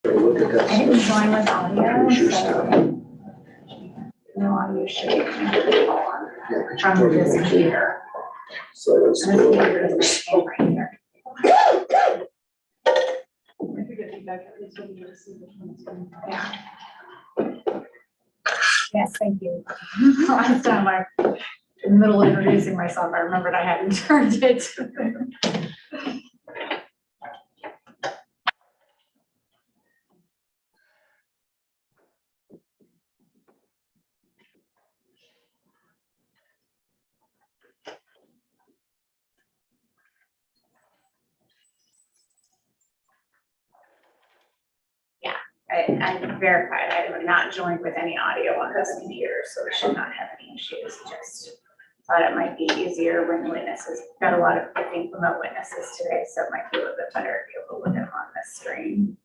Look at that. I didn't join with audio, Sure. so no audio should be Yeah, from this computer. so let's This go. computer is my right here. If we get feedback, at least we'll be able to see which one's going. Yeah. Yes, thank you. Last time in the middle of introducing myself, I remembered I hadn't turned it. I verified, I have not joined with any audio on this computer, so it should not have any issues. Just thought it might be easier when witnesses, got a lot of, I think, remote witnesses today, so it might be a little bit better if you look at them on this screen.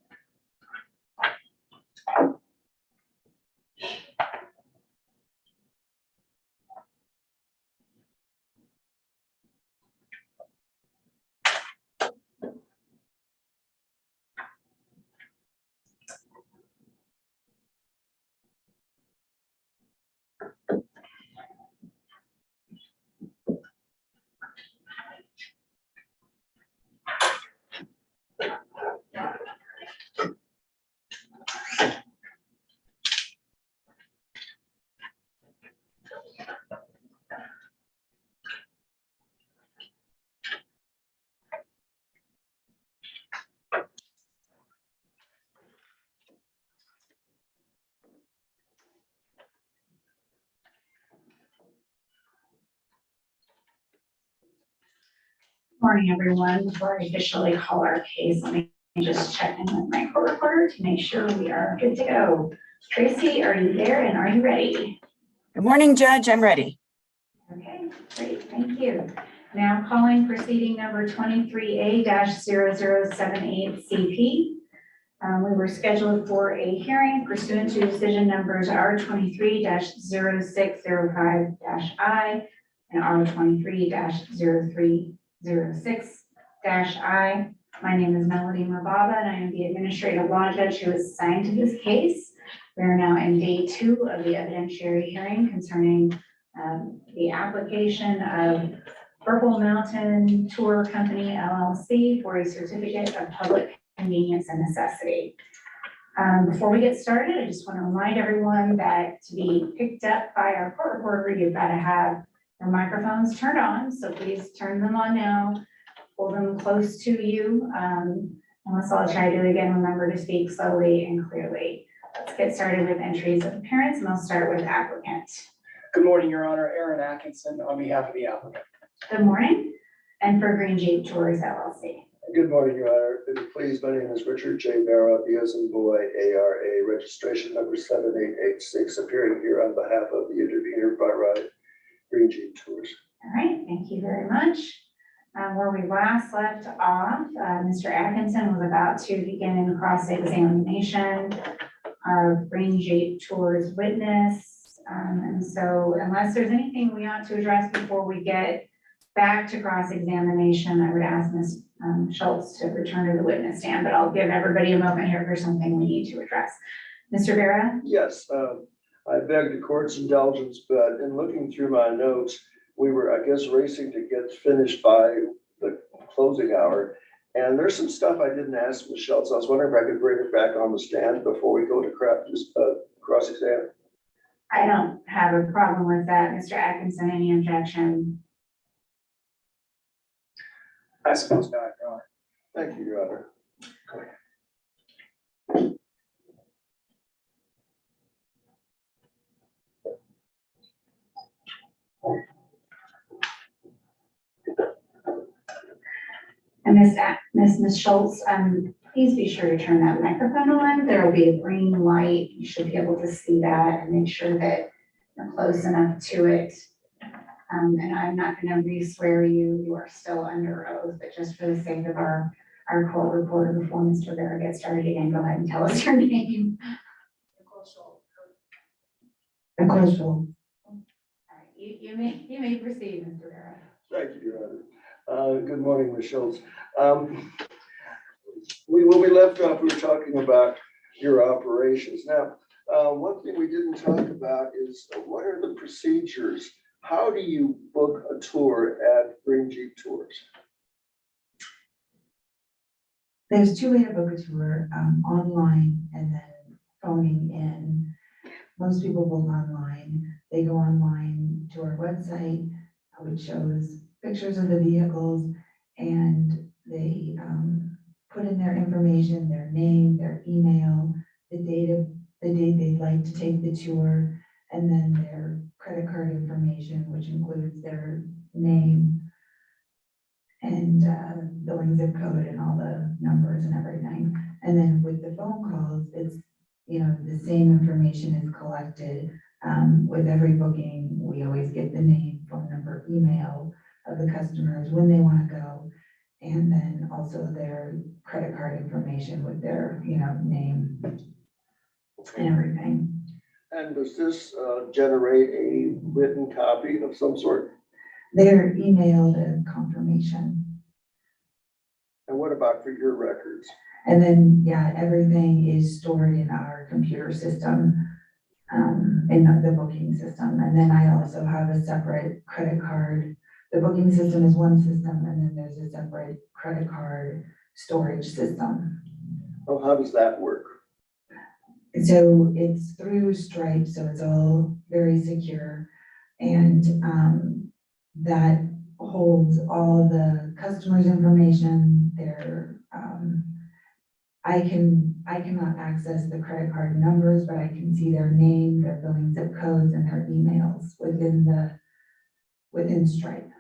Morning, everyone. Before I officially call our case, let me just check in with my court reporter to make sure we are good to go. Tracy, are you there and are you ready? Good morning, Judge. I'm ready. Okay, great, thank you. Now calling proceeding number 23A-0078CP. We were scheduled for a hearing pursuant to decision numbers R23-0605-I and R23-0306-I. My name is Melody Mirbaba and I am the administrative law judge who is assigned to this case. We are now in day 2 of the evidentiary hearing concerning the application of Purple Mountain Tour Company LLC for a certificate of public convenience and necessity. Before we get started, I just want to remind everyone that to be picked up by our court reporter, you've got to have your microphones turned on, so please turn them on now. Hold them close to you. Unless I'll try to do it again, remember to speak slowly and clearly. Let's get started with entries of appearance, and I'll start with applicant. Good morning, Your Honor. Aaron Atkinson on behalf of the applicant. Good morning. And for Green Jeep Tours LLC. Good morning, Your Honor. Please, my name is Richard J. Barra, B as in boy, ARA, registration number 7886, appearing here on behalf of the intervener by right, Green Jeep Tours. All right, thank you very much. Where we last left off, Mr. Atkinson was about to begin in cross-examination of Green Jeep Tours witness. And so unless there's anything we ought to address before we get back to cross-examination, I would ask Ms. Schultz to return to the witness stand, but I'll give everybody a moment here for something we need to address. Mr. Vera? Yes, I beg the court's indulgence, but in looking through my notes, we were, I guess, racing to get finished by the closing hour. And there's some stuff I didn't ask Ms. Schultz. I was wondering if I could bring it back on the stand before we go to cross-exam. I don't have a problem with that. Mr. Atkinson, any objection? I suppose not, Your Honor. Thank you, Your Honor. And Ms. Schultz, please be sure to turn that microphone on. There will be a green light. You should be able to see that and make sure that you're close enough to it. And I'm not going to re-swear you. You are still under oath, but just for the sake of our court reporter, before Mr. Vera gets started again, go ahead and tell us your name. Nicole Schultz. All right, you may proceed, Mr. Vera. Thank you, Your Honor. Good morning, Ms. Schultz. When we left off, we were talking about your operations. Now, one thing we didn't talk about is what are the procedures? How do you book a tour at Green Jeep Tours? There's two ways to book a tour, online and then phoning in. Most people book online. They go online to our website, which shows pictures of the vehicles, and they put in their information, their name, their email, the date they'd like to take the tour, and then their credit card information, which includes their name and billing zip code and all the numbers and everything. And then with the phone calls, it's, you know, the same information is collected. With every booking, we always get the name, phone number, email of the customers, when they want to go, and then also their credit card information with their, you know, name and everything. And does this generate a written copy of some sort? They're emailed a confirmation. And what about for your records? And then, yeah, everything is stored in our computer system, in the booking system. And then I also have a separate credit card. The booking system is one system, and then there's a separate credit card storage system. Oh, how does that work? So it's through Stripe, so it's all very secure. And that holds all the customers' information, their, I cannot access the credit card numbers, but I can see their name, their billing zip codes, and their emails within Stripe.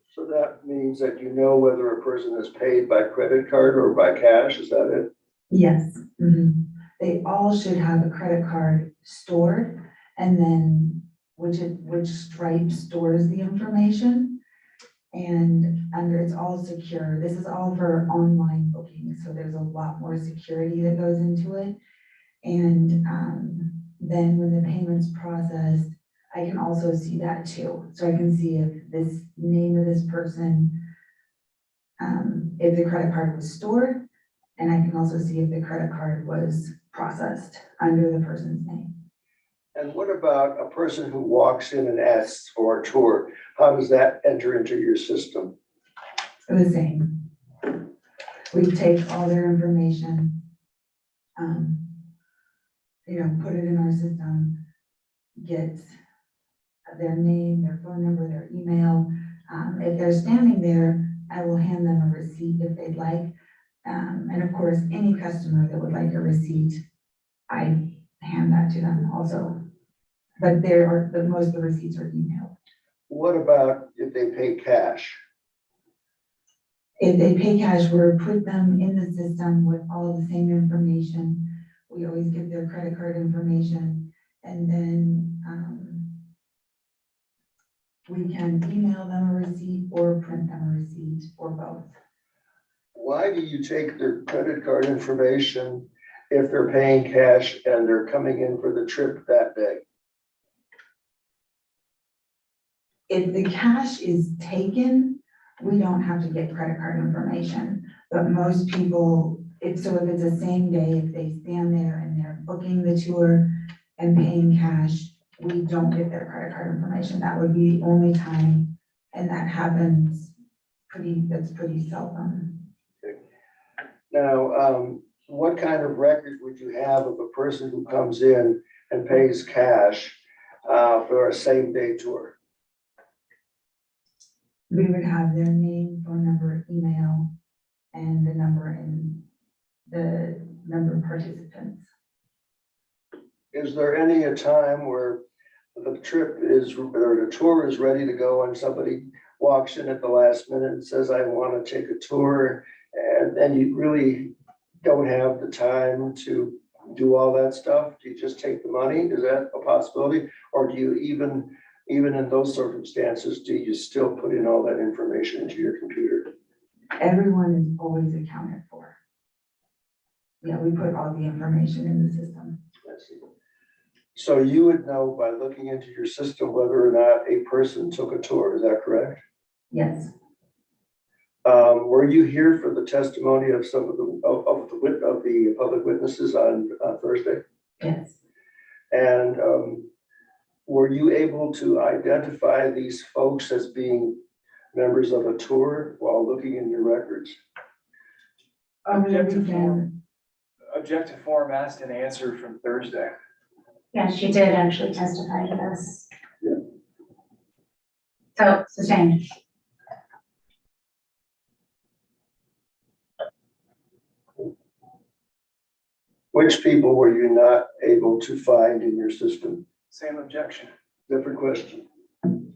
So that means that you know whether a person is paid by credit card or by cash, is that it? Yes. Mhm. They all should have a credit card stored, and then which Stripe stores the information. And it's all secure. This is all for online booking, so there's a lot more security that goes into it. And then when the payment's processed, I can also see that too. So I can see if this name of this person, if the credit card was stored, and I can also see if the credit card was processed under the person's name. And what about a person who walks in and asks for a tour? How does that enter into your system? The same. We take all their information, you know, put it in our system, get their name, their phone number, their email. If they're standing there, I will hand them a receipt if they'd like. And of course, any customer that would like a receipt, I hand that to them also. But most of the receipts are emailed. What about if they pay cash? If they pay cash, we'll put them in the system with all the same information. We always give their credit card information, and then we can email them a receipt or print them a receipt or both. Why do you take their credit card information if they're paying cash and they're coming in for the trip that day? If the cash is taken, we don't have to get credit card information, but most people, if it's the same day, if they stand there and they're booking the tour and paying cash, we don't get their credit card information. That would be the only time, and that happens that's pretty seldom. Okay. Now, what kind of record would you have of a person who comes in and pays cash for a same day tour? We would have their name, phone number, email, and the number of participants. Is there any a time where the tour is ready to go and somebody walks in at the last minute and says, I want to take a tour, and you really don't have the time to do all that stuff? Do you just take the money? Is that a possibility? Or do you even in those circumstances, do you still put in all that information into your computer? Everyone is always accounted for. Yeah, we put all the information in the system. I see. So you would know by looking into your system whether or not a person took a tour, is that correct? Yes. Were you here for the testimony of some of the public witnesses on Thursday? Yes, And were you able to identify these folks as being members of a tour while looking in your records? over the Objective weekend, form. Objective form asked and answered from Thursday. Yeah, she did actually testify to this. Yeah. So sustained. Which people were you not able to find in your system? Same objection. Different question.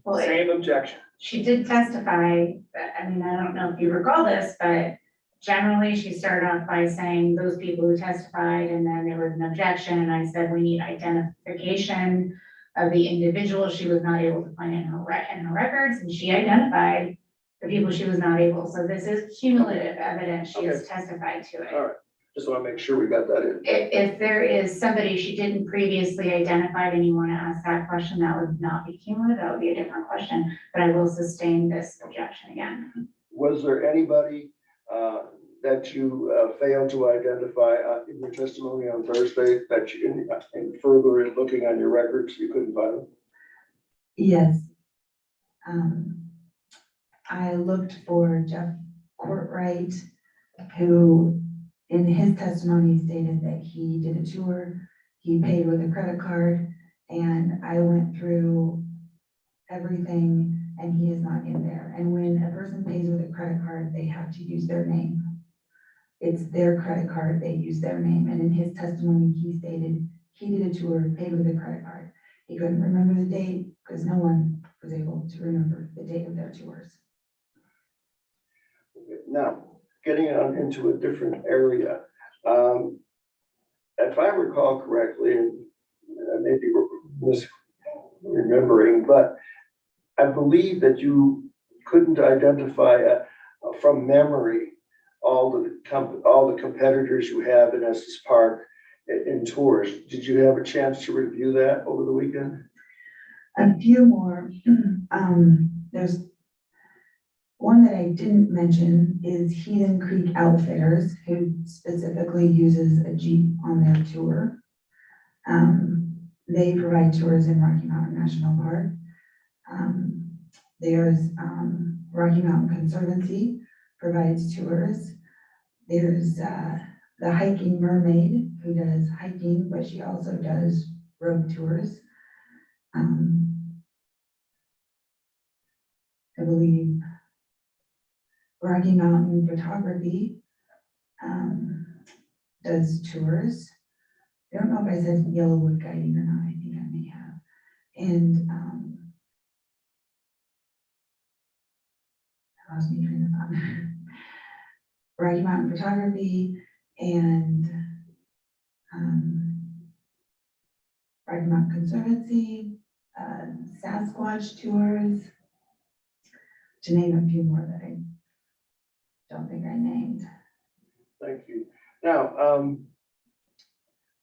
Well, Same objection. she did testify, but I mean, I don't know if you recall this, but generally she started off by saying those people who testified, and then there was an objection, and I said, we need identification of the individual she was not able to find in her records, and she identified the people she was not able. So this is cumulative evidence. She has testified to it. All right, just want to make sure we got that in. If there is somebody she didn't previously identify and you want to ask that question, that would not be cumulative, that would be a different question, but I will sustain this objection again. Was there anybody that you failed to identify in your testimony on Thursday that you, in further in looking on your records, you couldn't find them? yes. I looked for Jeff Courtright, who in his testimony stated that he did a tour, he paid with a credit card, and I went through everything and he is not in there. And when a person pays with a credit card, they have to use their name. It's their credit card, they use their name. And in his testimony, he stated he did a tour, paid with a credit card. He couldn't remember the date because no one was able to remember the date of their tours. Now, getting on into a different area. If I recall correctly, and I may be misremembering, but I believe that you couldn't identify from memory all the competitors you have in Estes Park in tours. Did you have a chance to review that over the weekend? A few more. There's one that I didn't mention is Heathen Creek Outfitters, who specifically uses a Jeep on their tour. They provide tours in Rocky Mountain National Park. There's Rocky Mountain Conservancy provides tours. There's the Hiking Mermaid, who does hiking, but she also does road tours. I believe Rocky Mountain Photography does tours. I don't know if I said Yellowwood Guiding or not. I think I may have. And I lost my train of thought. Rocky Mountain Photography and Rocky Mountain Conservancy, Sasquatch Tours, to name a few more that I don't think I named. Thank you. Now,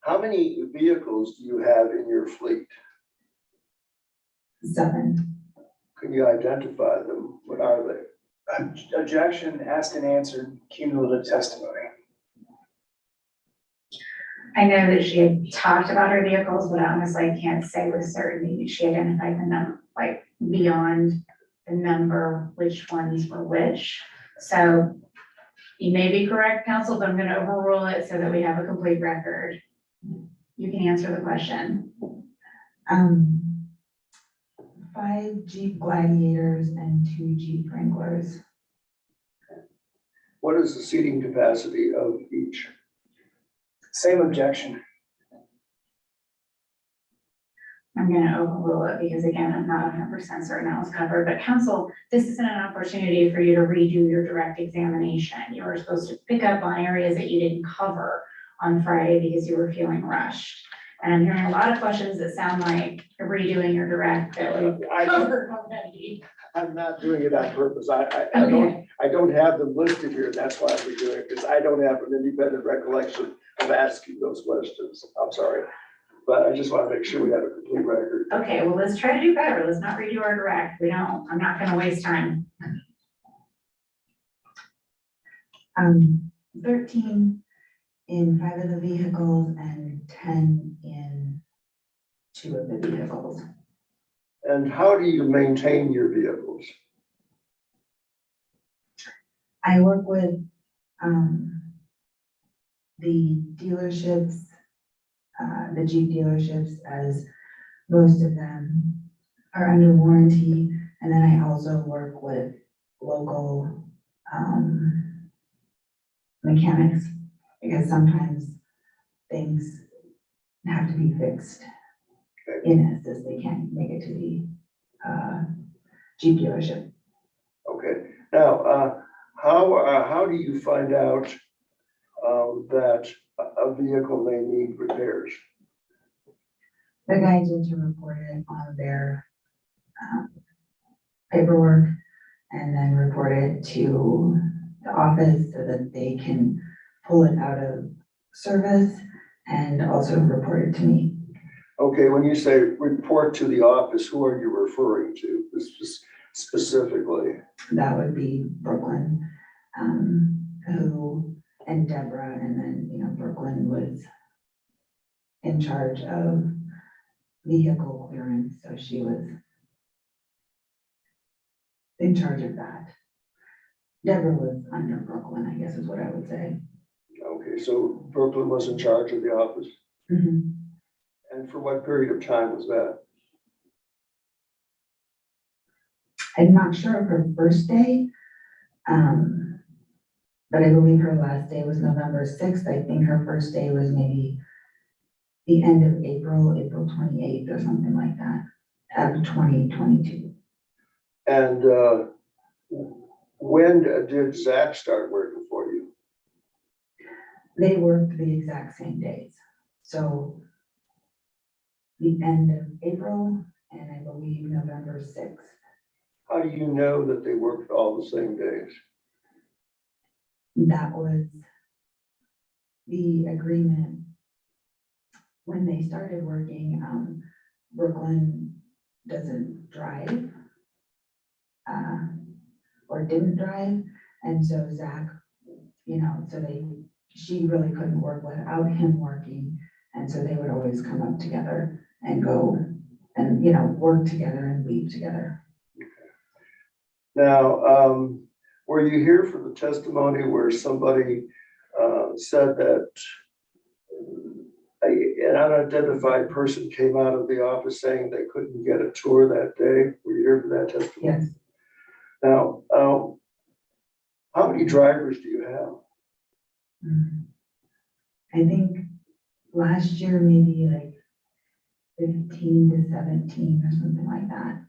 how many vehicles do you have in your fleet? 7. Can you identify them? What are they? Objection asked and answered, cumulative testimony. I know that she had talked about her vehicles, but honestly, I can't say with certainty she identified the number, like beyond the number, which ones were which. So you may be correct, counsel, but I'm going to overrule it so that we have a complete record. You can answer the question. 5 Jeep Gladiators and 2 Jeep Wranglers. What is the seating capacity of each? Same objection. I'm going to overrule it because again, I'm not 100% certain that was covered, but counsel, this isn't an opportunity for you to redo your direct examination. You were supposed to pick up on areas that you didn't cover on Friday because you were feeling rushed. And I'm hearing a lot of questions that sound like you're redoing your direct that we covered already. I'm not doing it on purpose. Okay. I don't have them listed here. That's why we're doing it, because I don't have an independent recollection of asking those questions. I'm sorry. But I just want to make sure we have a complete record. Okay, well, let's try to do better. Let's not redo our direct. I'm not going to waste time. 13 in 5 of the vehicles and 10 in 2 of the vehicles. And how do you maintain your vehicles? I work with, the dealerships, the Jeep dealerships, as most of them are under warranty. And then I also work with local, mechanics, because sometimes things have to be fixed in Estes. They can't make it to the, Jeep dealership. Okay, now, how do you find out that a vehicle may need repairs? The guys are to report it on their paperwork and then report it to the office so that they can pull it out of service and also report it to me. Okay, when you say report to the office, who are you referring to specifically? That would be Brooklyn, and Deborah, and then, Brooklyn was in charge of vehicle clearance, so she was in charge of that. Deborah was under Brooklyn, I guess is what I would say. Okay, so Brooklyn was in charge of the office, Mhm. and for what period of time was that? I'm not sure of her first day, but I believe her last day was November 6th. I think her first day was maybe the end of April 28th or something like that, of 2022. And when did Zach start working for you? They worked the exact same days. So the end of April and I believe November 6th. How do you know that they worked all the same days? That was the agreement. When they started working, Brooklyn doesn't drive, or didn't drive. And so Zach, she really couldn't work without him working. And so they would always come up together and go and, work together and leave together. Now, were you here for the testimony where somebody said that an unidentified person came out of the office saying they couldn't get a tour that day? Were you here for that testimony? Yes. Now, how many drivers do you have? I think last year, maybe like 15 to 17 or something like that.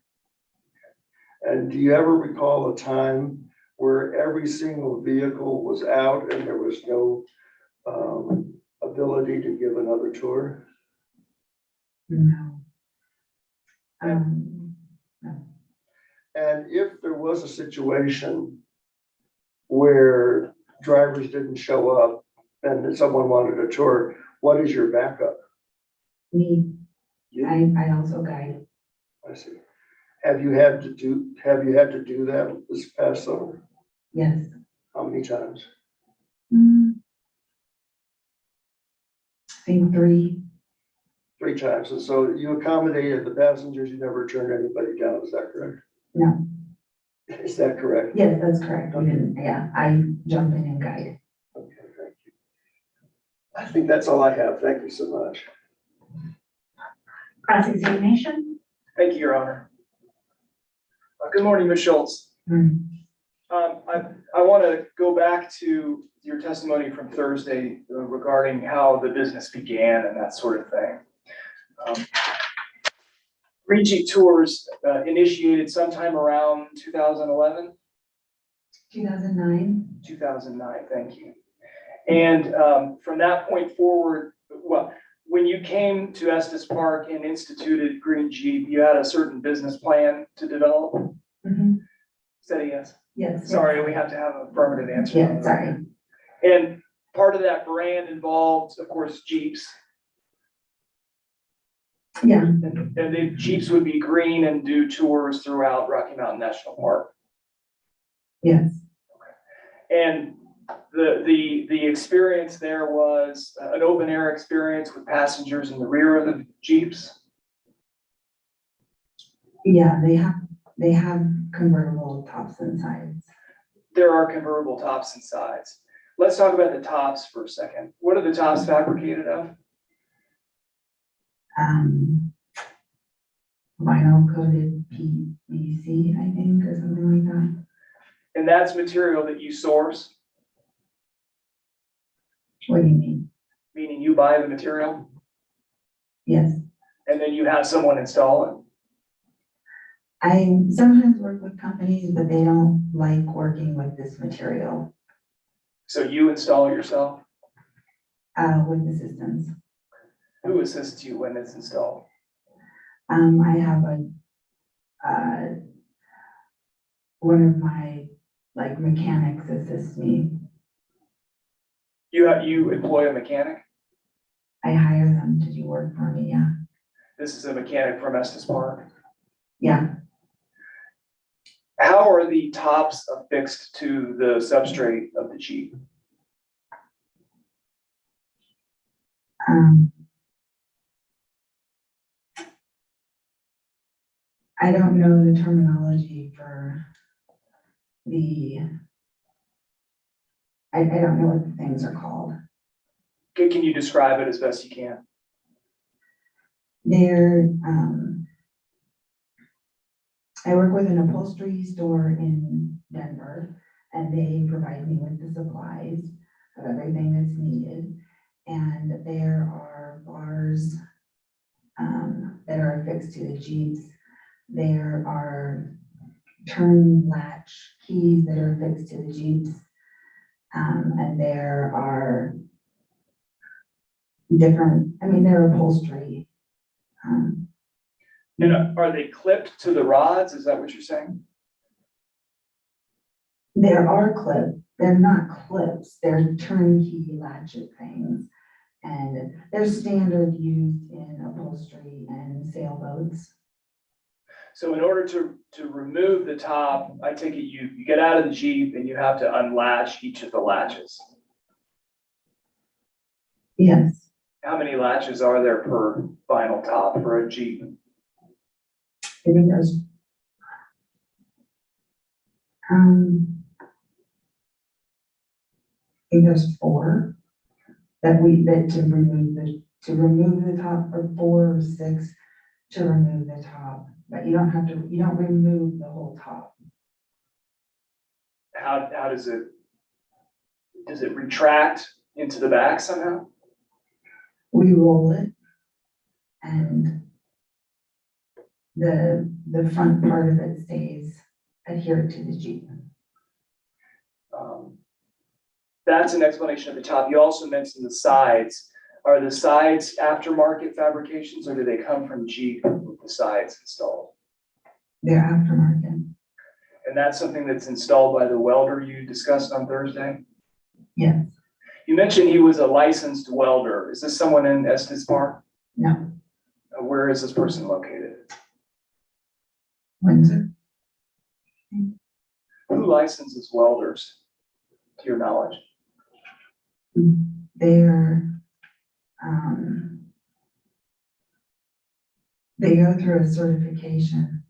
And do you ever recall a time where every single vehicle was out and there was no ability to give another tour? No. No. And if there was a situation where drivers didn't show up and someone wanted a tour, what is your backup? Me. I also guide. I see. Have you had to do that this past summer? Yes. How many times? I think 3. 3 times. And so you accommodated the passengers, you never turned anybody down, is that correct? No. Is that correct? Yes, that's correct. We didn't, I jump in and guide. Okay, thank you. I think that's all I have. Thank you so much. Cross-examination? Thank you, Your Honor. Good morning, Ms. Schultz. I want to go back to your testimony from Thursday regarding how the business began and that sort of thing. Green Jeep Tours initiated sometime around 2011? 2009. 2009, thank you. And from that point forward, well, when you came to Estes Park and instituted Green Jeep, you had a certain business plan to develop? Mm-hmm. Said yes. Yes. Sorry, we have to have an affirmative answer. Yeah, sorry. And part of that brand involved, of course, Jeeps. Yeah. And the Jeeps would be green and do tours throughout Rocky Mountain National Park. Yes. And The experience there was an open air experience with passengers in the rear of the Jeeps. Yeah, they have convertible tops and sides. There are convertible tops and sides. Let's talk about the tops for a second. What are the tops fabricated of? Vinyl coated PVC, I think, or something like that. And that's material that you source, What do you mean? meaning you buy the material Yes, and then you have someone install it. I sometimes work with companies, but they don't like working with this material, So you install it yourself. with the systems. Who assists you when it's installed? I have one of my mechanics assist me. You employ a mechanic? I hire them to do work for me, yeah. This is a mechanic from Estes Park. Yeah, How are the tops affixed to the substrate of the Jeep? I don't know the terminology for I don't know what the things are called. Can you describe it as best you can? They're, I work with an upholstery store in Denver, and they provide me with the supplies of everything that's needed. And there are bars that are affixed to the Jeeps. There are turn latch keys that are affixed to the Jeeps. And there are different, they're upholstery. And are they clipped to the rods? Is that what you're saying? There are clips, they're not clips, they're turnkey latchet things. And they're standard used in upholstery and sailboats. So in order to remove the top, I take it you get out of the Jeep and you have to unlatch each of the latches. Yes, How many latches are there per vinyl top for a Jeep? I think there's, four that to remove the top, or 4 or 6 to remove the top, but you don't remove the whole top. How does it retract into the back somehow? We roll it, and the front part of it stays adhered to the Jeep. That's an explanation of the top. You also mentioned the sides. Are the sides aftermarket fabrications, or do they come from Jeep with the sides installed? They're aftermarket. And that's something that's installed by the welder you discussed on Thursday? Yes. You mentioned he was a licensed welder. Is this someone in Estes Park? No. Where is this person located? Windsor. Who licenses welders, to your knowledge? They go through a certification.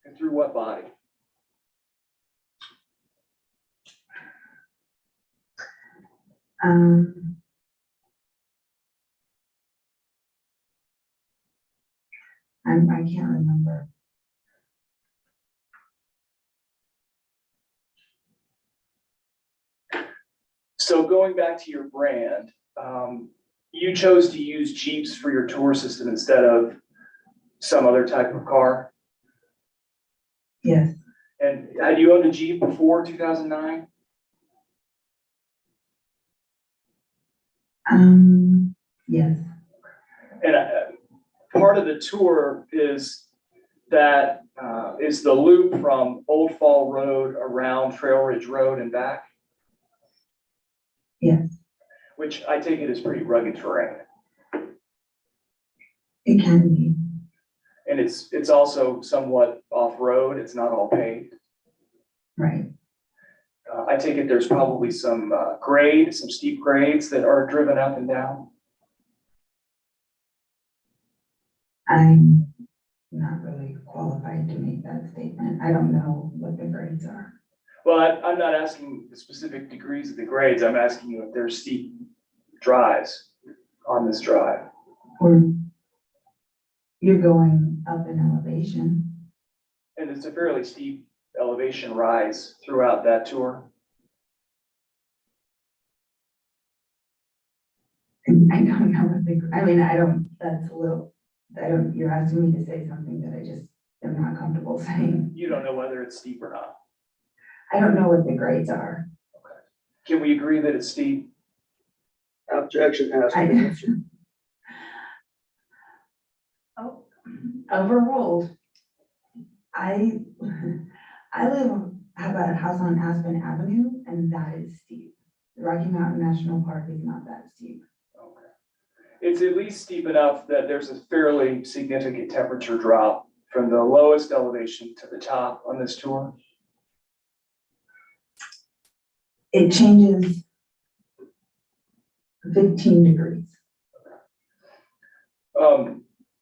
And through what body? I can't remember. So going back to your brand, you chose to use Jeeps for your tour system instead of some other type of car. Yes. And had you owned a Jeep before 2009? Yes. And part of the tour is that is the loop from Old Fall Road around Trail Ridge Road and back. Yes. Which I take it is pretty rugged terrain. It can be. And it's also somewhat off-road. It's not all paved. Right. I take it there's probably some grade, some steep grades that are driven up and down. I'm not really qualified to make that statement. I don't know what the grades are. Well, I'm not asking the specific degrees of the grades. I'm asking you if there's steep drives on this drive. Or you're going up in elevation. And it's a fairly steep elevation rise throughout that tour. And I don't know what the, I mean, you're asking me to say something that I just am not comfortable saying. You don't know whether it's steep or not. I don't know what the grades are. Can we agree that it's steep? Objection has to I- be answered. Oh, Overruled. I live, have a house on Aspen Avenue, and that is steep. The Rocky Mountain National Park is not that steep. Okay. It's at least steep enough that there's a fairly significant temperature drop from the lowest elevation to the top on this tour. It changes 15 degrees.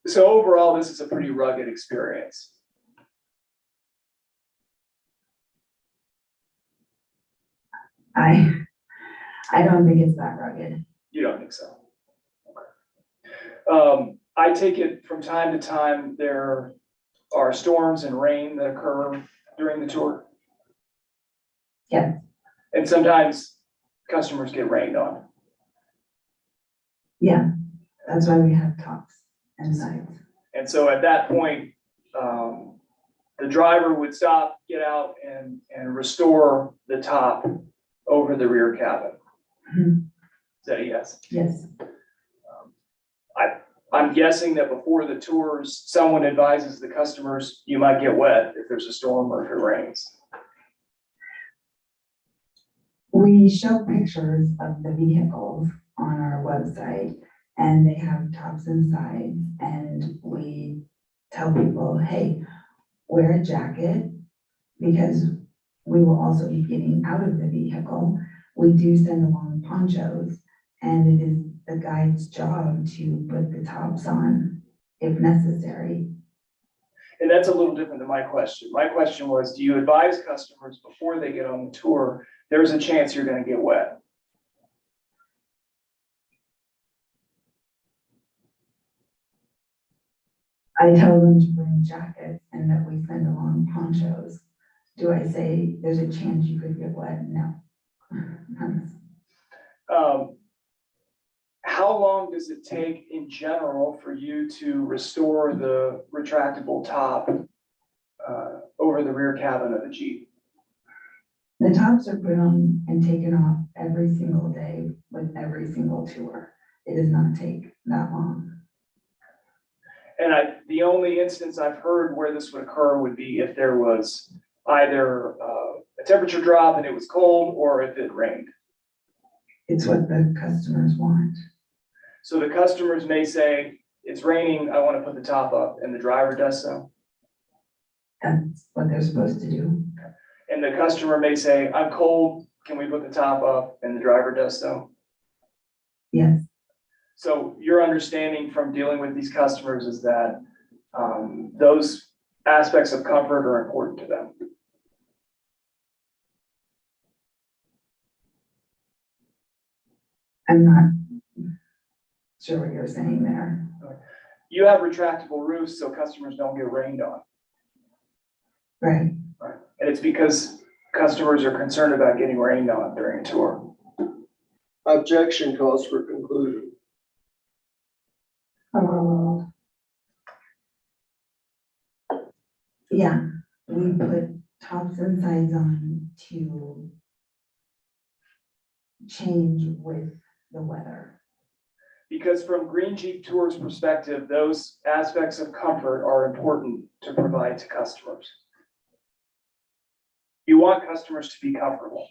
So overall, this is a pretty rugged experience. I don't think it's that rugged. You don't think so? Okay. I take it from time to time, there are storms and rain that occur during the tour? Yes. And sometimes customers get rained on. Yeah, that's why we have tops and sides. And so at that point, the driver would stop, get out, and restore the top over the rear cabin. Mhm. Is that a yes? Yes, I'm guessing that before the tours, someone advises the customers, you might get wet if there's a storm or if it rains. we show pictures of the vehicles on our website, and they have tops and sides, and we tell people, hey, wear a jacket, because we will also be getting out of the vehicle. We do send along ponchos, and it is the guide's job to put the tops on if necessary. And that's a little different than my question. My question was, do you advise customers before they get on the tour, there's a chance you're going to get wet? I tell them to bring jackets and that we send along ponchos. Do I say there's a chance you could get wet? No. How long does it take in general for you to restore the retractable top over the rear cabin of a Jeep? The tops are put on and taken off every single day with every single tour. It does not take that long. And the only instance I've heard where this would occur would be if there was either a temperature drop and it was cold, or if it rained. It's what the customers want. So the customers may say, it's raining, I want to put the top up, and the driver does so. That's what they're supposed to do. And the customer may say, I'm cold, can we put the top up, and the driver does so. Yes, So your understanding from dealing with these customers is that those aspects of comfort are important to them. I'm not sure what you're saying there. You have retractable roofs so customers don't get rained on. Right. Right. And it's because customers are concerned about getting rained on during a tour. Objection calls for conclusion. Overruled. Yeah, we put tops and sides on to change with the weather. Because from Green Jeep Tour's perspective, those aspects of comfort are important to provide to customers. You want customers to be comfortable.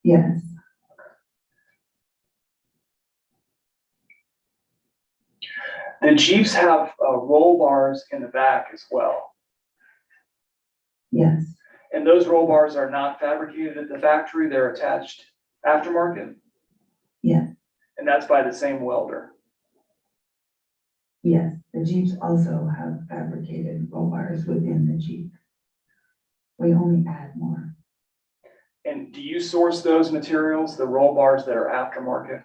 Yes, The Jeeps have roll bars in the back as well. yes, And those roll bars are not fabricated at the factory, they're attached aftermarket? Yes. And that's by the same welder? Yes, the Jeeps also have fabricated roll bars within the Jeep. We only add more. And do you source those materials, the roll bars that are aftermarket?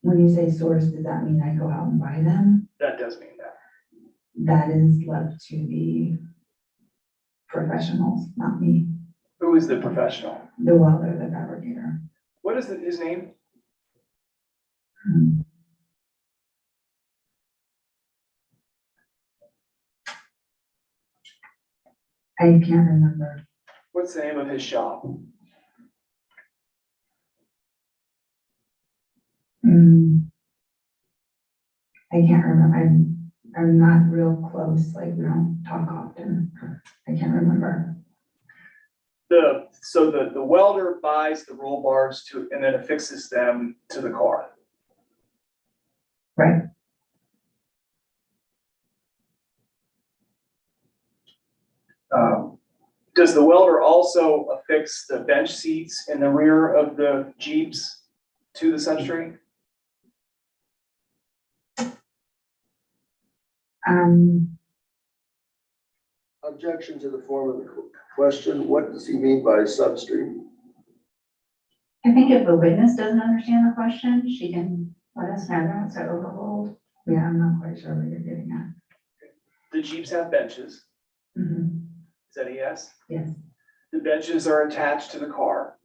When you say source, does that mean I go out and buy them? That does mean that. That is left to the professionals, not me, Who is the professional? the welder, the fabricator. What is his name? Hmm. I can't remember. What's the name of his shop? Hmm. I can't remember. I'm not real close, like we don't talk often. I can't remember. So the welder buys the roll bars and then affixes them to the car. Right. Does the welder also affix the bench seats in the rear of the Jeeps to the substrate? Objection to the form of the question. What does he mean by substrate? I think if the witness doesn't understand the question, she can let us know that, so overruled. Yeah, I'm not quite sure what you're getting at. The Jeeps have benches. Mhm. Is that a yes? Yes, The benches are attached to the car.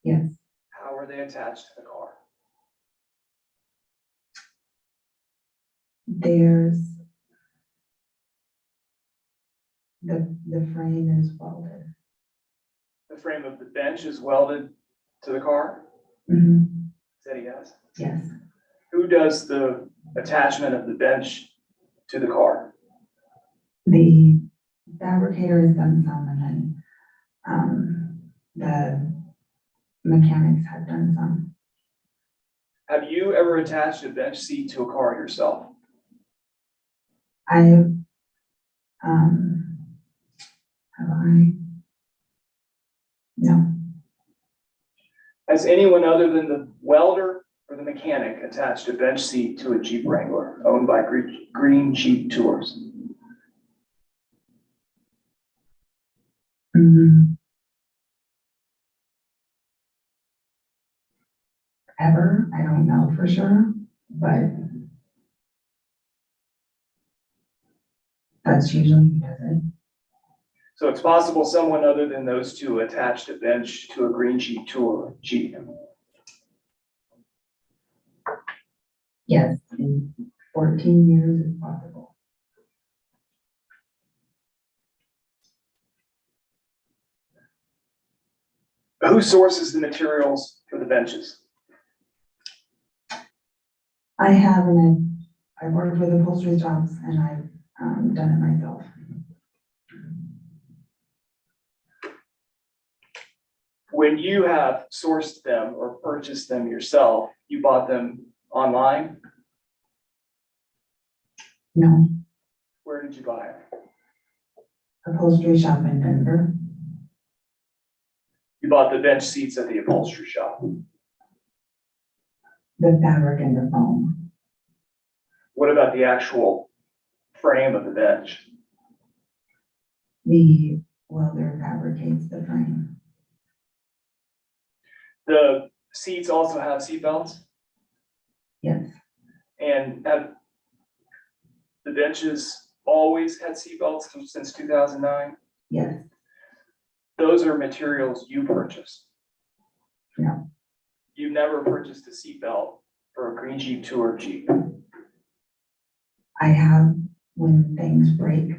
yes. How are they attached to the car? There's the frame is welded. The frame of the bench is welded to the car? Mhm. Is that a yes? Yes, Who does the attachment of the bench to the car? the fabricator has done some, and then the mechanics have done some. Have you ever attached a bench seat to a car yourself? Have I? No, Has anyone other than the welder or the mechanic attached a bench seat to a Jeep Wrangler owned by Green Jeep Tours? Mhm. Ever, I don't know for sure, but that's usually who does it. So it's possible someone other than those two attached a bench to a Green Jeep Tour Jeep. Yes, in 14 years it's possible. Who sources the materials for the benches? I've worked with upholstery jobs and I've done it myself. When you have sourced them or purchased them yourself, you bought them online? No, Where did you buy it? upholstery shop in Denver. You bought the bench seats at the upholstery shop. The fabric and the foam. What about the actual frame of the bench? The welder fabricates the frame. The seats also have seat belts, Yes, and have the benches always had seat belts since 2009? yes, Those are materials you purchased. no, You never purchased a seat belt for a Green Jeep Tour Jeep. I have, when things break,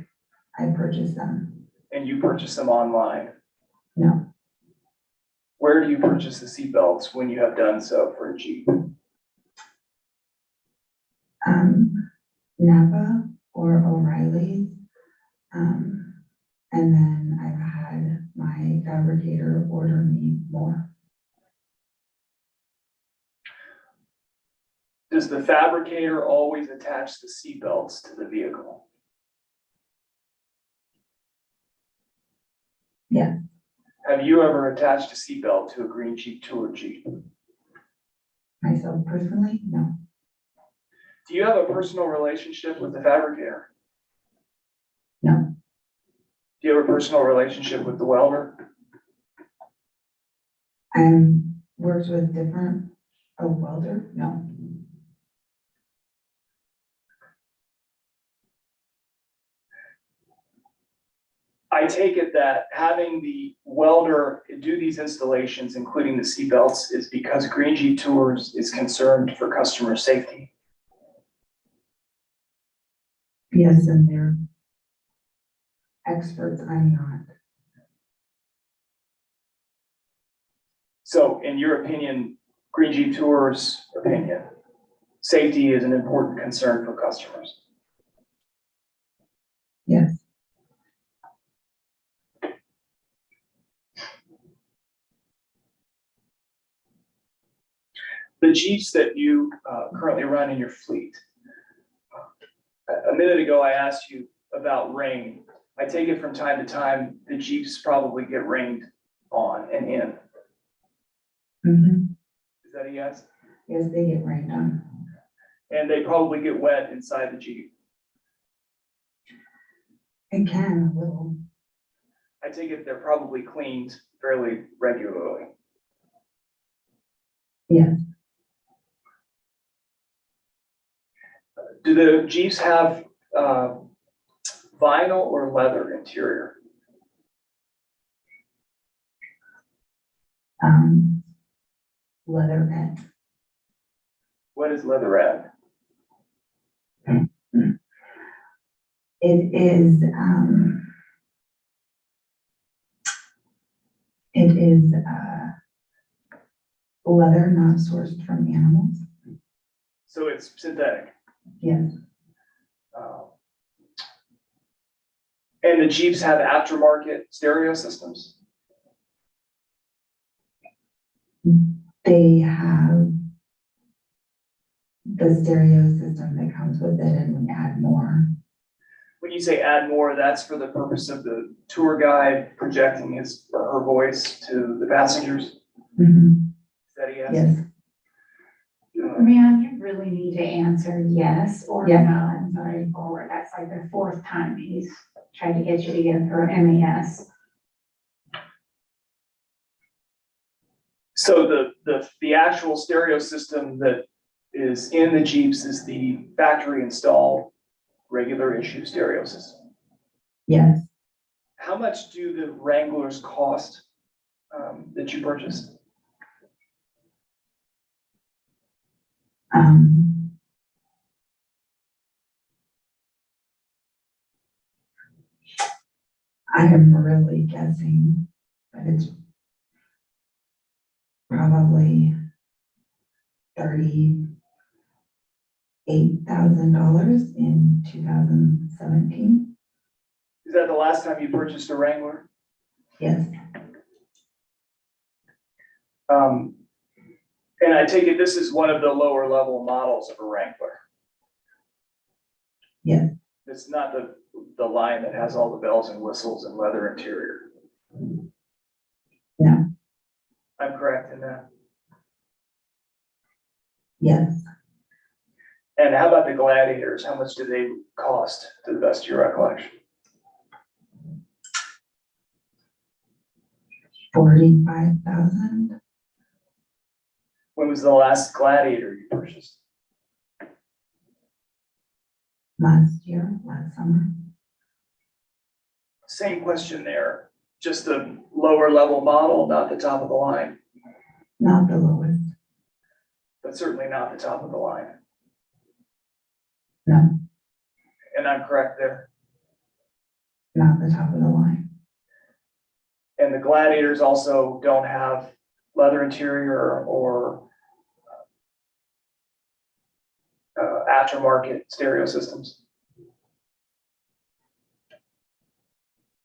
I purchase them. And you purchase them online. No, Where do you purchase the seat belts when you have done so for a Jeep? Napa or O'Reilly's. And then I've had my fabricator order me more. Does the fabricator always attach the seat belts to the vehicle? Yeah. Have you ever attached a seatbelt to a green Jeep Tour Jeep? Myself personally, no. Do you have a personal relationship with the fabricator? No. Do you have a personal relationship with the welder? Worked with different, a welder, no. I take it that having the welder do these installations, including the seatbelts, is because Green Jeep Tours is concerned for customer safety. Yes, and they're experts, I'm not. So in your opinion, Green Jeep Tours' opinion, safety is an important concern for customers. Yes. The Jeeps that you currently run in your fleet, a minute ago I asked you about rain. I take it from time to time, the Jeeps probably get rained on and in. Mm-hmm. Is that a yes? Yes, they get rained on. And they probably get wet inside the Jeep. It can a little. I take it they're probably cleaned fairly regularly. Yes. Do the Jeeps have vinyl or leather interior? Leatherette. What is leatherette? It is, leather not sourced from animals. So it's synthetic. Yes. And the Jeeps have aftermarket stereo systems? They have the stereo system that comes with it, and we add more. When you say add more, that's for the purpose of the tour guide projecting his or her voice to the passengers? Mm-hmm. Is that a yes? Yes. Ma'am, you really need to answer yes or Yeah. no moving forward. That's like the fourth time he's tried to get you to get through MAS. So the actual stereo system that is in the Jeeps is the factory installed regular issue stereo system. Yes. How much do the Wranglers cost that you purchased? I am really guessing, but it's probably $38,000 in 2017. Is that the last time you purchased a Wrangler? Yes. And I take it this is one of the lower level models of a Wrangler. Yes. It's not the line that has all the bells and whistles and leather interior. No. I'm correct in that. Yes. And how about the Gladiators? How much do they cost to the best of your recollection? $45,000 When was the last Gladiator you purchased? last summer. Same question there. Just the lower level model, not the top of the line, Not the lowest. but certainly not the top of the line. No, And I'm correct there. not the top of the line. And the Gladiators also don't have leather interior or aftermarket stereo systems.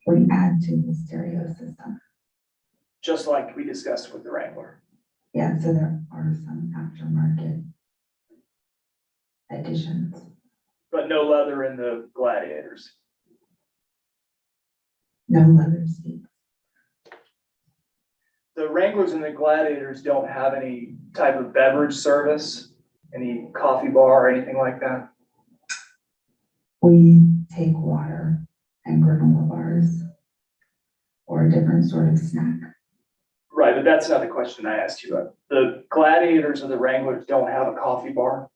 We add to the stereo system. Just like we discussed with the Wrangler. Yeah, so there are some aftermarket additions. But no leather in the Gladiators. No leather seats. the Wranglers and the Gladiators don't have any type of beverage service, any coffee bar or anything like that? We take water and granola bars or a different sort of snack. Right, but that's not the question I asked you. The Gladiators or the Wranglers don't have a coffee bar?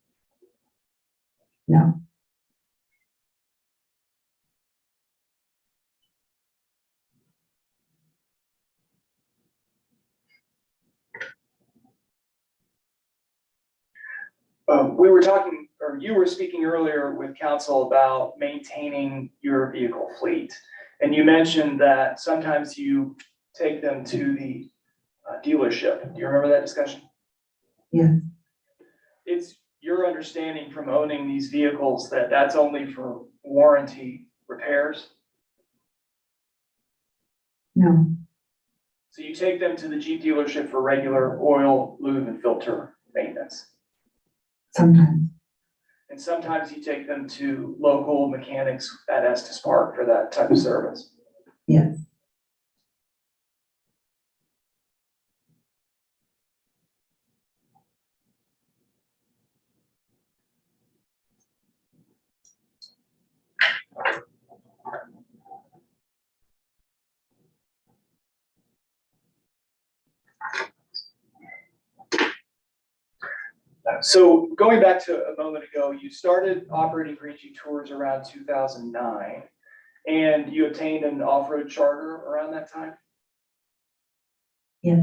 No, We were talking, or you were speaking earlier with council about maintaining your vehicle fleet. And you mentioned that sometimes you take them to the dealership. Do you remember that discussion? yes, It's your understanding from owning these vehicles that that's only for warranty repairs? no, So you take them to the Jeep dealership for regular oil, lube, and filter maintenance. sometimes, And sometimes you take them to local mechanics at Estes Park for that type of service. yes, So going back to a moment ago, you started operating Green Jeep Tours around 2009, and you obtained an off-road charter around that time? yes,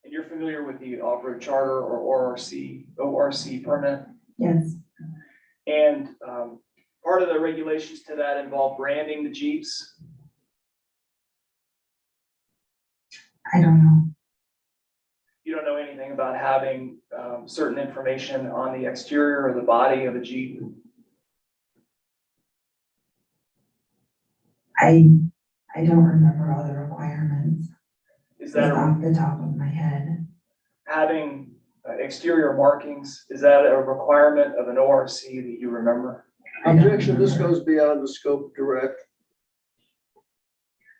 And you're familiar with the off-road charter or ORC permit? yes. And part of the regulations to that involve branding the Jeeps. I don't know. You don't know anything about having certain information on the exterior or the body of a Jeep. I don't remember all the requirements Is just that off the top of my head. having exterior markings, is that a requirement of an ORC that you remember? I don't Objection, this remember. goes beyond the scope direct.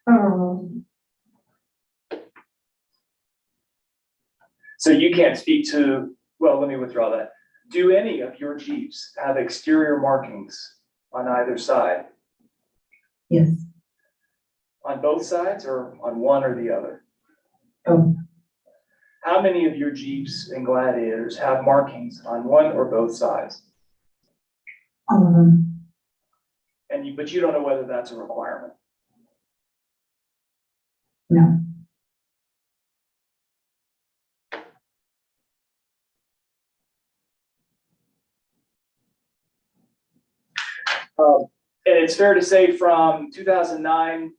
Oh, So you can't speak to, well, let me withdraw that. Do any of your Jeeps have exterior markings on either side? yes, On both sides or on one or the other? oh, How many of your Jeeps and Gladiators have markings on one or both sides? all of them, But you don't know whether that's a requirement. no, And it's fair to say from 2009,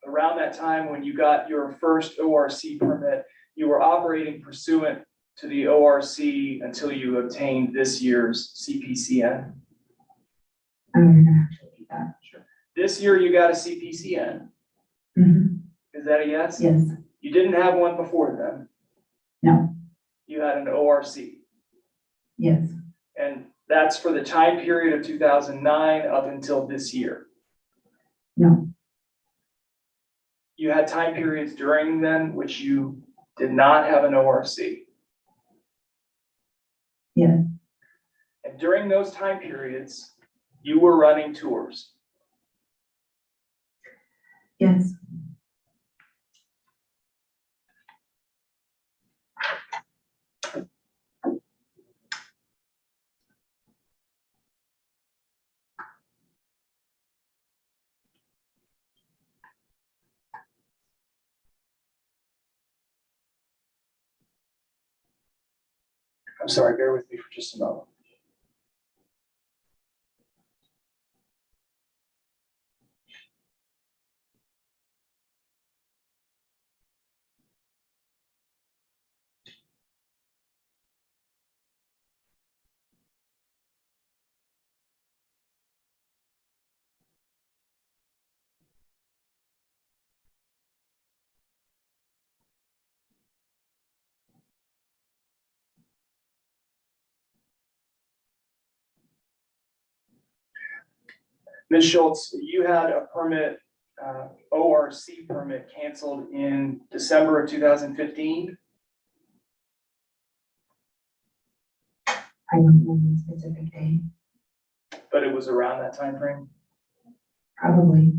around that time when you got your first ORC permit, you were operating pursuant to the ORC until you obtained this year's CPCN. I'm gonna have to repeat that. This year you got a CPCN. Mhm. Is that a yes? Yes, You didn't have one before then. no, You had an ORC. yes, And that's for the time period of 2009 up until this year. no, You had time periods during then which you did not have an ORC. yes, And during those time periods, you were running tours. yes, I'm sorry, bear with me for just a moment. Ms. Schultz, you had a permit ORC permit canceled in December of 2015? I don't know the specific date, But it was around that time frame. probably.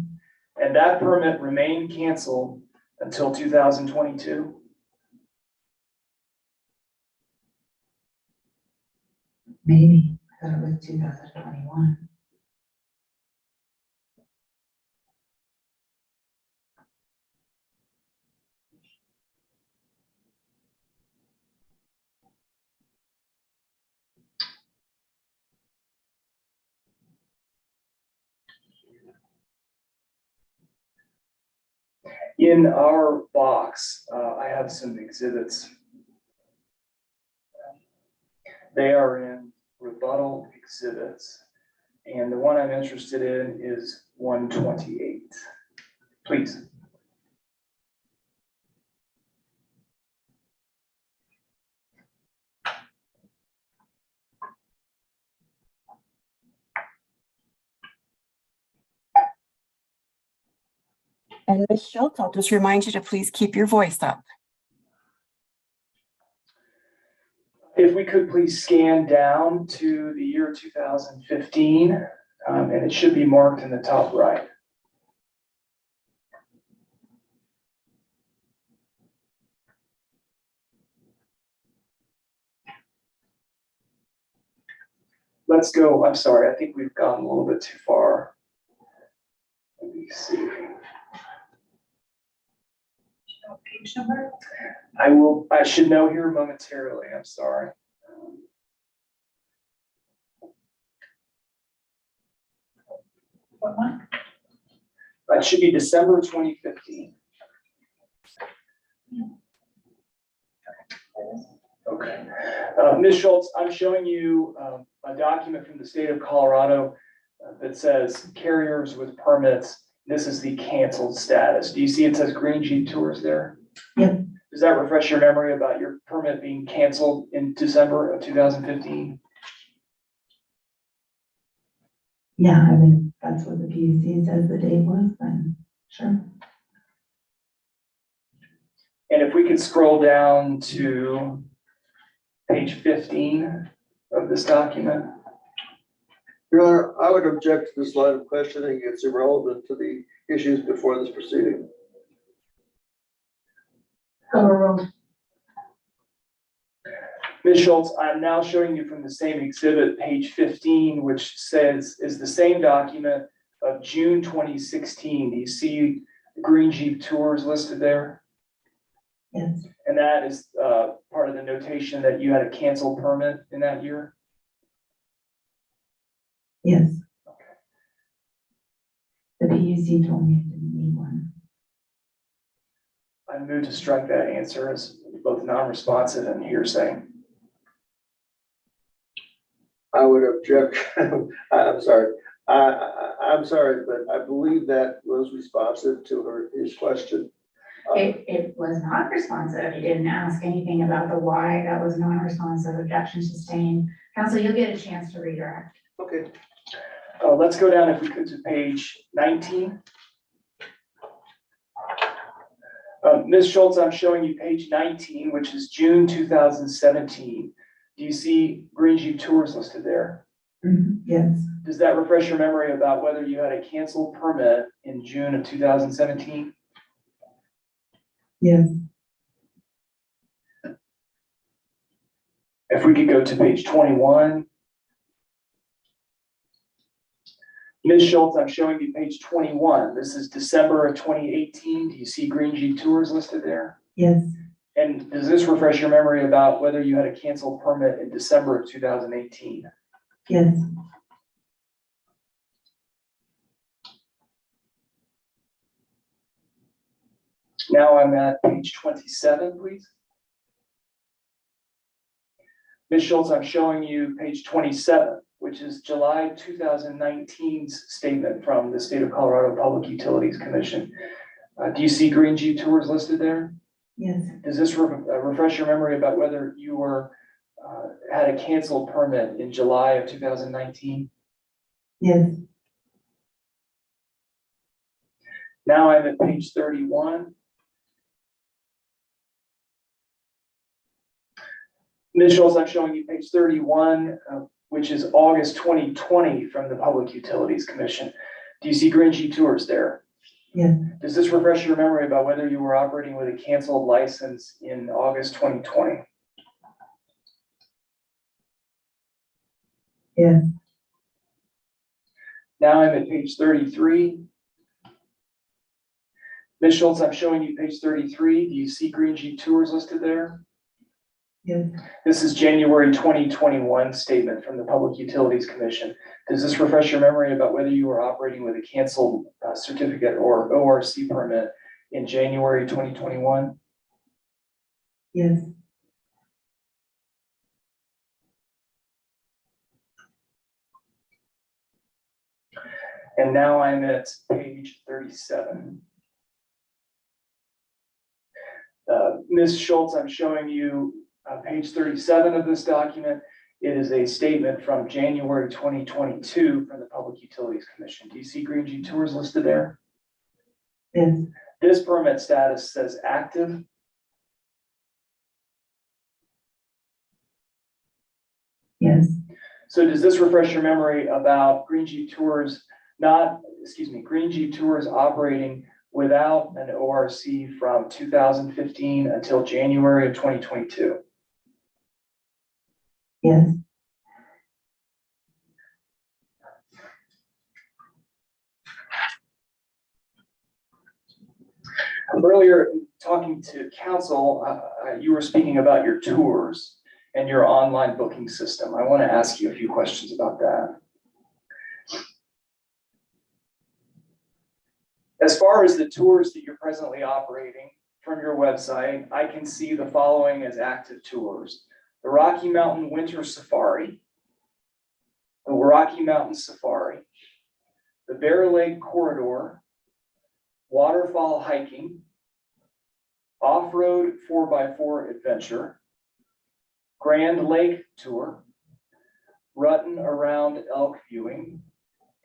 And that permit remained canceled until 2022? Maybe, I thought it was 2021. In our box, I have some exhibits. They are in rebuttal exhibits. And the one I'm interested in is 128. Please. And Ms. Schultz, I'll just remind you to please keep your voice up. If we could please scan down to the year 2015, and it should be marked in the top right. Let's go, I'm sorry, I think we've gone a little bit too far. Let me see. Page number? I should know here momentarily, I'm sorry. What one? That should be December 2015. Okay. Ms. Schultz, I'm showing you a document from the state of Colorado that says carriers with permits. This is the canceled status. Do you see it says Green Jeep Tours there? Yep. Does that refresh your memory about your permit being canceled in December of 2015? Yeah, I mean, that's what the PUC says the date was, then sure. And if we could scroll down to page 15 of this document. Your Honor, I would object to this line of questioning. It's irrelevant to the issues before this proceeding. Overruled. Ms. Schultz, I'm now showing you from the same exhibit, page 15, which says is the same document of June 2016. Do you see Green Jeep Tours listed there? Yes, And that is part of the notation that you had a canceled permit in that year? yes. The PUC told me I didn't need one. I moved to strike that answer as both non-responsive and hearsay. I would object. I'm sorry. I'm sorry, but I believe that was responsive to his question. It was not responsive. You didn't ask anything about the why. That was non-responsive. Objection sustained. Counsel, you'll get a chance to redirect. Okay. Let's go down, if we could, to page 19. Ms. Schultz, I'm showing you page 19, which is June 2017. Do you see Green Jeep Tours listed there? Yes, Does that refresh your memory about whether you had a canceled permit in June of 2017? yes, If we could go to page 21. Ms. Schultz, I'm showing you page 21. This is December of 2018. Do you see Green Jeep Tours listed there? yes, And does this refresh your memory about whether you had a canceled permit in December of 2018? yes. Now I'm at page 27, please. Ms. Schultz, I'm showing you page 27, which is July 2019's statement from the State of Colorado Public Utilities Commission. Do you see Green Jeep Tours listed there? Yes, Does this refresh your memory about whether you had a canceled permit in July of 2019? yes, Now I'm at page 31. Ms. Schultz, I'm showing you page 31, which is August 2020 from the Public Utilities Commission. Do you see Gringy Tours there? Yeah. Does this refresh your memory about whether you were operating with a canceled license in August 2020? Yeah. Now I'm at page 33. Ms. Schultz, I'm showing you page 33. Do you see Green Jeep Tours listed there? Yes. This is January 2021 statement from the Public Utilities Commission. Does this refresh your memory about whether you were operating with a canceled certificate or ORC permit in January 2021? Yes. And now I'm at page 37. Ms. Schultz, I'm showing you page 37 of this document. It is a statement from January 2022 from the Public Utilities Commission. Do you see Green Jeep Tours listed there? Yes. This permit status says active. Yes. So does this refresh your memory about Green Jeep Tours Green Jeep Tours operating without an ORC from 2015 until January of 2022? Yes. Earlier, talking to council, you were speaking about your tours and your online booking system. I want to ask you a few questions about that. As far as the tours that you're presently operating from your website, I can see the following as active tours: the Rocky Mountain Winter Safari, the Rocky Mountain Safari, the Bear Lake Corridor, waterfall hiking, off-road 4x4 adventure, Grand Lake tour, Ruttin around elk viewing,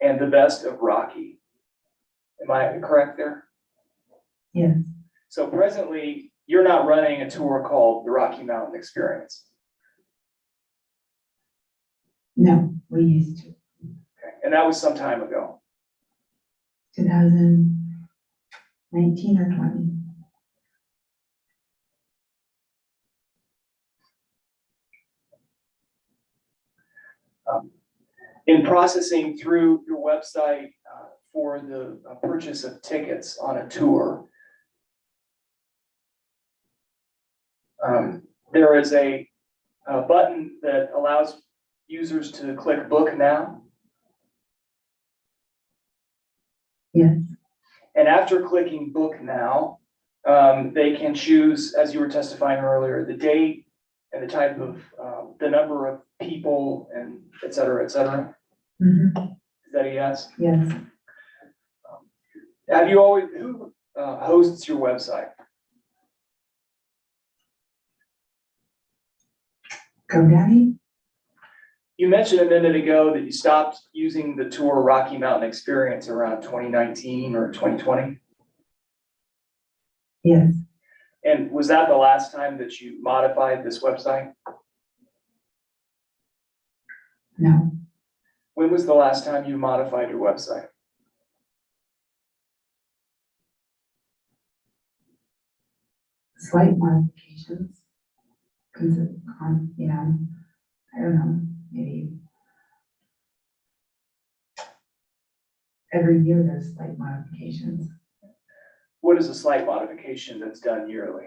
and the best of Rocky. Am I correct there? Yes. So presently, you're not running a tour called the Rocky Mountain Experience. No, we used to. Okay. And that was some time ago. 2019 or 20. In processing through your website for the purchase of tickets on a tour, there is a button that allows users to click Book Now. Yes. And after clicking Book Now, they can choose, as you were testifying earlier, the date and the type of, the number of people and et cetera, et cetera. Mm-hmm. Is that a yes? Yes. Have you always, who hosts your website? GoDaddy? You mentioned a minute ago that you stopped using the tour Rocky Mountain Experience around 2019 or 2020. Yes. And was that the last time that you modified this website? No. When was the last time you modified your website? Slight modifications. You know, I don't know, maybe every year there's slight modifications. What is a slight modification that's done yearly?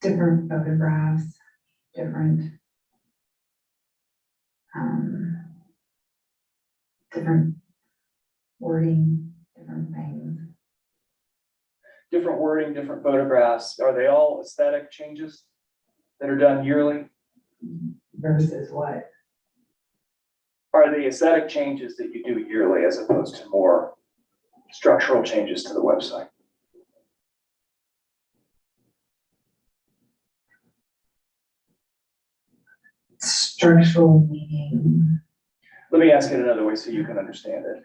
Different photographs, different different wording, different things. Different wording, different photographs. Are they all aesthetic changes that are done yearly? Versus what? Are the aesthetic changes that you do yearly as opposed to more structural changes to the website? Structural meaning. Let me ask it another way so you can understand it.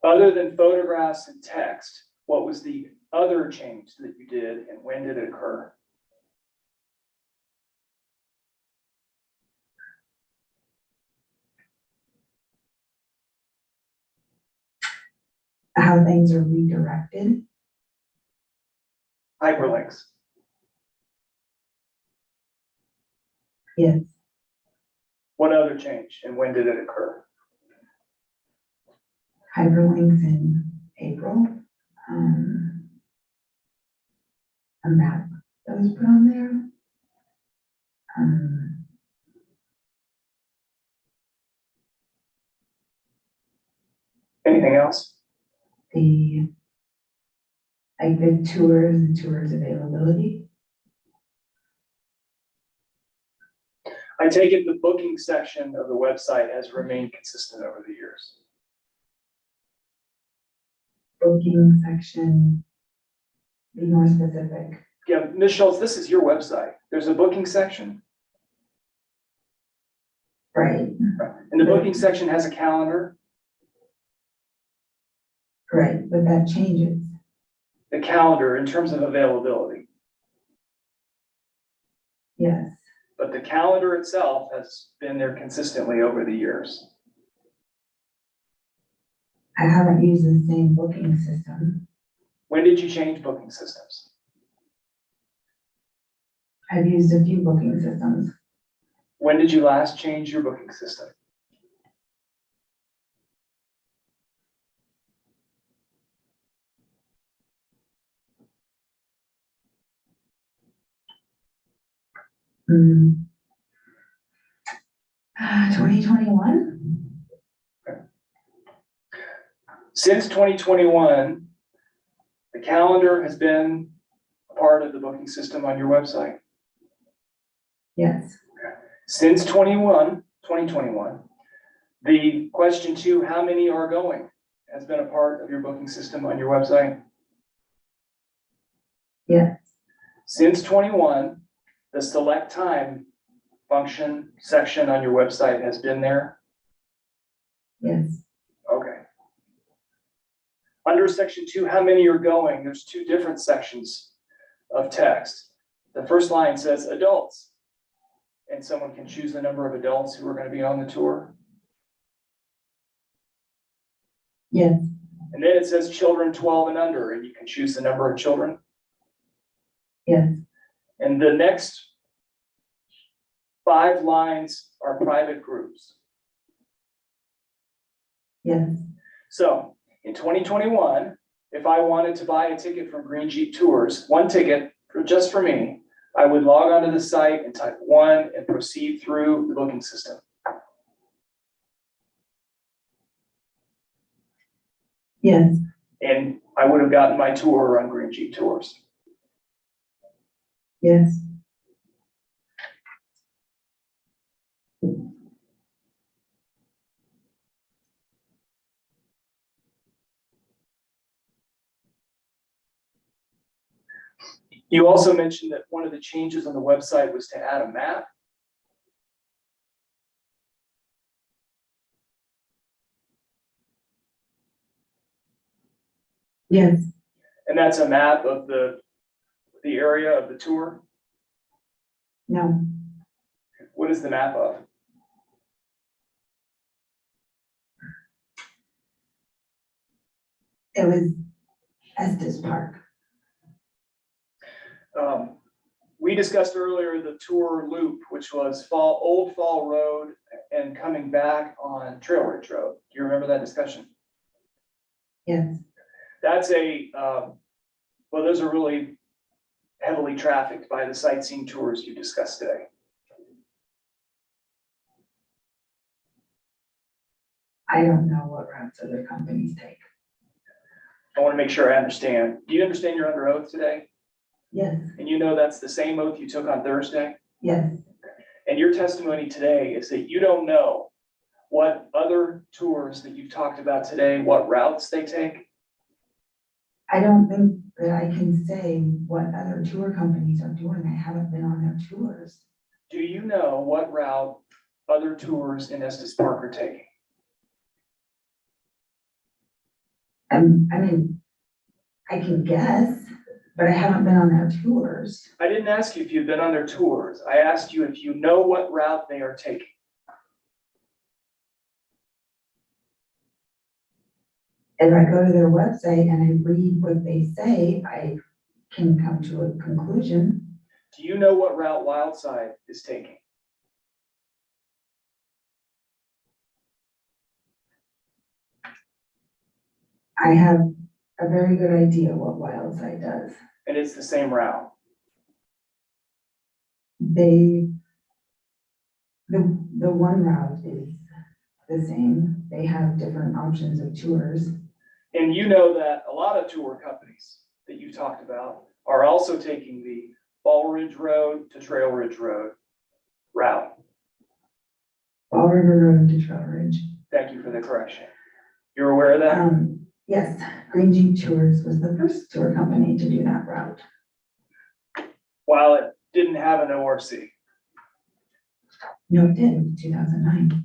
Other than photographs and text, what was the other change that you did and when did it occur? How things are redirected. Hyperlinks. Yes, What other change and when did it occur? hyperlinks in April. A map that was put on there. Anything else? The tours and tours availability. I take it the booking section of the website has remained consistent over the years. Booking section. Be more specific. Yeah, Ms. Schultz, this is your website. There's a booking section, Right, and the booking section has a calendar. right, but that changes. The calendar in terms of availability, Yes, but the calendar itself has been there consistently over the years. I haven't used the same booking system. When did you change booking systems? I've used a few booking systems. When did you last change your booking system? Hmm. 2021? Since 2021, the calendar has been a part of the booking system on your website. Yes, Since 2021, the question 2, how many are going, has been a part of your booking system on your website. yes, Since 21, the select time function section on your website has been there. yes, Okay. Under section 2, how many are going? There's 2 different sections of text. The first line says adults, and someone can choose the number of adults who are going to be on the tour. yes, And then it says children 12 and under, and you can choose the number of children. yes, And the next 5 lines are private groups. yes, So in 2021, if I wanted to buy a ticket from Green Jeep Tours, 1 ticket just for me, I would log onto the site and type 1 and proceed through the booking system. yes, And I would have gotten my tour on Green Jeep Tours. yes. You also mentioned that one of the changes on the website was to add a map. Yes, And that's a map of the area of the tour. no, What is the map of? it was Estes Park. We discussed earlier the tour loop, which was Old Fall Road and coming back on Trail Ridge Road. Do you remember that discussion? Yes, That's well, those are really heavily trafficked by the sightseeing tours you discussed today. I don't know what routes other companies take. I want to make sure I understand. Do you understand you're under oath today? Yes, And you know that's the same oath you took on Thursday? yes, And your testimony today is that you don't know what other tours that you've talked about today, what routes they take? I don't think that I can say what other tour companies are doing. I haven't been on their tours. Do you know what route other tours in Estes Park are taking? I mean, I can guess, but I haven't been on their tours. I didn't ask you if you've been on their tours. I asked you if you know what route they are taking. If I go to their website and I read what they say, I can come to a conclusion. Do you know what route Wildside is taking? I have a very good idea what Wildside does. And it's the same route. The one route is the same. They have different options of tours. And you know that a lot of tour companies that you talked about are also taking the Ball Ridge Road to Trail Ridge Road route. Fall River Road to Trail Ridge. Thank you for the correction. You're aware of that? Yes, Green Jeep Tours was the first tour company to do that route. While it didn't have an ORC. No, it did, it was 2009.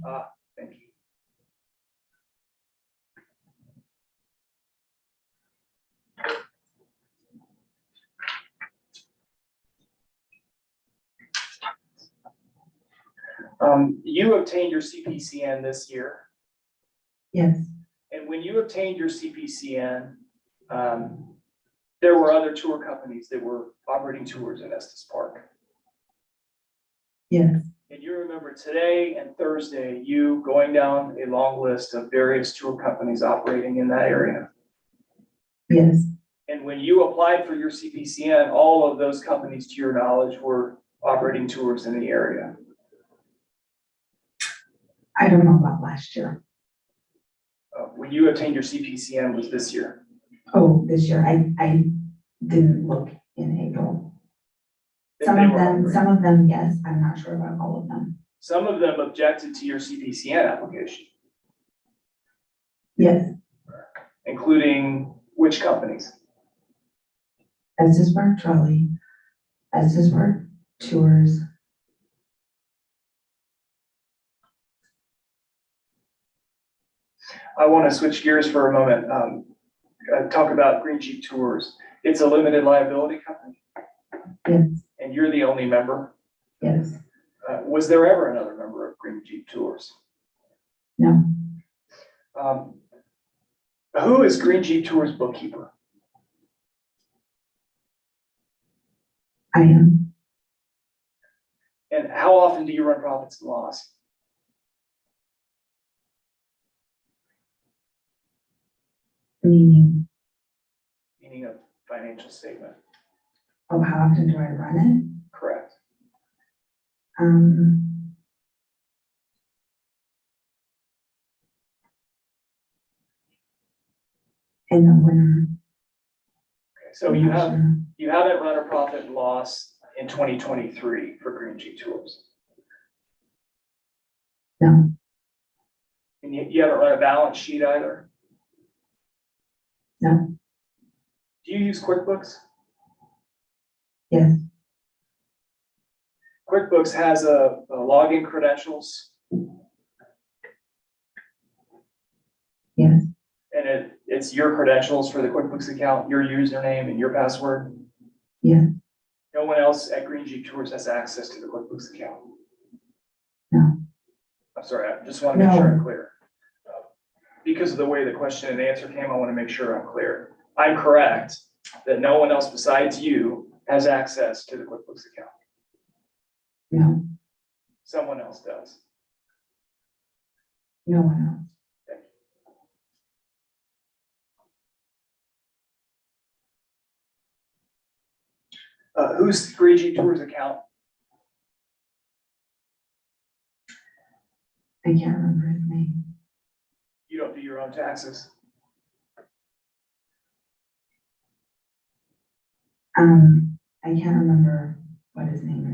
Thank you. You obtained your CPCN this year. Yes, And when you obtained your CPCN, there were other tour companies that were operating tours in Estes Park. yes, And you remember today and Thursday, you going down a long list of various tour companies operating in that area. yes. And when you applied for your CPCN, all of those companies, to your knowledge, were operating tours in the area. I don't know about last year. When you obtained your CPCN was this year. Oh, this year, I didn't look in April. That Some they of were them, operating. some of them, yes, I'm not sure about all of them. Some of them objected to your CPCN application, Yes, including which companies? Estes Park Trolley, Estes Park Tours. I want to switch gears for a moment. Talk about Green Jeep Tours. It's a limited liability company, Yes, and you're the only member. yes, Was there ever another member of Green Jeep Tours? no, Who is Green Jeep Tours bookkeeper? I am. And how often do you run profits and loss? Meaning, Meaning a financial statement. oh, how often do I run Correct. it? In the winter. Okay, so I'm not sure. you haven't run a profit and loss in 2023 for Green Jeep Tours. No, And you haven't run a balance sheet either. no, Do you use QuickBooks? yes, QuickBooks has a login credentials, yes, and it's your credentials for the QuickBooks account, your username and your password. yes, No one else at Green Jeep Tours has access to the QuickBooks account. no, I'm sorry, I just want to make sure I'm No. clear. Because of the way the question and answer came, I want to make sure I'm clear. I'm correct that no one else besides you has access to the QuickBooks account. no, Someone else does. no one else. Thank you. Who's Green Jeep Tours account? I can't remember his name. You don't do your own taxes. I can't remember what his name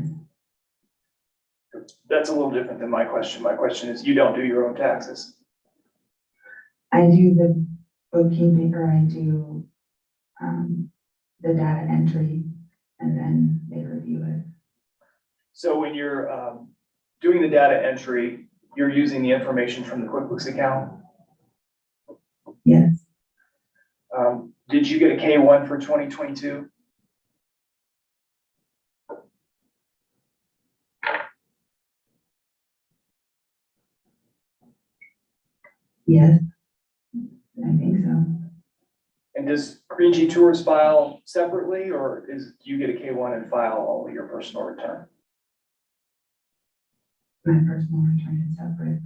is. That's a little different than my question. My question is, you don't do your own taxes. I do the bookkeeping, or I do, the data entry, and then they review it. So when you're doing the data entry, you're using the information from the QuickBooks account. Yes, Did you get a K-1 for 2022? Yes, I think so. And does Green G Tours file separately, or do you get a K-1 and file only your personal return? My personal return is separate.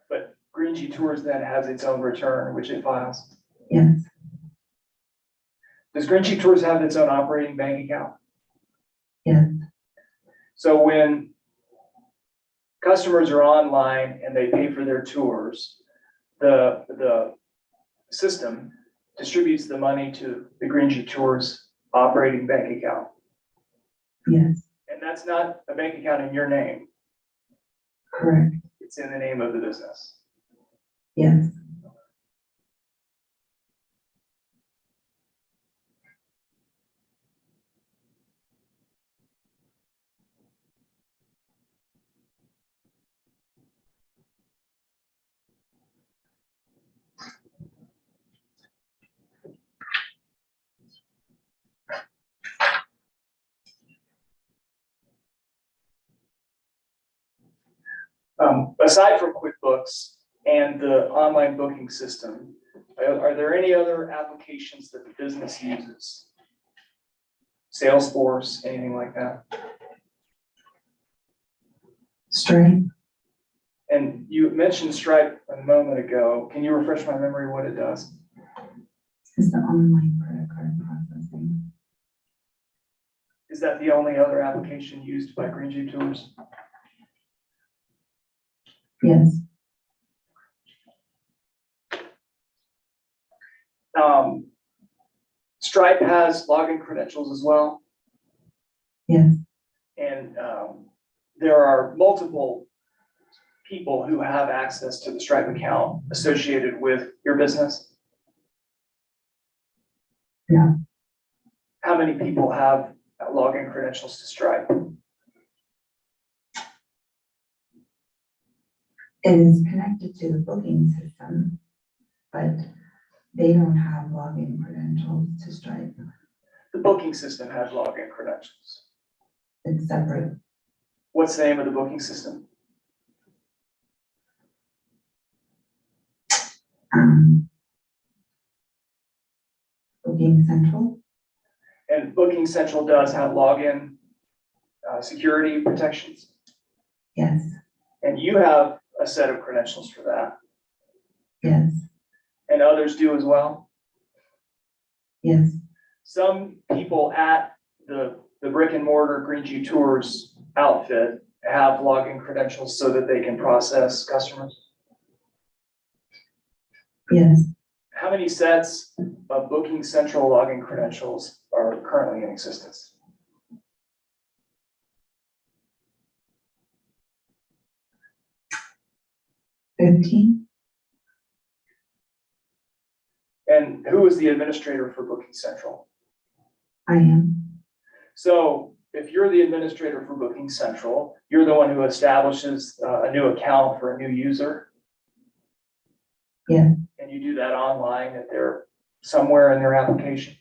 But Green G Tours then has its own return, which it files. Yes, Does Green G Tours have its own operating bank account? yes, So when customers are online and they pay for their tours, the system distributes the money to the Green G Tours operating bank account. yes, And that's not a bank account in your name. correct. It's in the name of the business. Yes, Aside from QuickBooks and the online booking system, are there any other applications that the business uses? Salesforce, anything like that? Stripe, And you mentioned Stripe a moment ago. Can you refresh my memory what it does? is the online credit card processing. Is that the only other application used by Green G Tours? Yes, Stripe has login credentials as well. yes, And there are multiple people who have access to the Stripe account associated with your business. no, How many people have login credentials to Stripe? it is connected to the booking system, but they don't have login credentials to Stripe. The booking system has login credentials. It's separate. What's the name of the booking system? Booking Central, And Booking Central does have login security protections. yes, And you have a set of credentials for that. yes, And others do as well. yes, Some people at the brick and mortar Green G Tours outfit have login credentials so that they can process customers. yes. How many sets of Booking Central login credentials are currently in existence? $15, And who is the administrator for Booking Central? I am, So if you're the administrator for Booking Central, you're the one who establishes a new account for a new user. yes, And you do that online at somewhere in their application.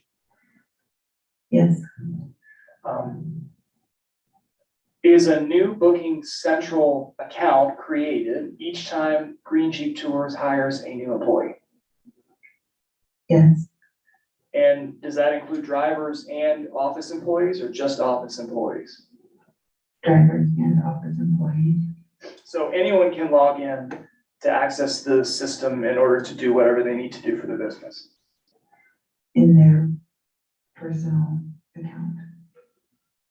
yes, Is a new Booking Central account created each time Green Jeep Tours hires a new employee? yes, And does that include drivers and office employees or just office employees? drivers and office employees, So anyone can log in to access the system in order to do whatever they need to do for the business. in their personal account.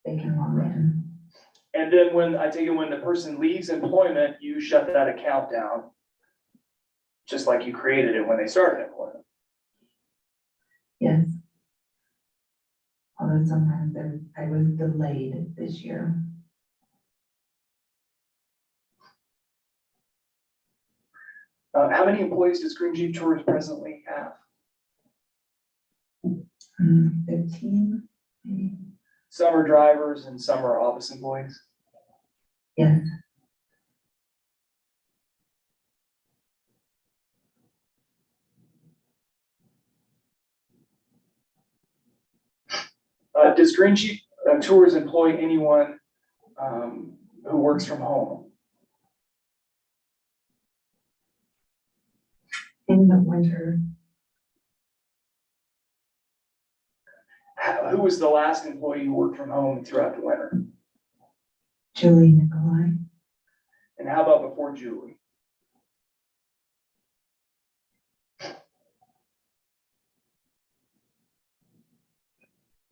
They can log in. And then when the person leaves employment, you shut that account down, just like you created it when they started employment. Yes. Although sometimes I was delayed this year. How many employees does Green Jeep Tours presently have? 15, maybe. Some are drivers and some are office employees. Yes, Does Green Jeep Tours employ anyone who works from home? In the winter, Who was the last employee who worked from home throughout the winter? Julie Nikolai, And how about before Julie?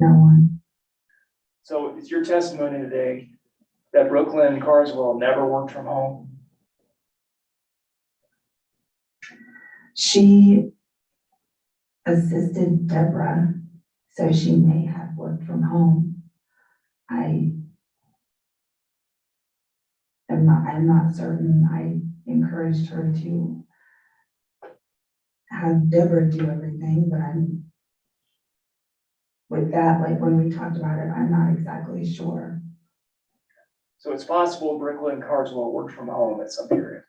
no one. So it's your testimony today that Brooklyn Carswell never worked from home? She assisted Deborah, so she may have worked from home. I'm not certain. I encouraged her to have Deborah do everything, but with that, like when we talked about it, I'm not exactly sure. So it's possible Brooklyn Carswell worked from home at some period.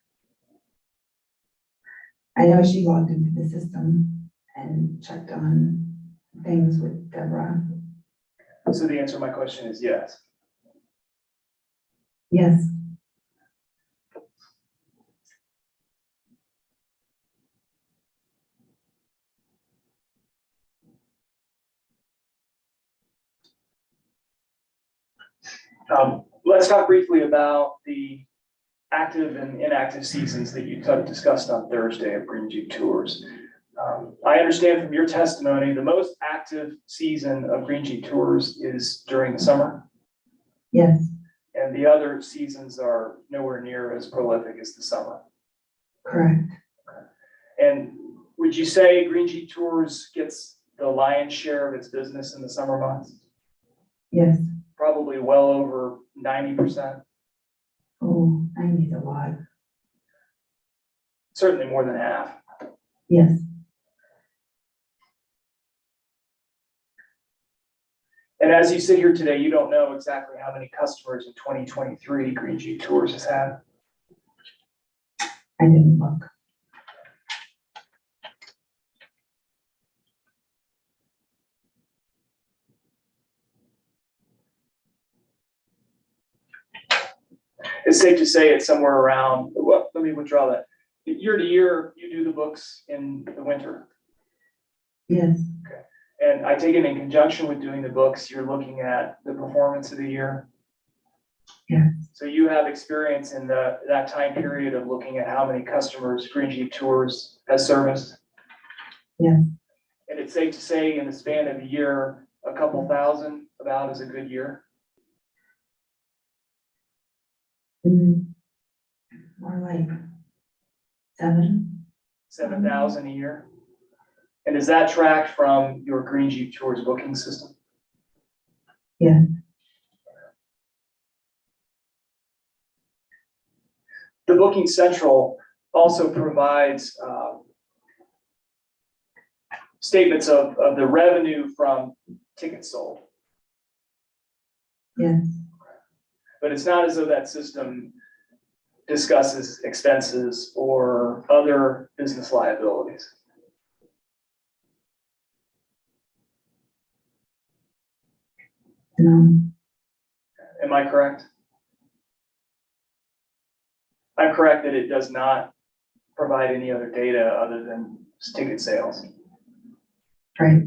I know she logged into the system and checked on things with Deborah. So the answer to my question is yes. Yes, Let's talk briefly about the active and inactive seasons that you discussed on Thursday of Green Jeep Tours. I understand from your testimony, the most active season of Green Jeep Tours is during the summer, yes, and the other seasons are nowhere near as prolific as the summer. correct. And would you say Green Jeep Tours gets the lion's share of its business in the summer months? Yes. Probably well over 90%, Oh, I need a lot. certainly more than half. Yes, And as you sit here today, you don't know exactly how many customers in 2023 Green Jeep Tours has had. I didn't look. It's safe to say it's somewhere around, well, let me withdraw that. Year to year, you do the books in the winter. Yes, And I take it in conjunction with doing the books, you're looking at the performance of the year. yes, So you have experience in that time period of looking at how many customers Green Jeep Tours has serviced. yes. And it's safe to say in the span of a year, a couple thousand about is a good year. More like 7. 7,000 a year. And does that track from your Green Jeep Tours booking system? Yeah. The Booking Central also provides statements of the revenue from tickets sold. Yes, But it's not as though that system discusses expenses or other business liabilities. no, Am I correct? I'm correct that it does not provide any other data other than ticket sales. right.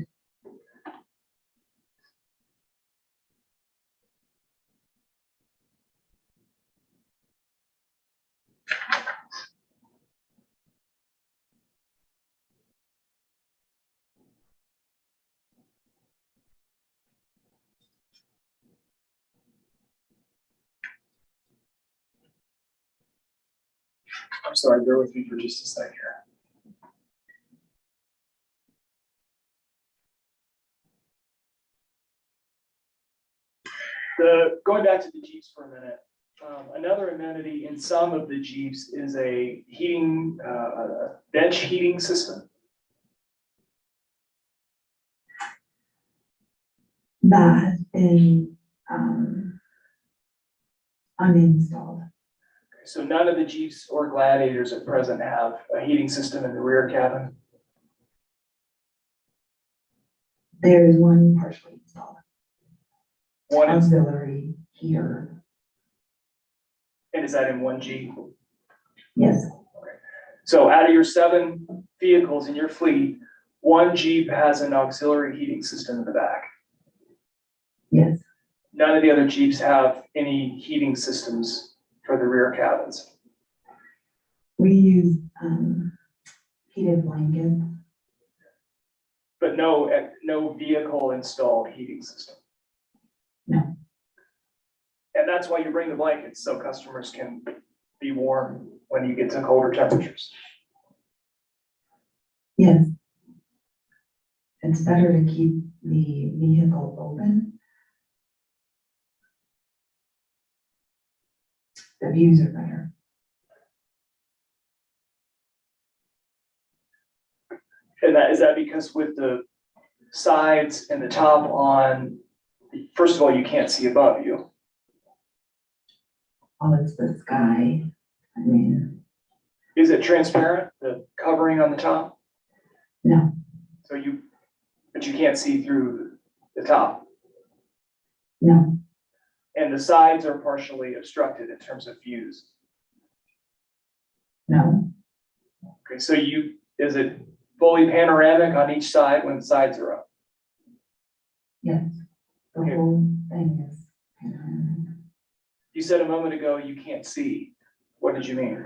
I'm sorry, bear with me for just a sec here. Going back to the Jeeps for a minute, another amenity in some of the Jeeps is a heating, bench heating system. That has been uninstalled. So none of the Jeeps or Gladiators at present have a heating system in the rear cabin. There is one partially installed. One, auxiliary heater. and is that in 1G? Yes, So out of your 7 vehicles in your fleet, 1 Jeep has an auxiliary heating system in the back. yes. None of the other Jeeps have any heating systems for the rear cabins. We use, heated blankets. But no vehicle installed heating system. No. And that's why you bring the blankets, so customers can be warm when you get to colder temperatures. Yes. It's better to keep the vehicle open. The views are better. And is that because with the sides and the top on, first of all, you can't see above you. Oh, it's the sky. I mean, Is it transparent, the covering on the top? no, But you can't see through the top. no, And the sides are partially obstructed in terms of views. no, Okay, so is it fully panoramic on each side when the sides are up? yes. The Okay. whole thing is panoramic. You said a moment ago you can't see. What did you mean?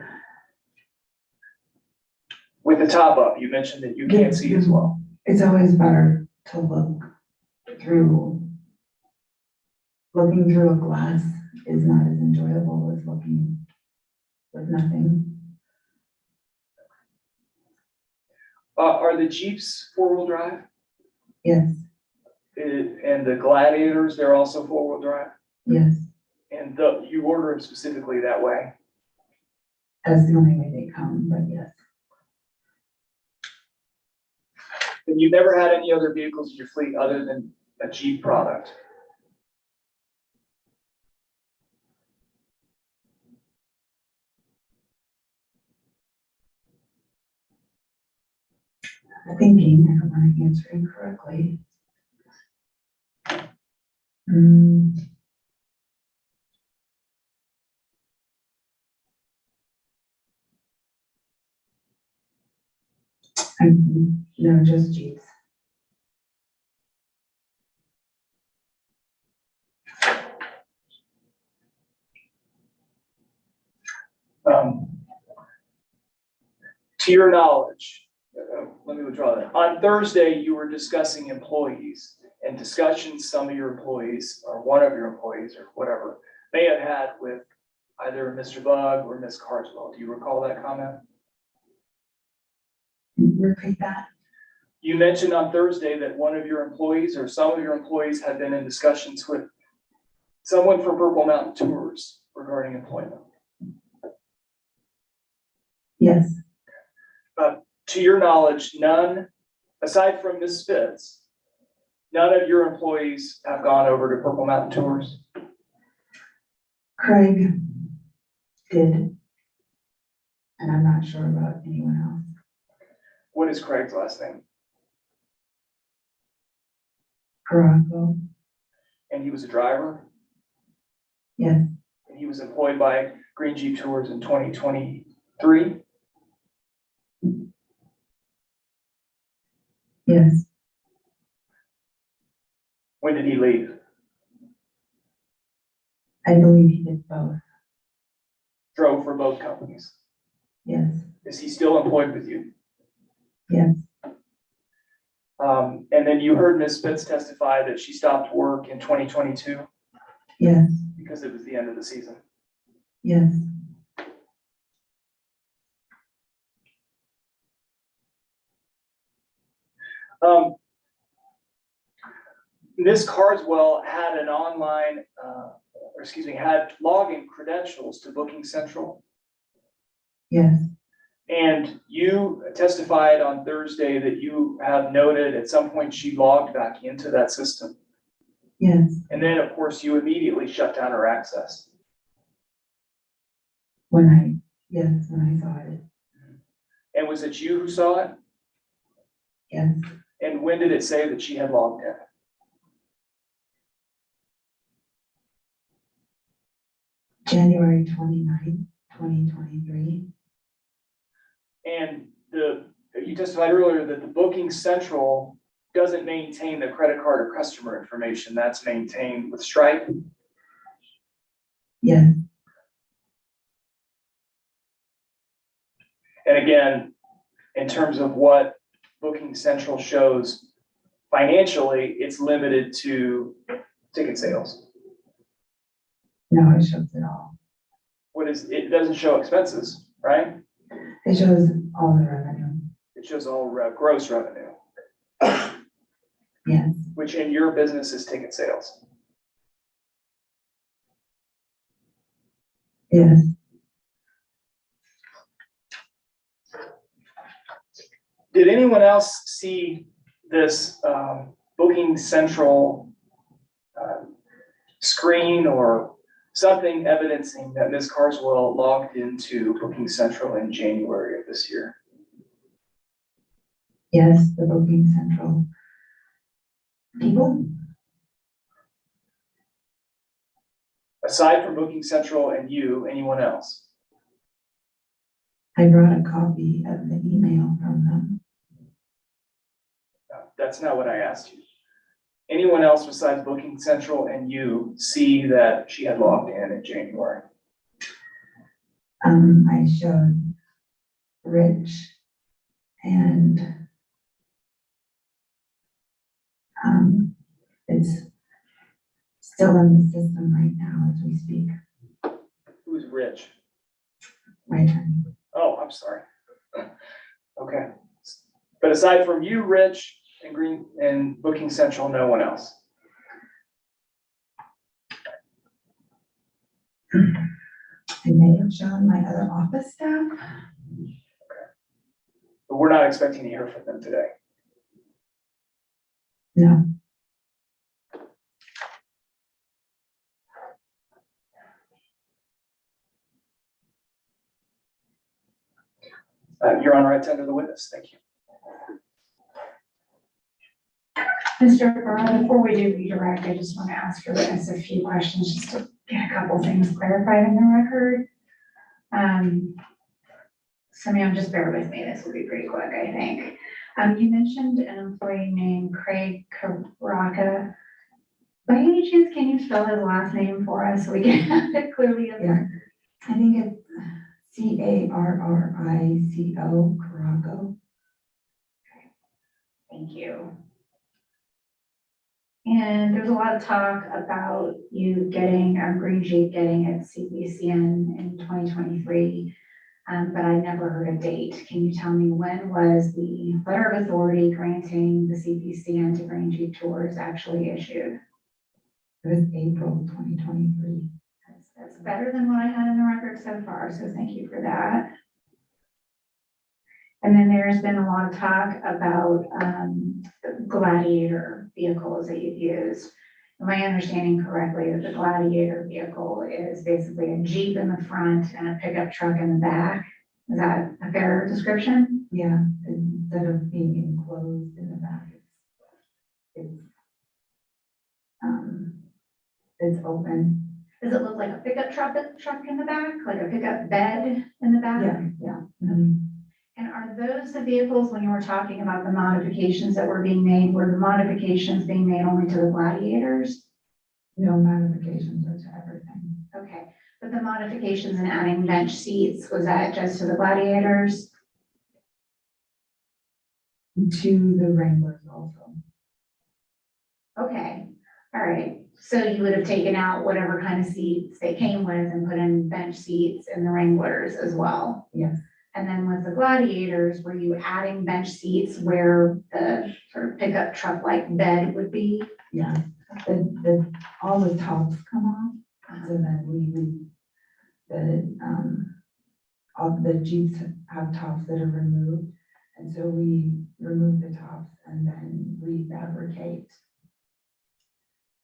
With the top up, you mentioned that you can't see as well. It's always better to look through. Looking through a glass is not as enjoyable as looking with nothing. Are the Jeeps 4-wheel drive? Yes, And the Gladiators, they're also 4-wheel drive? yes, And you order them specifically that way? that's the only way they come, but yes, And you've never had any other vehicles in your fleet other than a Jeep product? I'm thinking if I'm answering correctly. Hmm. No, just Jeeps. To your knowledge, let me withdraw that. On Thursday, you were discussing employees and discussions some of your employees or one of your employees or whatever may have had with either Mr. Bug or Ms. Carswell. Do you recall that comment? Repeat that. You mentioned on Thursday that one of your employees or some of your employees had been in discussions with someone from Purple Mountain Tours regarding employment. Yes, To your knowledge, none, aside from Ms. Spitz, none of your employees have gone over to Purple Mountain Tours? Craig did. And I'm not sure about anyone else. What is Craig's last name? Caraco, And he was a driver, yes, and he was employed by Green Jeep Tours in 2023. yes, When did he leave? I believe he did both, Drove for both companies. yes, Is he still employed with you? yes, And then you heard Ms. Spitz testify that she stopped work in 2022 yes, because it was the end of the season. yes, Ms. Carswell had an online, had login credentials to Booking Central. yes, And you testified on Thursday that you have noted at some point she logged back into that system. yes. And then, of course, you immediately shut down her access. When I saw it, And was it you who saw it? yes. And when did it say that she had logged in? January 29th, 2023. And you testified earlier that the booking central doesn't maintain the credit card or customer information. That's maintained with Stripe. Yes, And again, in terms of what booking central shows financially, it's limited to ticket sales. no, it shows it all. It doesn't show expenses, right? It shows all the revenue. It shows all gross revenue, Yes, which in your business is ticket sales. yes. Did anyone else see this booking central screen or something evidencing that Ms. Carswell logged into Booking Central in January of this year? Yes, the booking central people. Aside from Booking Central and you, anyone else? I brought a copy of the email from them. That's not what I asked you. Anyone else besides Booking Central and you see that she had logged in January? I showed Rich and it's still in the system right now as we speak. Who's Rich? My turn. Oh, I'm sorry. Okay. But aside from you, Rich, and Booking Central, no one else. I may have shown my other office staff. But we're not expecting to hear from them today. No, Your Honor, I tender the witness. Thank you. Mr. Burrow, before we do redirect, I just want to ask your witness a few questions just to get a couple things clarified in the record. So ma'am, just bear with me. This will be pretty quick, I think. You mentioned an employee named Craig Caracca. By any chance, can you spell his last name for us so we can have it clearly in there? I think it's Carrico, Caraco. Thank you. And there's a lot of talk about you getting, Green Jeep getting at CPCN in 2023, but I never heard a date. Can you tell me when was the letter of authority granting the CPCN to Green Jeep Tours actually issued? It was April 2023. That's better than what I had in the record so far, so thank you for that. And then there's been a lot of talk about Gladiator vehicles that you've used. Am I understanding correctly that the Gladiator vehicle is basically a Jeep in the front and a pickup truck in the back? Is that a fair description? Yeah, instead of being enclosed in the back, it's open. Does it look like a pickup truck in the back, like a pickup bed in the back? Yeah. And are those the vehicles, when you were talking about the modifications that were being made, were the modifications being made only to the Gladiators? No modifications are to everything. Okay, but the modifications in adding bench seats, was that just to the Gladiators? To the Wranglers also. Okay, all right. So you would have taken out whatever kind of seats they came with and put in bench seats in the Wranglers as well? Yes. And then with the Gladiators, were you adding bench seats where the sort of pickup truck-like bed would be? Yeah, all the tops come off, so then all the Jeeps have tops that are removed, and so we remove the tops and then refabricate.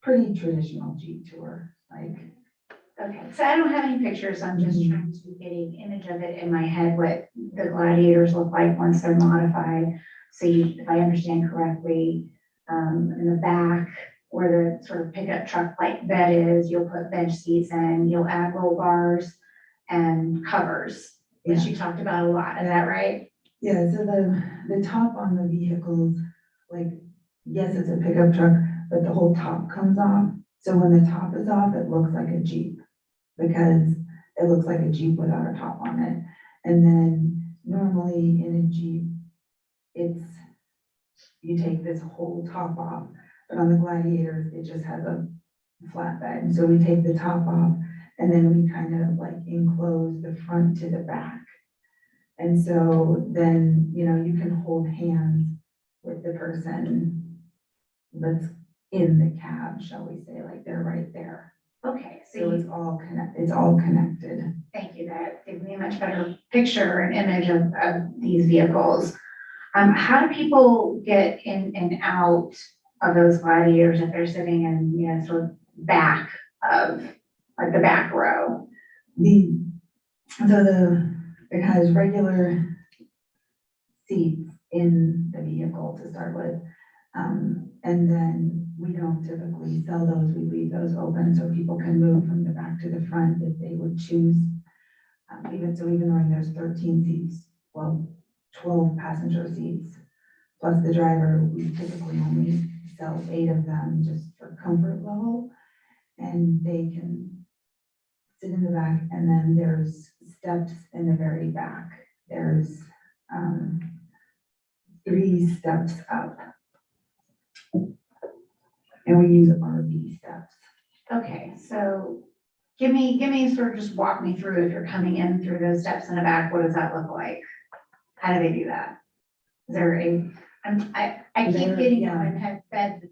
Pretty traditional Jeep tour, like. Okay, so I don't have any pictures, I'm just trying to get an image of it in my head, what the Gladiators look like once they're modified. So if I understand correctly, in the back, where the sort of pickup truck like bed is, you'll put bench seats in, you'll add roll bars and covers, which you talked about a lot, is that right? Yeah, so the top on the vehicles, like, yes, it's a pickup truck, but the whole top comes off. So when the top is off, it looks like a Jeep because it looks like a Jeep without a top on it. And then normally in a Jeep, you take this whole top off, but on the Gladiators, it just has a flatbed. And so we take the top off and then we kind of like enclose the front to the back. And so then, you know, you can hold hands with the person that's in the cab, shall we say, like they're right there. Okay, So so it's all connected. thank you, that gives me a much better picture and image of these vehicles. How do people get in and out of those Gladiators if they're sitting in, you know, sort of back of, like the back row? It has regular seats in the vehicle to start with. And then we don't typically sell those, we leave those open so people can move from the back to the front if they would choose. Even though there's 13 seats, well, 12 passenger seats, plus the driver, we typically only sell 8 of them just for comfort level. And they can sit in the back, and then there's steps in the very back. There's 3 steps up. And we use RV steps. Okay, so give me sort of just walk me through, if you're coming in through those steps in the back, what does that look like? How do they do that? Is there I keep There, getting in yeah. my head, the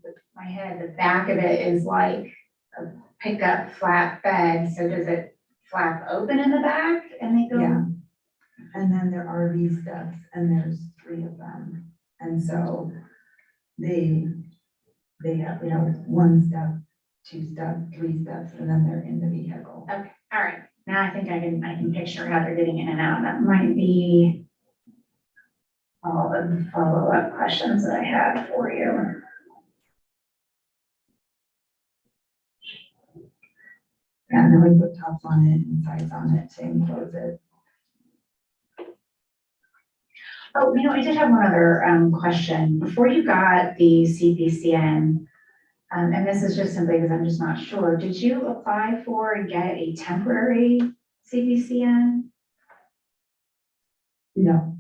back of it is like a pickup flat bed, so does it flap open in the back and they go? Yeah. And then there are RV steps, and there's 3 of them. And so they have, you know, 1 step, 2 steps, 3 steps, and then they're in the vehicle. Okay, all right, now I think I can picture how they're getting in and out, that might be all the follow-up questions that I had for you. And then we put tops on it and sides on it to enclose it. Oh, you know, I did have one other question. Before you got the CPCN, and this is just simply because I'm just not sure, did you apply for and get a temporary CPCN? No,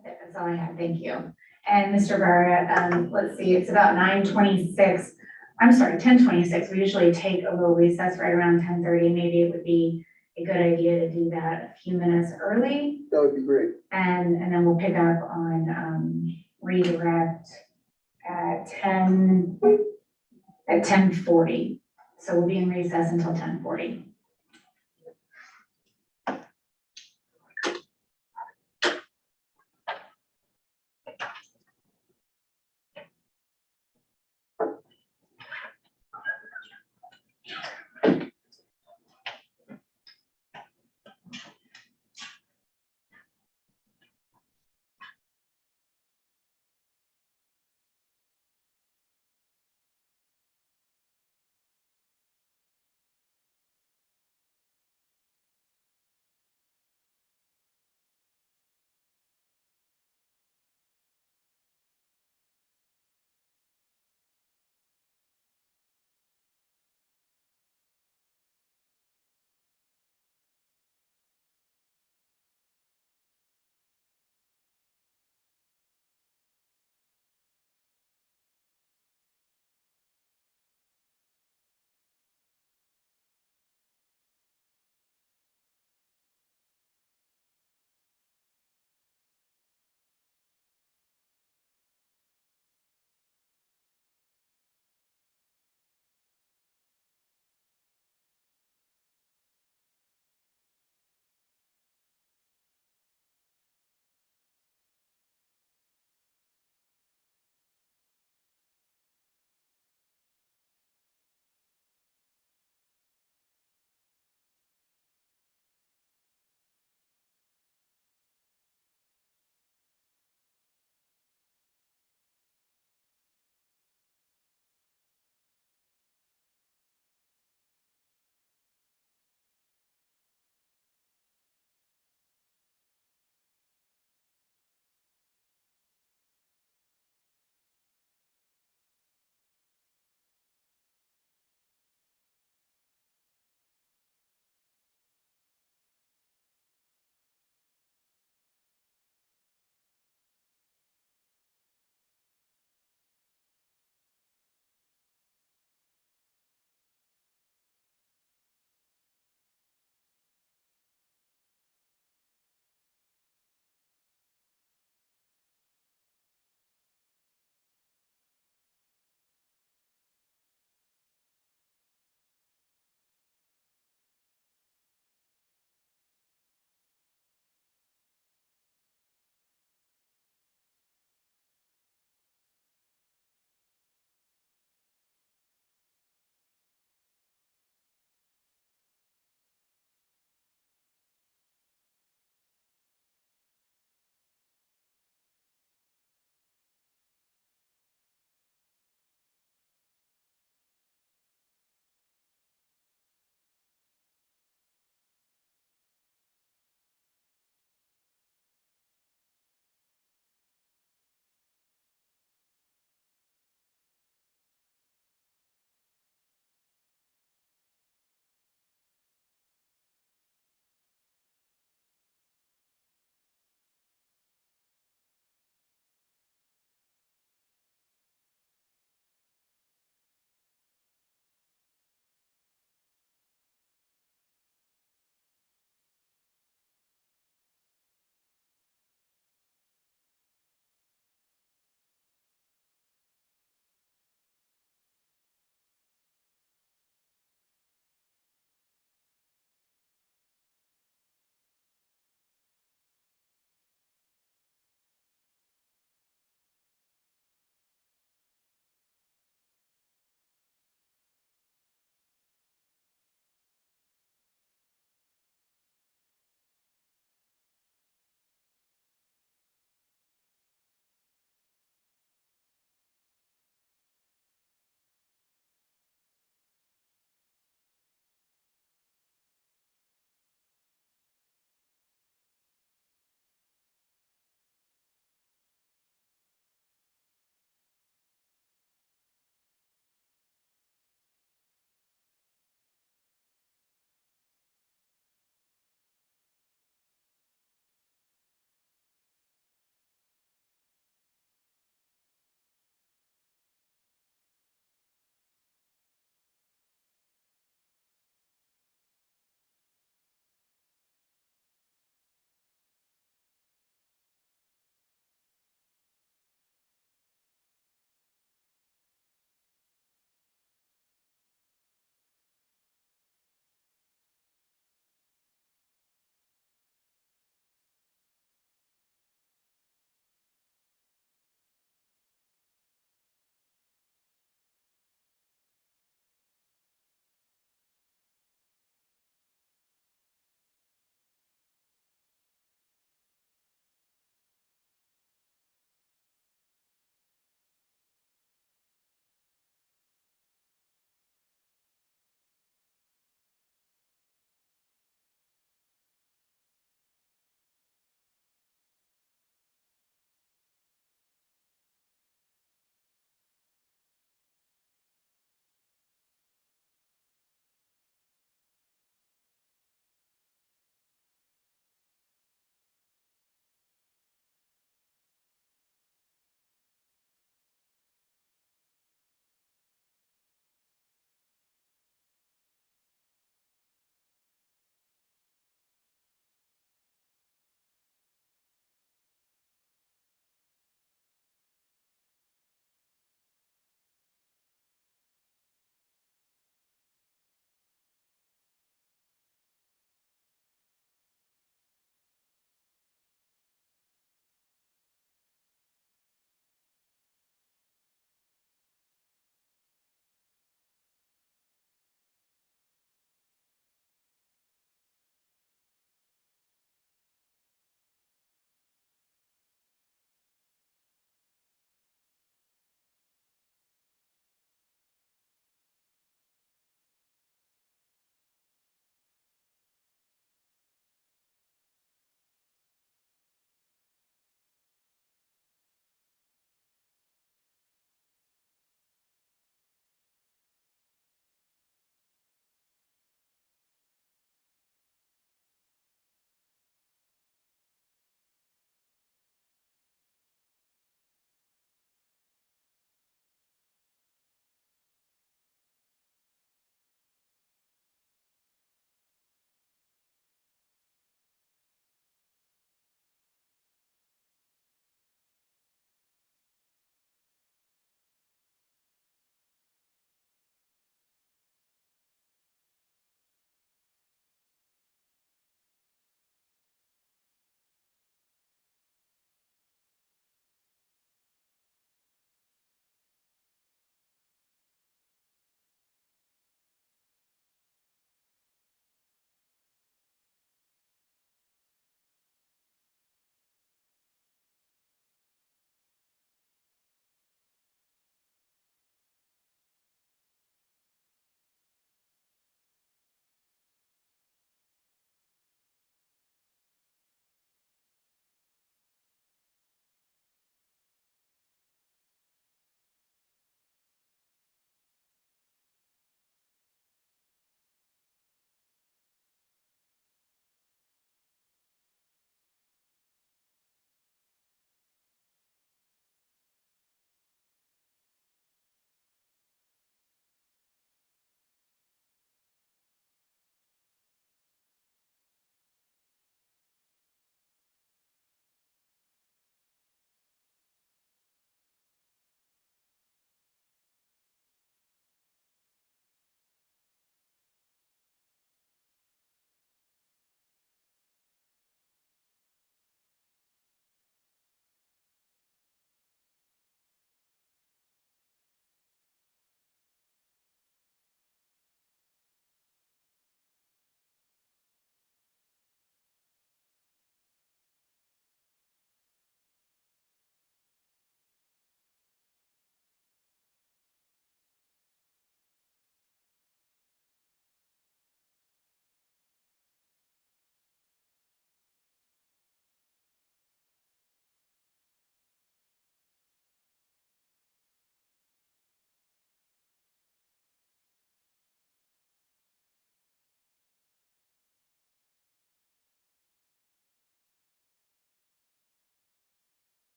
Okay, that's all I had, thank you. And Mr. Barrett, let's see, it's about 9:26. I'm sorry, 10:26. We usually take a little recess right around 10:30. Maybe it would be a good idea to do that a few minutes early. That would be great. And then we'll pick up on redirect at 10:40. So we'll be in recess until 10:40.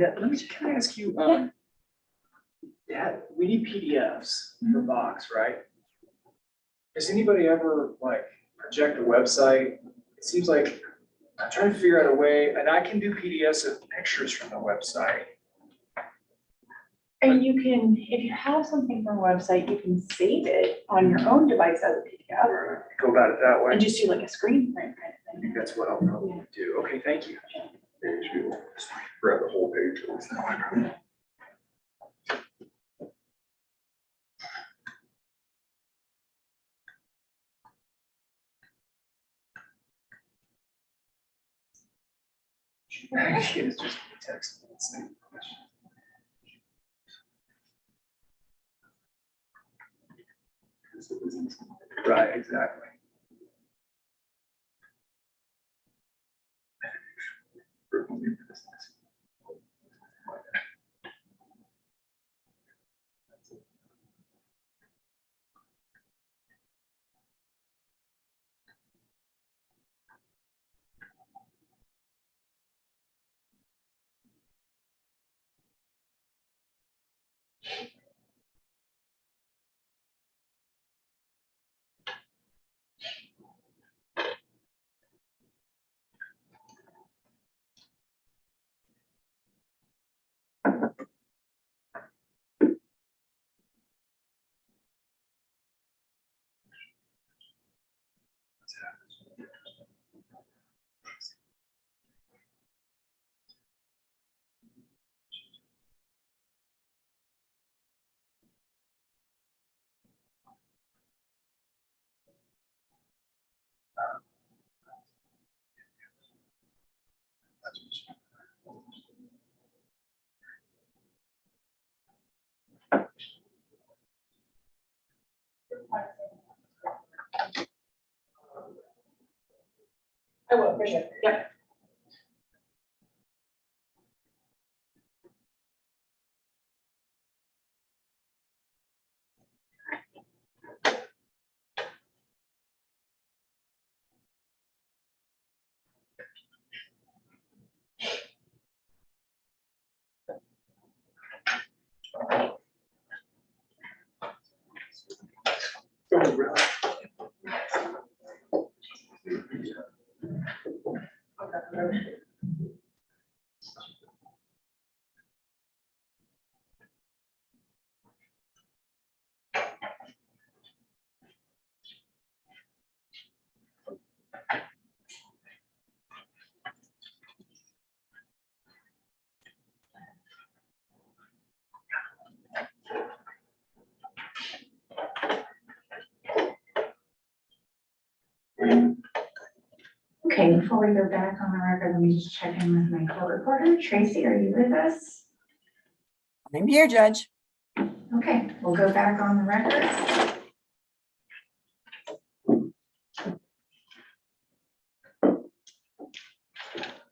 And can I ask you, yeah, we need PDFs for Box, right? Does anybody ever like project a website? It seems like I'm trying to figure out a way, and I can do PDFs of pictures from the website. And you can, if you have something from a website, you can save it on your own device as a PDF Go about it that way. and just do like a screen print kind I of think thing. that's what I'll probably do. Okay, thank you. Grab the whole page. Actually, it's just text. Right, exactly. I will, for sure. Yep. Okay, before we go back on the record, let me just check in with my court reporter. Tracy, are you with us? I'm here, Judge. Okay, we'll go back on the record.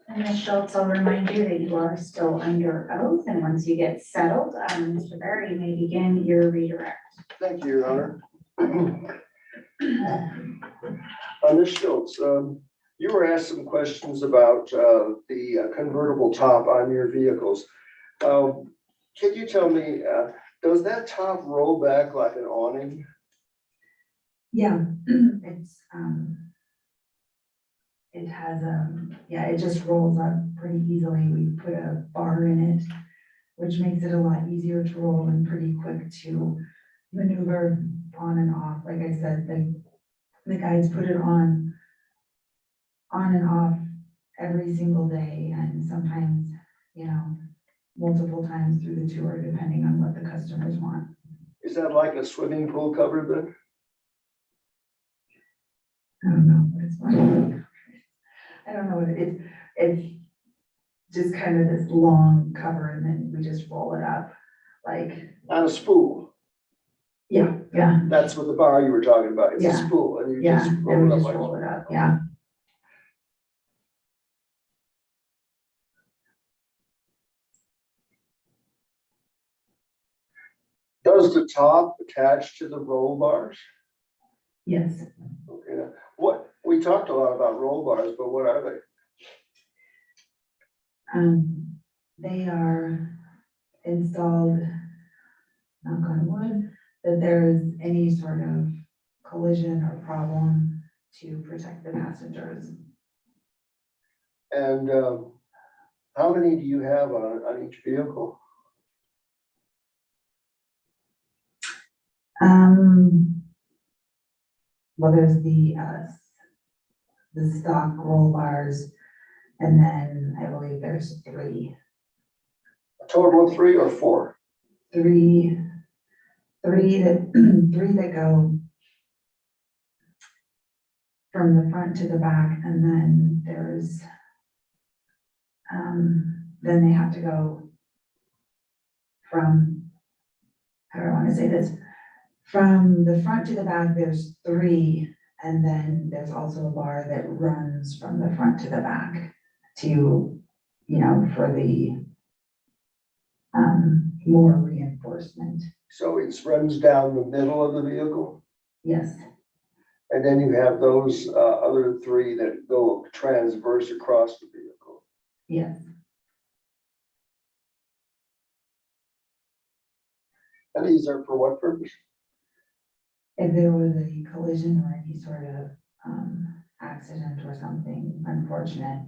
And Ms. Schultz, I'll remind you that you are still under oath, and once you get settled, Mr. Barry, you may begin your redirect. Thank you, Your Honor. Ms. Schultz, you were asked some questions about the convertible top on your vehicles. Can you tell me, does that top roll back like an awning? Yeah, it has yeah, it just rolls up pretty easily. We put a bar in it, which makes it a lot easier to roll and pretty quick to maneuver on and off. Like I said, the guys put it on and off every single day, and sometimes, you know, multiple times through the tour, depending on what the customers want. Is that like a swimming pool cover then? I don't know what it's like. I don't know what it is. It's just kind of this long cover, and then we just roll it up like, On a spool? yeah, yeah, That's what the bar you were talking about. It's a Yeah. spool and you yeah. just And roll we it up just like. roll it up, yeah. Does the top attach to the roll bars? Yes. Okay, now, we talked a lot about roll bars, but what are they? they are installed, knock on wood, that there's any sort of collision or problem to protect the passengers. And how many do you have on each vehicle? Well, there's the stock roll bars, and then I believe there's three A total of 3 or 4? three that three that go from the front to the back, and then there's then they have to go from, how do I want to say this? From the front to the back, there's 3, and then there's also a bar that runs from the front to the back to, you know, for the more reinforcement. So it runs down the middle of the vehicle? Yes, And then you have those other 3 that go transverse across the vehicle. yes. And these are for what purpose? If there was a collision or any sort of accident or something unfortunate,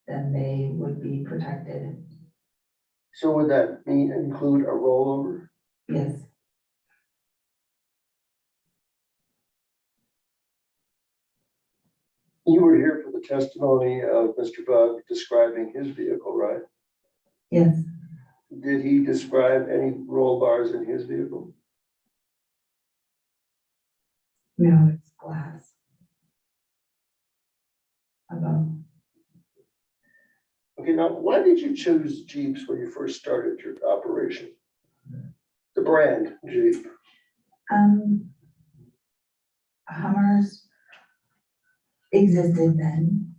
then they would be protected. So would that include a rollover? Yes, You were here for the testimony of Mr. Bug describing his vehicle, right? yes. Did he describe any roll bars in his vehicle? No, it's glass above. Okay, now why did you choose Jeeps when you first started your operation? The brand Jeep. Hummers existed then,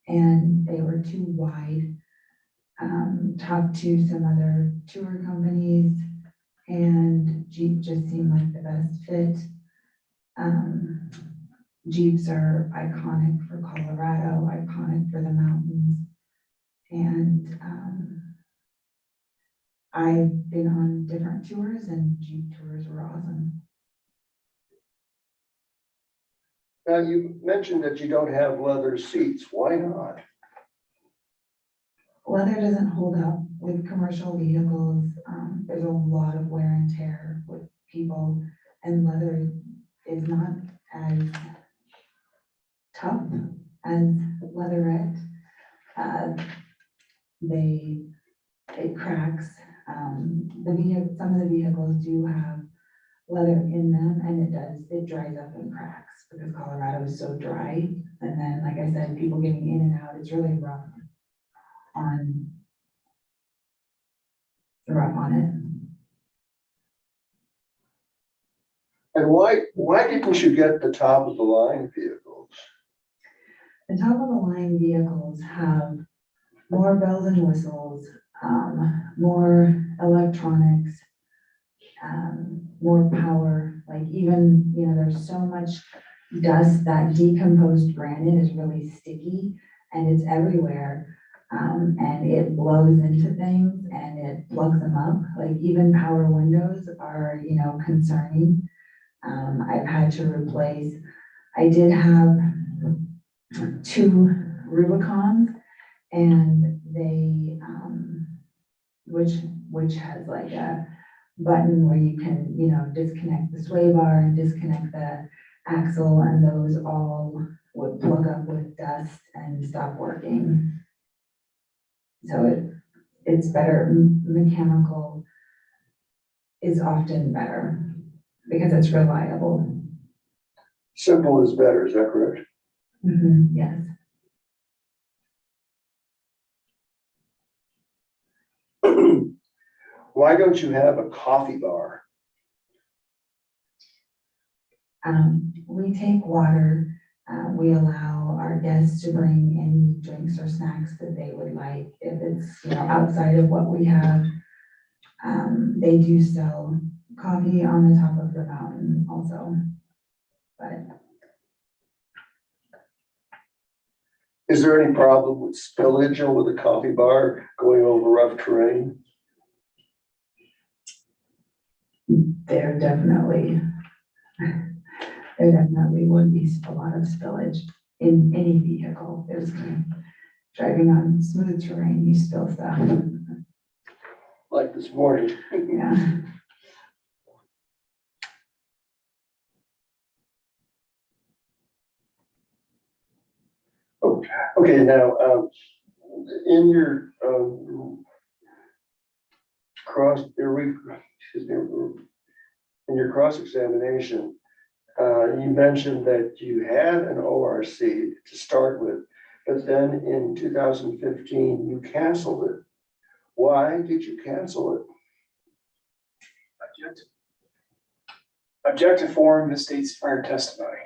and they were too wide. Talked to some other tour companies, and Jeep just seemed like the best fit. Jeeps are iconic for Colorado, iconic for the mountains. And I've been on different tours, and Jeep tours were awesome. Now you mentioned that you don't have leather seats. Why not? Leather doesn't hold up with commercial vehicles. There's a lot of wear and tear with people, and leather is not as tough as leatherette. It cracks. Some of the vehicles do have leather in them, and it dries up and cracks because Colorado is so dry. And then, like I said, people getting in and out, it's really rough on it. And why didn't you get the top of the line vehicles? The top of the line vehicles have more bells and whistles, more electronics, more power. Like even, you know, there's so much dust that decomposed granite is really sticky and it's everywhere. And it blows into things and it plugs them up. Like even power windows are, you know, concerning. I've had to replace, I did have 2 Rubicons, and they, which has like a button where you can, you know, disconnect the sway bar and disconnect the axle, and those all would plug up with dust and stop working. So it's better. Mechanical is often better because it's reliable. Simple is better, is that correct? Yes. Why don't you have a coffee bar? We take water. We allow our guests to bring any drinks or snacks that they would like. If it's, you know, outside of what we have, they do sell coffee on the top of the mountain also. But Is there any problem with spillage over the coffee bar going over rough terrain? There definitely would be a lot of spillage in any vehicle. There's driving on smooth terrain, you spill stuff. Like this morning? Yeah. Okay, now, in your, in your cross-examination, you mentioned that you had an ORC to start with, but then in 2015, you canceled it. Why did you cancel it? Object to form the state's prior testimony.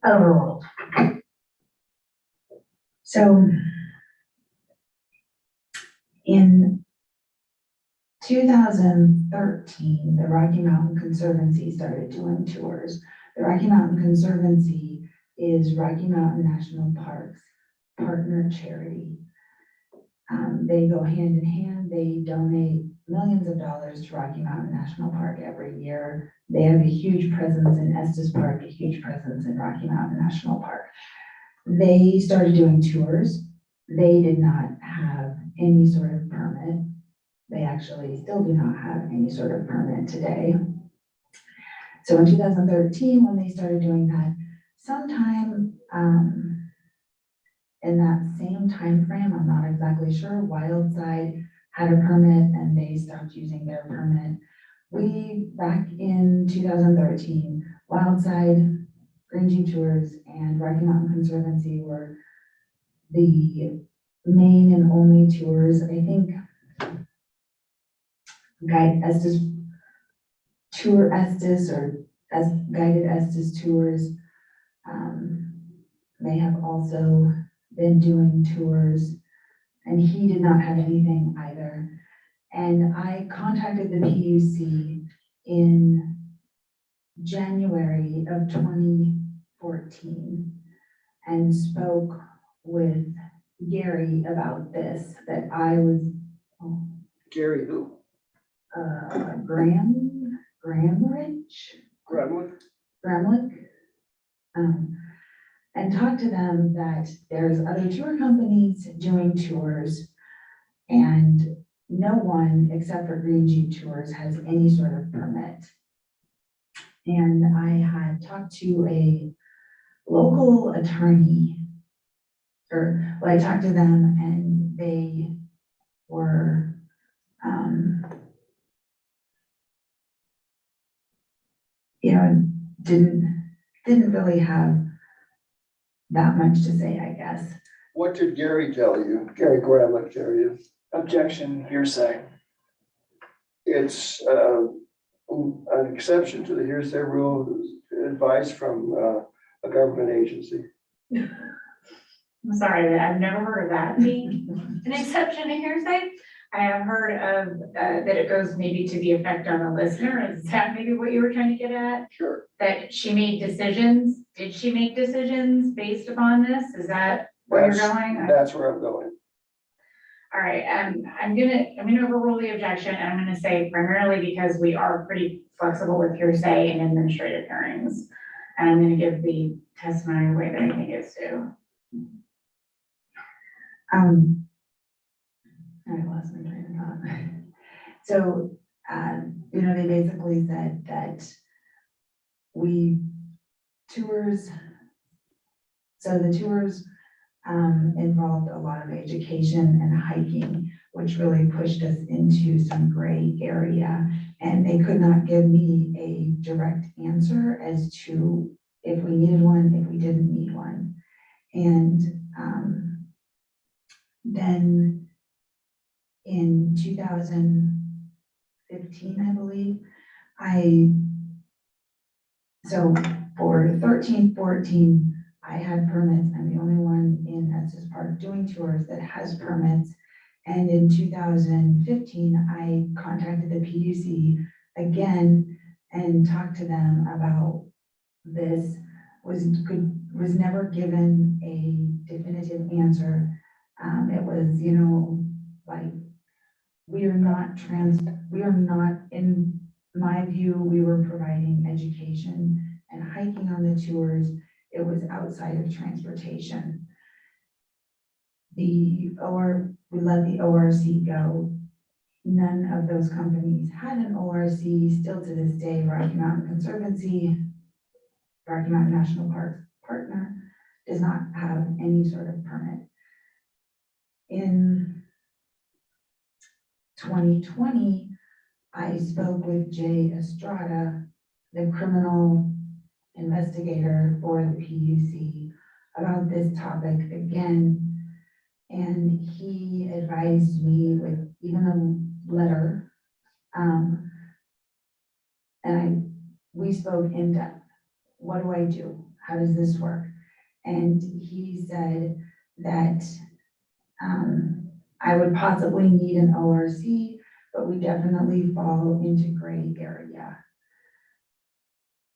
Overruled. So in 2013, the Rocky Mountain Conservancy started doing tours. The Rocky Mountain Conservancy is Rocky Mountain National Park's partner charity. They go hand in hand. They donate millions of dollars to Rocky Mountain National Park every year. They have a huge presence in Estes Park, a huge presence in Rocky Mountain National Park. They started doing tours. They did not have any sort of permit. They actually still do not have any sort of permit today. So in 2013, when they started doing that, sometime in that same time frame, I'm not exactly sure, Wildside had a permit and they stopped using their permit. Back in 2013, Wildside, Green Jeep Tours, and Rocky Mountain Conservancy were the main and only tours. I think Guided Estes Tours may have also been doing tours, and he did not have anything either. And I contacted the PUC in January of 2014 and spoke with Gary about this, that I was, Gary who? Gramlich, and talked to them that there's other tour companies doing tours and no one except for Green Jeep Tours has any sort of permit. And I had talked to a local attorney, I talked to them and they were, didn't really have that much to say, I guess. What did Gary tell you? Gary Gramlich tell you? Objection, hearsay. It's an exception to the hearsay rule, advice from a government agency. I'm sorry, I've never heard of that being an exception to hearsay. I have heard of that it goes maybe to the effect on the listener. Is that maybe what you were trying to get at? Sure. That she made decisions. Did she make decisions based upon this? Is that where you're going? That's where I'm going. All right, I'm gonna overrule the objection, and I'm gonna say primarily because we are pretty flexible with hearsay in administrative hearings. And I'm gonna give the testimony the way that I think it's due. I lost my train of thought. So, they basically said that the tours involved a lot of education and hiking, which really pushed us into some gray area. And they could not give me a direct answer as to if we needed one, if we didn't need one. And then in 2015, I believe, so for 13-14, I had permits. I'm the only one in Estes Park doing tours that has permits. And in 2015, I contacted the PUC again and talked to them about this. was never given a definitive answer. It was, you know, like, we are not, in my view, we were providing education and hiking on the tours. It was outside of transportation. We let the ORC go. None of those companies had an ORC. Still to this day, Rocky Mountain Conservancy, Rocky Mountain National Park partner, does not have any sort of permit. In 2020, I spoke with Jay Estrada, the criminal investigator for the PUC, about this topic again. And he advised me with even a letter. We spoke in depth. What do I do? How does this work? And he said that I would possibly need an ORC, but we definitely fall into gray area.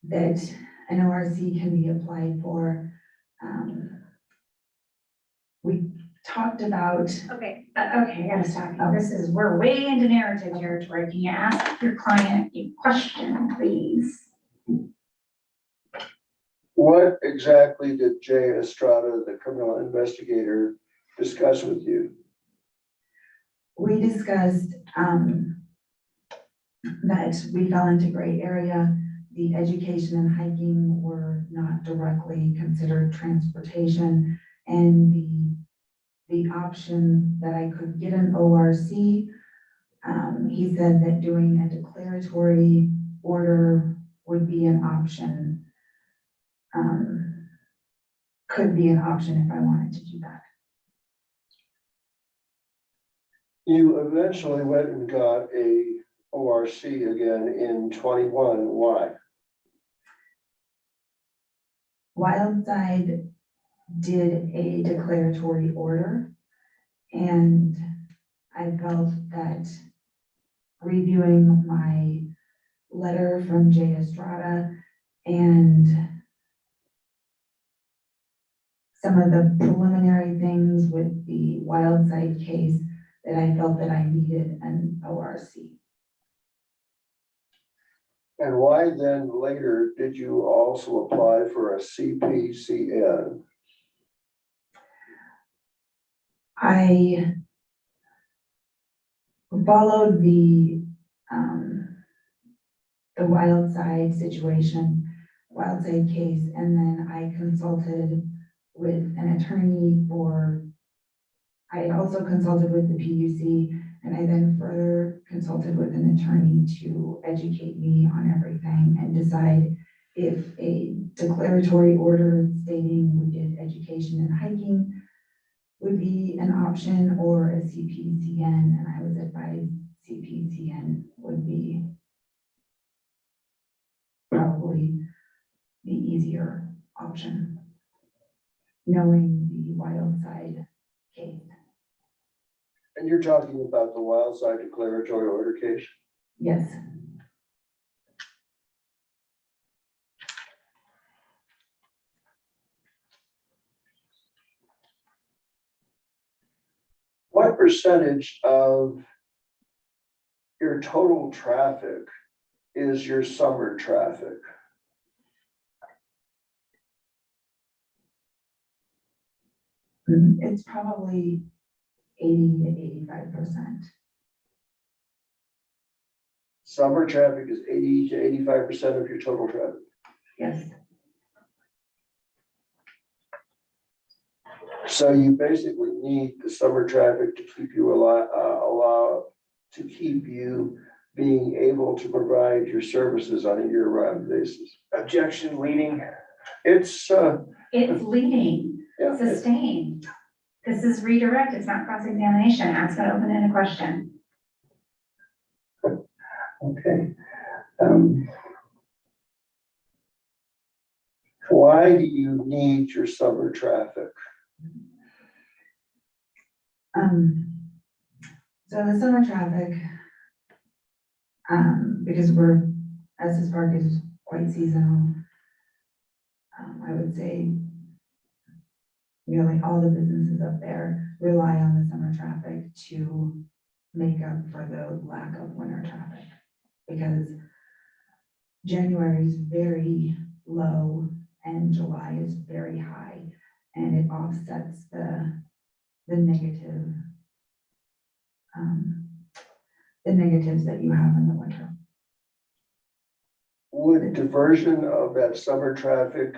That an ORC can be applied for. We talked about. Okay, I gotta stop you. We're way into narrative territory. Can you ask your client a question, please? What exactly did Jay Estrada, the criminal investigator, discuss with you? We discussed that we fell into gray area. The education and hiking were not directly considered transportation, and the option that I could get an ORC. He said that doing a declaratory order would be an option. Could be an option if I wanted to do that. You eventually went and got a ORC again in 21. Why? Wildside did a declaratory order, and I felt that reviewing my letter from Jay Estrada and some of the preliminary things with the Wildside case, that I felt that I needed an ORC. And why then later did you also apply for a CPCN? I followed the Wildside situation, Wildside case, and then I consulted with an attorney I also consulted with the PUC, and I then further consulted with an attorney to educate me on everything and decide if a declaratory order stating we did education and hiking would be an option, or a CPCN, and I was advised CPCN would be probably the easier option, knowing the Wildside case. And you're talking about the Wildside declaratory order case? Yes. What percentage of your total traffic is your summer traffic? It's probably 80 to 85%. Summer traffic is 80 to 85% of your total traffic. Yes. So you basically need the summer traffic to keep you to keep you being able to provide your services on a year-round basis. Objection, leading. It's leading, yeah, sustained. This is redirect, it's not cross-examination. Ask an open-ended question. okay. Why do you need your summer traffic? So the summer traffic, because Estes Park is quite seasonal, I would say nearly all the businesses up there rely on the summer traffic to make up for the lack of winter traffic. Because January is very low and July is very high, and it offsets the negative, the negatives that you have in the winter. Would diversion of that summer traffic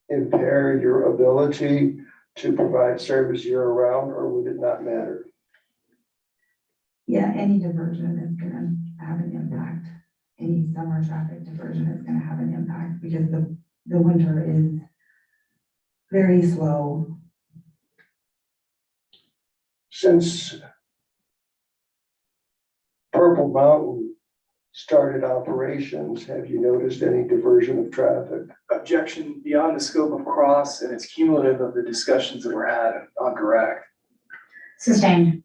impair your ability to provide service year-round, or would it not matter? Yeah, any diversion is gonna have an impact. Any summer traffic diversion is gonna have an impact because the winter is very slow. Since Purple Mountain started operations, have you noticed any diversion of traffic? Objection beyond the scope of cross, and it's cumulative of the discussions that were had on direct. Sustained.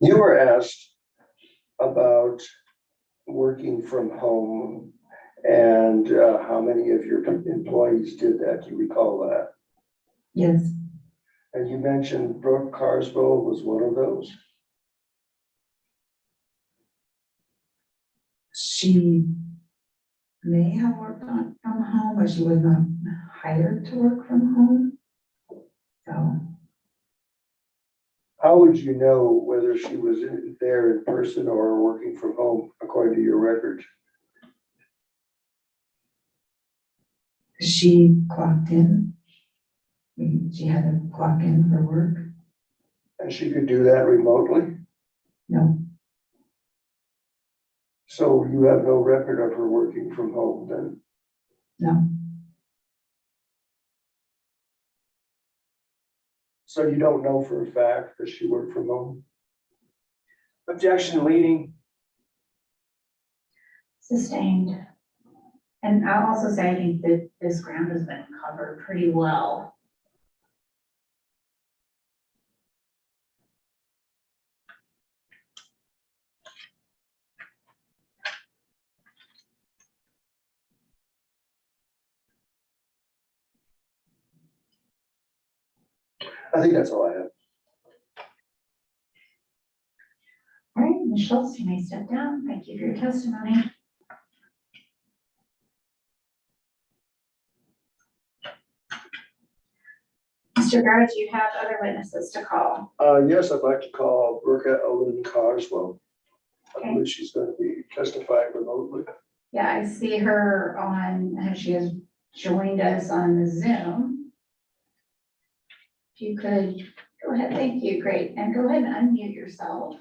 You were asked about working from home and how many of your employees did that. Do you recall that? Yes, And you mentioned Brooke Carswell was one of those. she may have worked from home, but she was not hired to work from home. So How would you know whether she was there in person or working from home, according to your records? she clocked in. She had to clock in for work. And she could do that remotely? No, So you have no record of her working from home then? no, So you don't know for a fact that she worked from home? Objection leading. Sustained. And I'll also say, I think that this ground has been covered pretty well. I think that's all I have. All right, Ms. Schultz, you may step down. Thank you for your testimony. Mr. Garrett, do you have other witnesses to call? Yes, I'd like to call Brooke Ellen Carswell. I Okay. believe she's going to be testifying remotely. Yeah, I see her on, she has joined us on the Zoom. If you could go ahead, thank you, great. And go ahead and unmute yourself.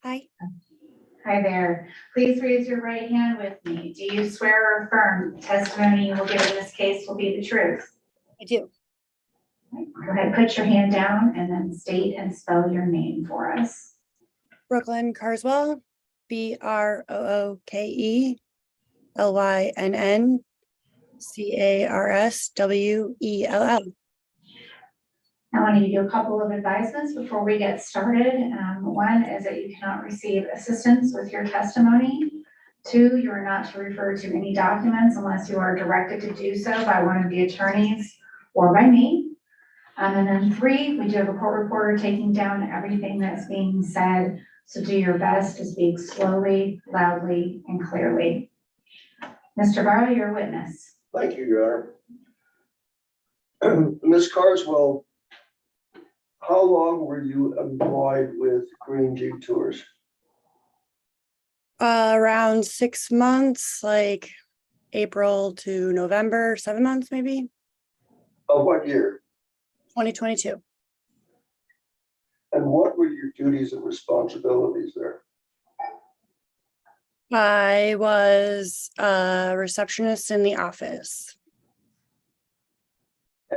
Hi, Hi there. Please raise your right hand with me. Do you swear or affirm the testimony you will give in this case will be the truth? I do. Go ahead, put your hand down and then state and spell your name for us. Brooklyn Carswell, BROOKELYNN I want to give you a couple of advisements before we get started. One is that you cannot receive assistance with your testimony. Two, you are not to refer to any documents unless you are directed to do so by one of the attorneys or by me. And then three, we do have a court reporter taking down everything that's being said. So do your best to speak slowly, loudly, and clearly. Mr. Barlow, your witness. Thank you, Your Honor. Ms. Carswell, how long were you employed with Green Jeep Tours? Around 6 months, like April to November, 7 months maybe, Of what year? 2022. And what were your duties and responsibilities there? I was a receptionist in the office.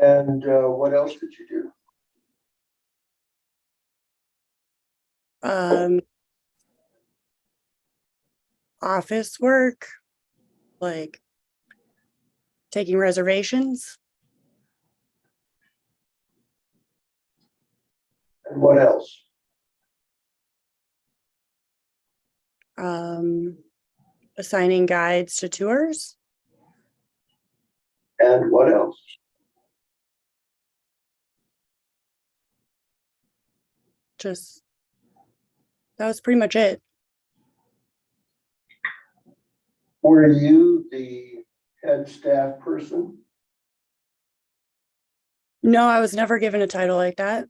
And what else did you do? Office work, like taking reservations. What else? Assigning guides to tours. And what else? Just, that was pretty much it. Were you the head staff person? No, I was never given a title like that.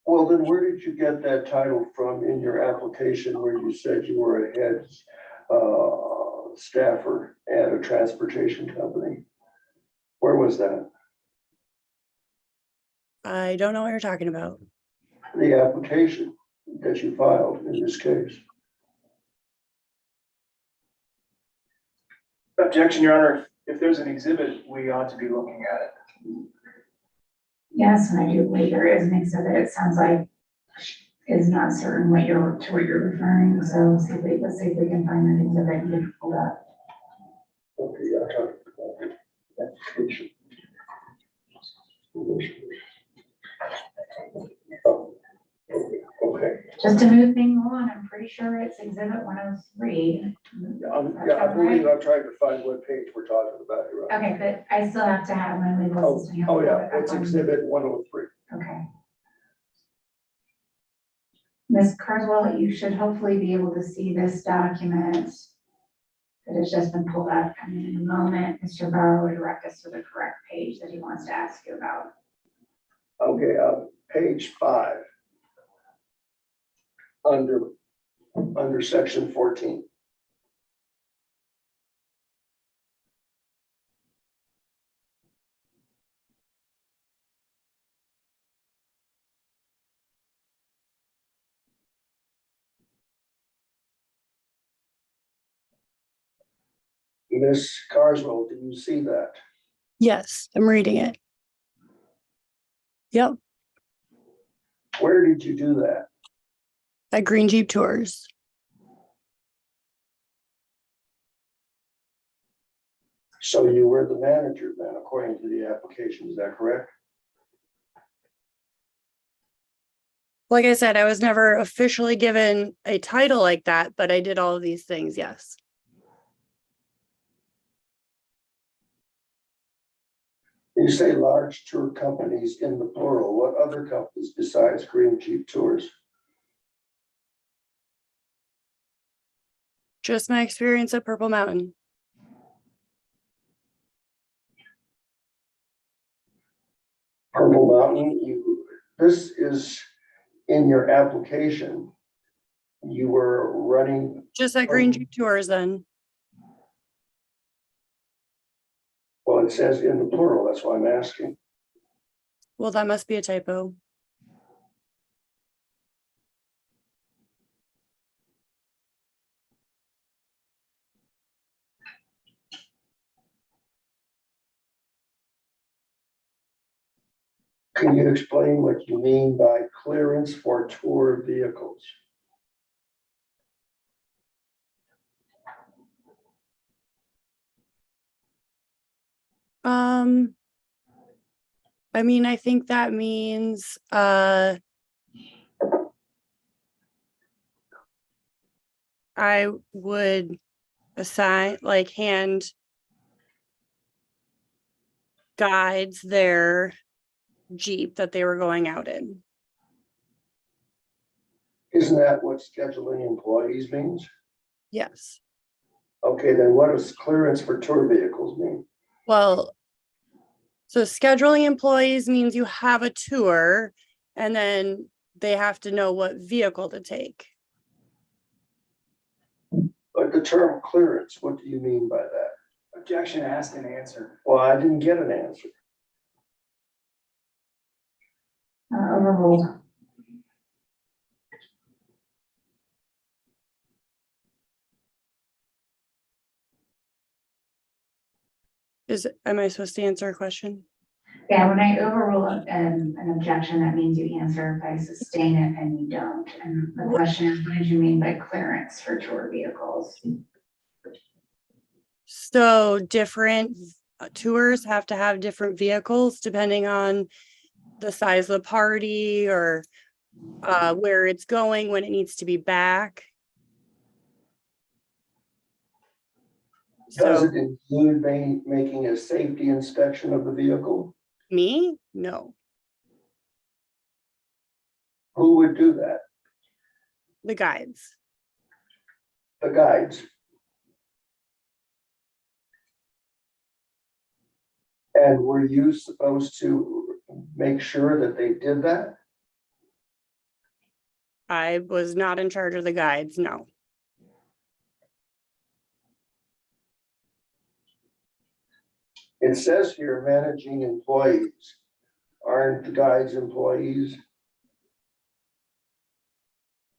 Well, then where did you get that title from in your application where you said you were a head staffer at a transportation company? Where was that? I don't know what you're talking about. The application that you filed in this case. Objection, Your Honor. If there's an exhibit, we ought to be looking at it. Yes, and I do believe there is an exhibit. It sounds like is not certain what you're referring. So let's see if we can find an exhibit and get it pulled up. Okay, I'm talking about the application. Oh, okay. Just to move things on, I'm pretty sure it's exhibit 103. Yeah, I believe I'm trying to find what page we're talking about here. Okay, but I still have to have my legal Oh, assistant. oh yeah, it's exhibit 103. Okay. Ms. Carswell, you should hopefully be able to see this document that has just been pulled up. And in a moment, Mr. Bauer will direct us to the correct page that he wants to ask you about. Okay, page 5. Under section 14. Miss Carswell, do you see that? Yes, I'm reading it. Yep, Where did you do that? at Green Jeep Tours. So you were the manager then, according to the application, is that correct? Like I said, I was never officially given a title like that, but I did all of these things, yes. You say large tour companies in the plural. What other companies besides Green Jeep Tours? Just my experience at Purple Mountain. Purple Mountain, this is in your application. You were running, Just at Green Jeep Tours then. well, it says in the plural, that's why I'm asking. Well, that must be a typo. Can you explain what you mean by clearance for tour vehicles? I mean, I think that means I would assign, like, hand guides their Jeep that they were going out in. Isn't that what scheduling employees means? Yes. Okay, then what does clearance for tour vehicles mean? Well, so scheduling employees means you have a tour and then they have to know what vehicle to take. But the term clearance, what do you mean by that? Objection, asked and answered. Well, I didn't get an answer. Overruled. Am I supposed to answer a question? Yeah, when I overrule an objection, that means you answer. If I sustain it and you don't. And the question is, what did you mean by clearance for tour vehicles? So different tours have to have different vehicles depending on the size of the party or where it's going when it needs to be back. Does So it include making a safety inspection of the vehicle? me, no, Who would do that? the guides. The guides. And were you supposed to make sure that they did that? I was not in charge of the guides, no. It says here, managing employees. Aren't the guides employees?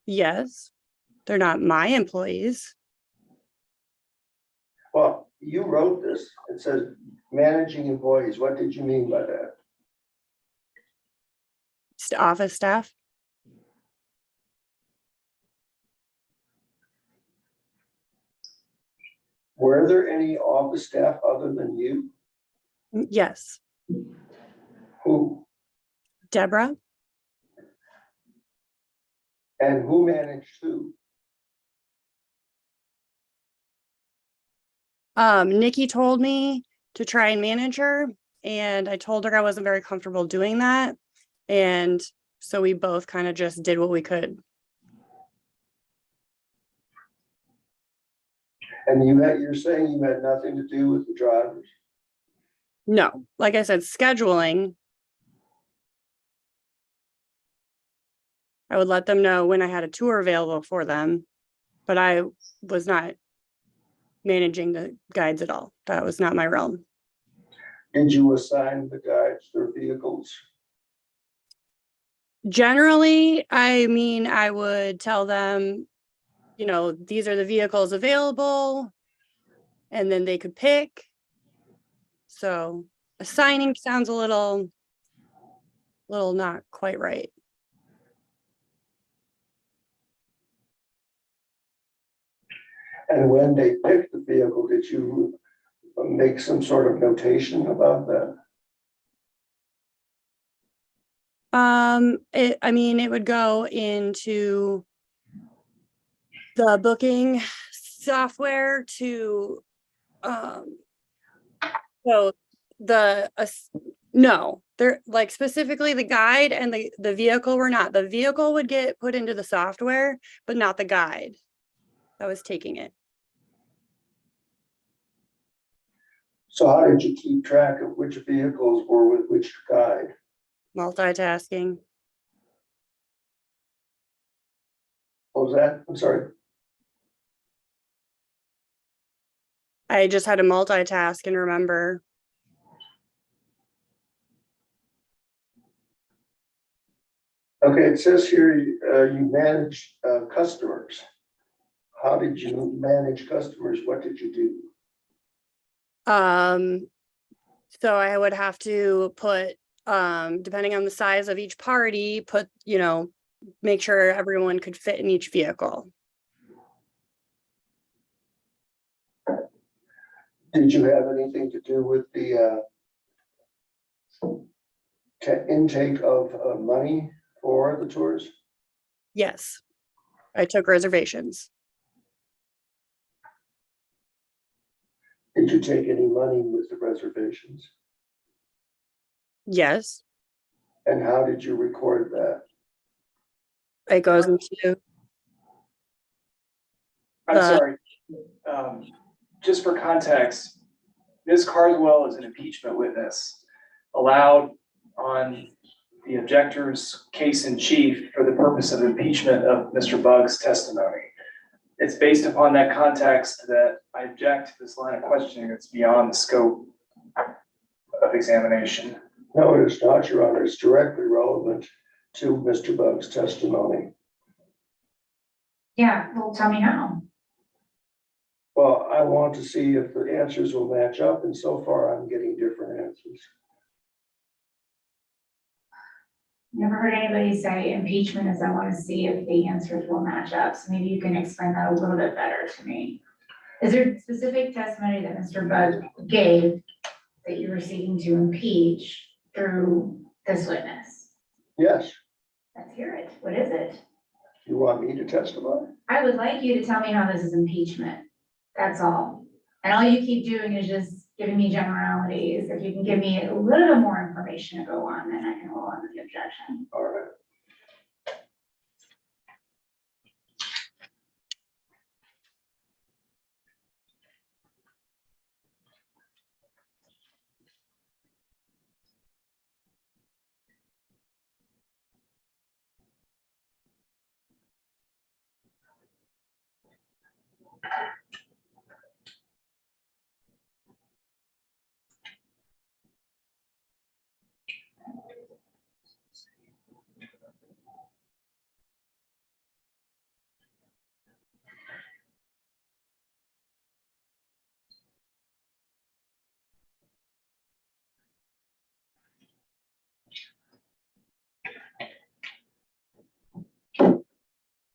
Yes, they're not my employees. Well, you wrote this. It says managing employees. What did you mean by that? It's office staff. Were there any office staff other than you? Yes, Who? Deborah. And who managed who? Nikki told me to try and manage her, and I told her I wasn't very comfortable doing that. And so we both kind of just did what we could. And you're saying you had nothing to do with the drivers? No, like I said, scheduling. I would let them know when I had a tour available for them, but I was not managing the guides at all. That was not my realm. Did you assign the guides their vehicles? Generally, I mean, I would tell them, you know, these are the vehicles available, and then they could pick. So assigning sounds a little not quite right. And when they picked the vehicle, did you make some sort of notation about that? I mean, it would go into the booking software to, so no, they're like specifically the guide and the vehicle were not. The vehicle would get put into the software, but not the guide that was taking it. So how did you keep track of which vehicles were with which guide? Multitasking. What was that? I'm sorry. I just had to multitask and remember. Okay, it says here you manage customers. How did you manage customers? What did you do? So I would have to put, depending on the size of each party, put, you know, make sure everyone could fit in each vehicle. Did you have anything to do with the intake of money for the tours? Yes, I took reservations. Did you take any money with the reservations? Yes, And how did you record that? it goes into, I'm The- sorry. Just for context, Ms. Carswell is an impeachment witness allowed on the objector's case in chief for the purpose of impeachment of Mr. Bugg's testimony. It's based upon that context that I object to this line of questioning that's beyond the scope of examination. No, it is not, Your Honor. It's directly relevant to Mr. Bugg's testimony. Yeah, well, tell me how. Well, I want to see if the answers will match up, and so far I'm getting different answers. Never heard anybody say impeachment is I want to see if the answers will match up. So maybe you can explain that a little bit better to me. Is there specific testimony that Mr. Bugg gave that you were seeking to impeach through this witness? Yes, Let's hear it. What is it? you want me to testify? I would like you to tell me how this is impeachment. That's all. And all you keep doing is just giving me generalities. If you can give me a little bit more information to go on, then I can roll on with the objection. All right.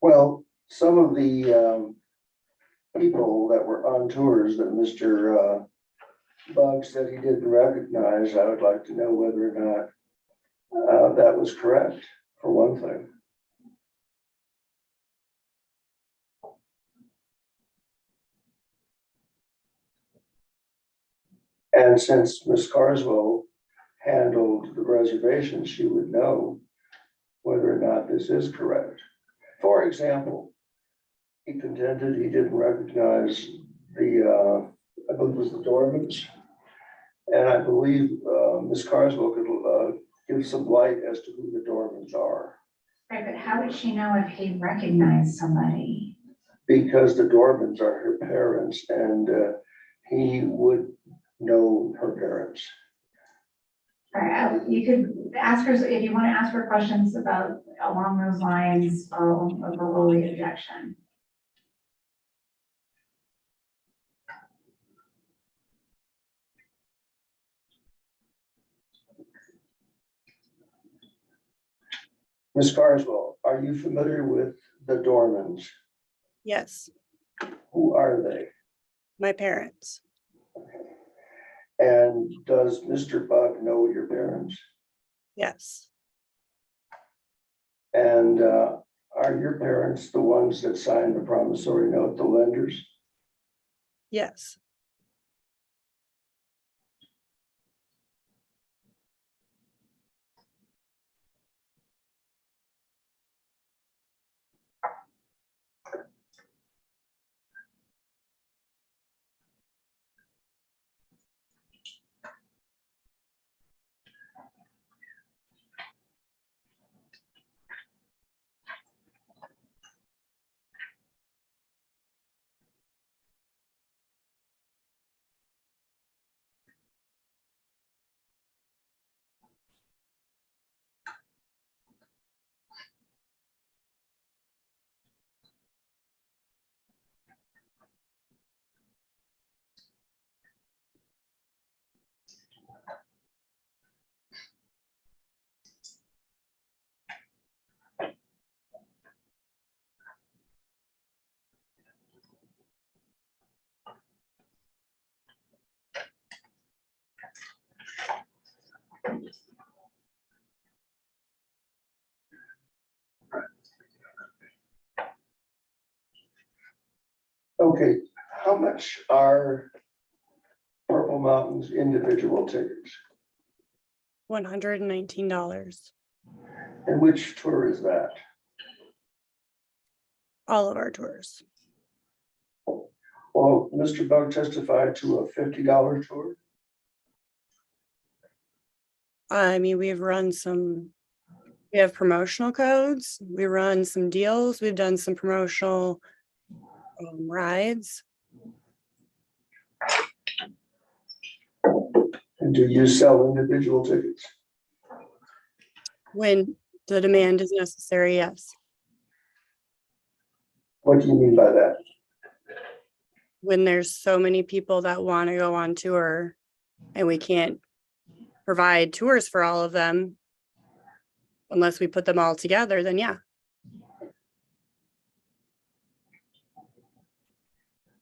Well, some of the people that were on tours that Mr. Bug said he didn't recognize, I would like to know whether or not that was correct, for one thing. And since Ms. Carswell handled the reservation, she would know whether or not this is correct. For example, he contended he didn't recognize the, I believe it was the Dormans. And I believe Ms. Carswell could give some light as to who the Dormans are. Right, but how would she know if he recognized somebody? Because the Dormans are her parents and he would know her parents. All right, you could ask her, if you want to ask her questions about along those lines, of a verbal objection. Ms. Carswell, are you familiar with the Dormans? Yes, Who are they? my parents. And does Mr. Buck know your parents? Yes, And are your parents the ones that signed the promissory note, the lenders? yes, Okay, how much are Purple Mountain's individual tickets? $119. And which tour is that? All of our tours. Well, Mr. Buck testified to a $50 tour. I mean, we have promotional codes, we run some deals, we've done some promotional rides. And do you sell individual tickets? When the demand is necessary, yes. What do you mean by that? When there's so many people that want to go on tour and we can't provide tours for all of them unless we put them all together, then yeah.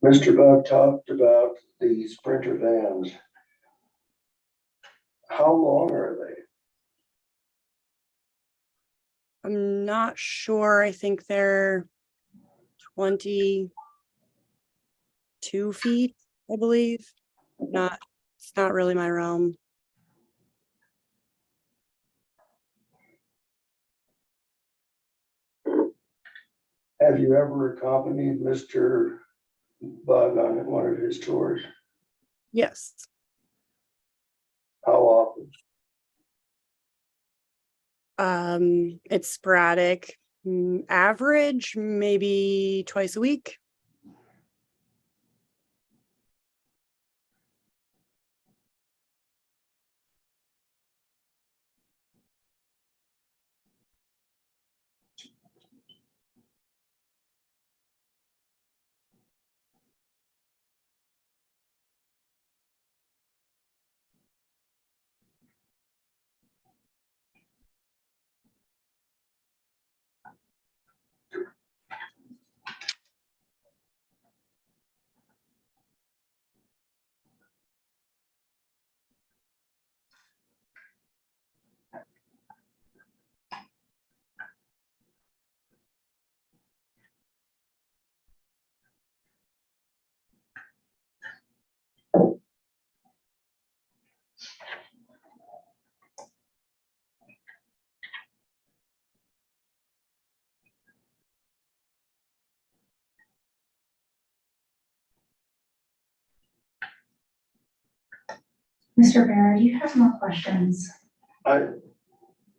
Mr. Buck talked about the Sprinter vans. How long are they? I'm not sure. I think they're 22 feet, I believe. It's not really my realm. Have you ever accompanied Mr. Bug on one of his tours? Yes. How often? It's sporadic. Average, maybe twice a week. Mr. Bear, do you have more questions?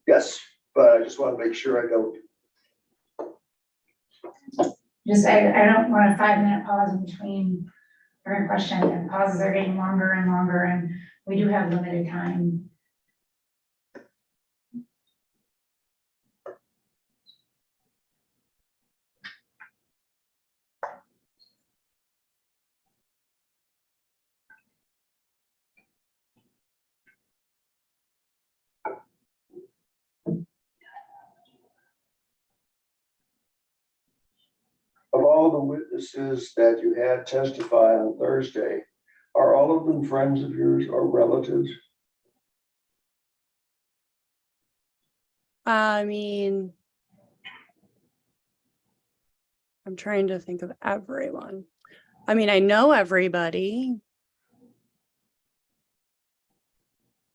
Yes, but I just want to make sure I don't. I don't want a 5-minute pause in between every question, and pauses are getting longer and longer, and we do have limited time. Of all the witnesses that you had testify on Thursday, are all of them friends of yours or relatives? I mean, I'm trying to think of everyone. I mean, I know everybody,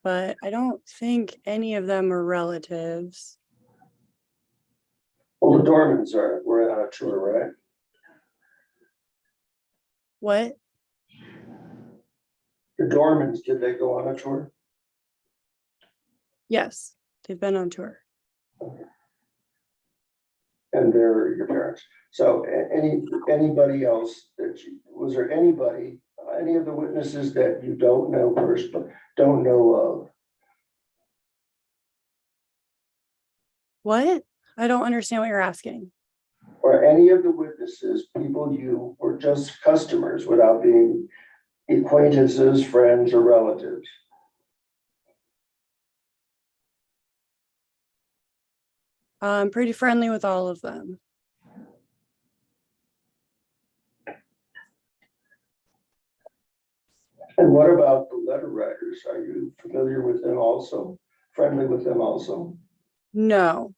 but I don't think any of them are relatives. Well, the Dormans were on a tour, right? What? The Dormans, did they go on a tour? Yes, they've been on tour. And they're your parents. So anybody else was there anybody, any of the witnesses that you don't know personally, don't know of? What? I don't understand what you're asking. Or any of the witnesses, people you were just customers without being acquaintances, friends, or relatives? I'm pretty friendly with all of them. And what about the letter writers? Are you familiar with them also? Friendly with them also? No,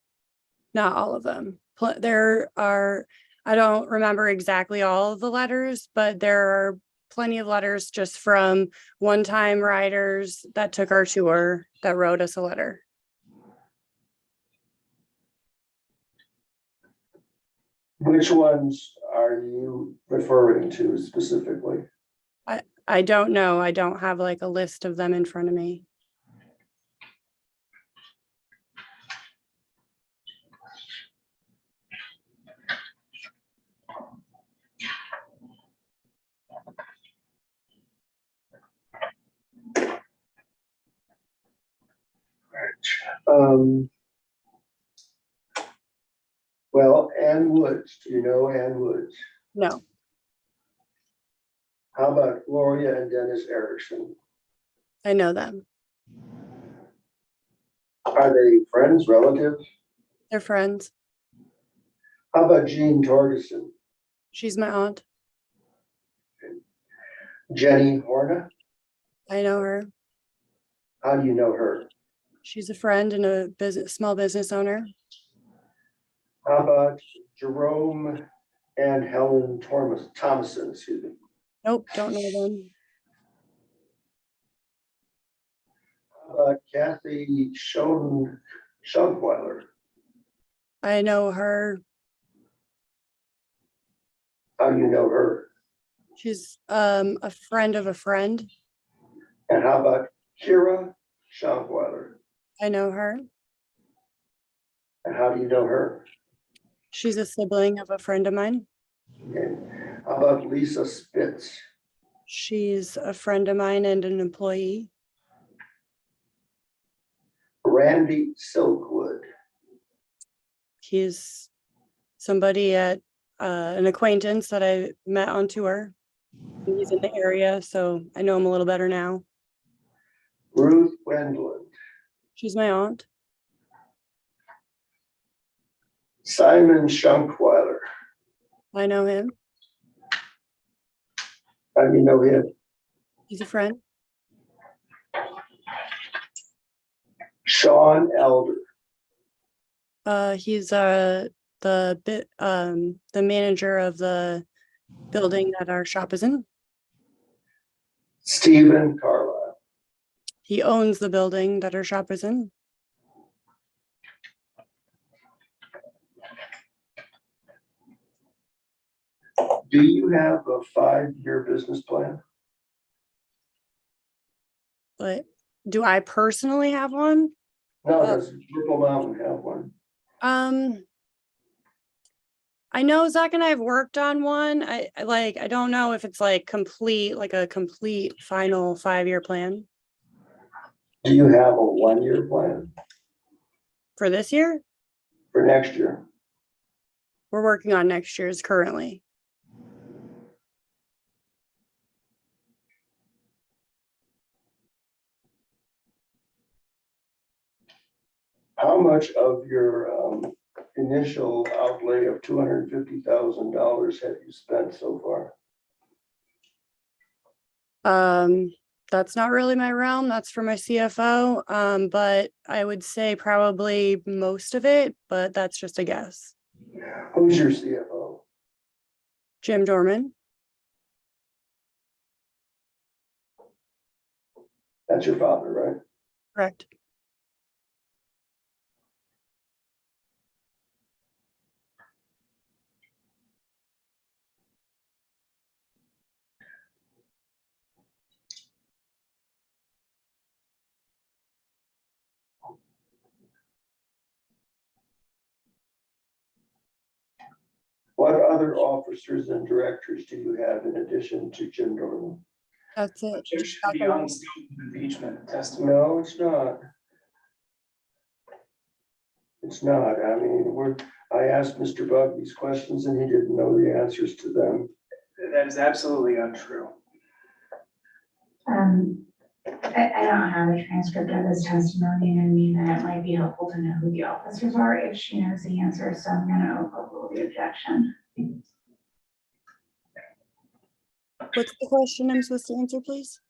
not all of them. There are, I don't remember exactly all of the letters, but there are plenty of letters just from one-time writers that took our tour that wrote us a letter. Which ones are you referring to specifically? I don't know. I don't have like a list of them in front of me. Well, Ann Woods, do you know Ann Woods? No, How about Gloria and Dennis Erickson? I know them. Are they friends, relatives? They're friends. How about Jean Torgerson? She's my aunt. Jenny Horna? I know her. How do you know her? She's a friend and a small business owner. How about Jerome and Helen Thomason, excuse me? Nope, don't know them. How about Kathy Schoenweiler? I know her. How do you know her? She's a friend of a friend. And how about Kira Schoenweiler? I know her. And how do you know her? She's a sibling of a friend of mine. Okay. How about Lisa Spitz? She's a friend of mine and an employee. Randy Silkwood. He's somebody at an acquaintance that I met on tour. He's in the area, so I know him a little better now. Ruth Wendland. She's my aunt. Simon Schunkweiler. I know him. How do you know him? He's a friend. Sean Elder. He's the manager of the building that our shop is in. Stephen Carlisle. He owns the building that our shop is in. Do you have a 5-year business plan? But do I personally have one? No, does Purple Mountain have one? I know Zach and I have worked on one. I don't know if it's like a complete final 5-year plan Do you have a 1-year plan for this year. for next year? We're working on next year's currently. How much of your initial outlay of $250,000 have you spent so far? That's not really my realm. That's for my CFO. But I would say probably most of it, but that's just a guess. Who's your CFO? Jim Dorman. That's your father, right? Correct. What other officers and directors do you have in addition to Jim Dorman? That's it. Objection beyond scope of impeachment testimony. No, it's not. It's not. I mean, I asked Mr. Bug these questions and he didn't know the answers to them. That is absolutely untrue. I don't have a transcript of his testimony, and I mean, that it might be helpful to know who the officers are if she knows the answer, so I'm gonna overrule the objection. What's the question I'm supposed to answer, please?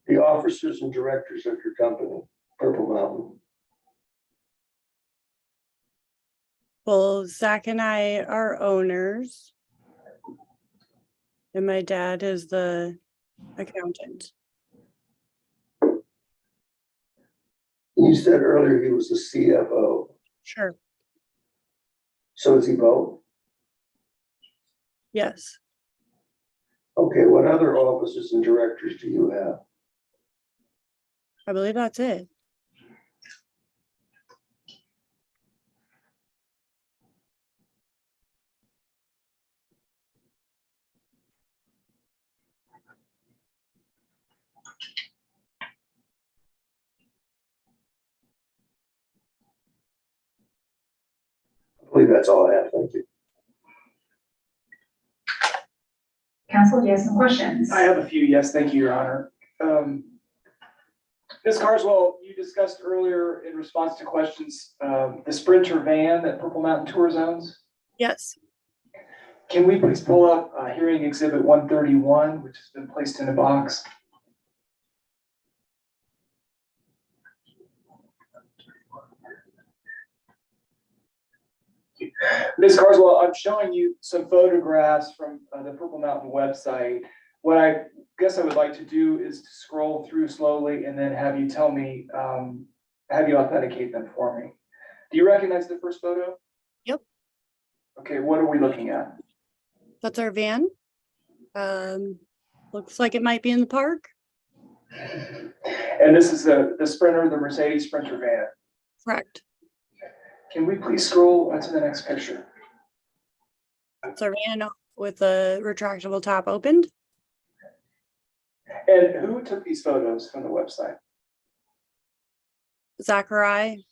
The officers and directors of your company, Purple Mountain. Well, Zach and I are owners. And my dad is the accountant. You said earlier he was the CFO. Sure. So is he both? Yes. Okay, what other officers and directors do you have? I believe that's it. I believe that's all I have. Thank you. Council, do you have some questions? I have a few, yes, thank you, Your Honor. Ms. Carswell, you discussed earlier in response to questions, the Sprinter van that Purple Mountain Tours owns. Yes. Can we please pull up hearing exhibit 131, which has been placed in a box? Ms. Carswell, I'm showing you some photographs from the Purple Mountain website. What I guess I would like to do is to scroll through slowly and then have you tell me, have you authenticate them for me. Do you recognize the first photo? Yep. Okay, what are we looking at? That's our van. Looks like it might be in the park. And this is the Sprinter, the Mercedes Sprinter van. Correct. Can we please scroll to the next picture? It's our van with a retractable top opened. And who took these photos from the website? Zachary.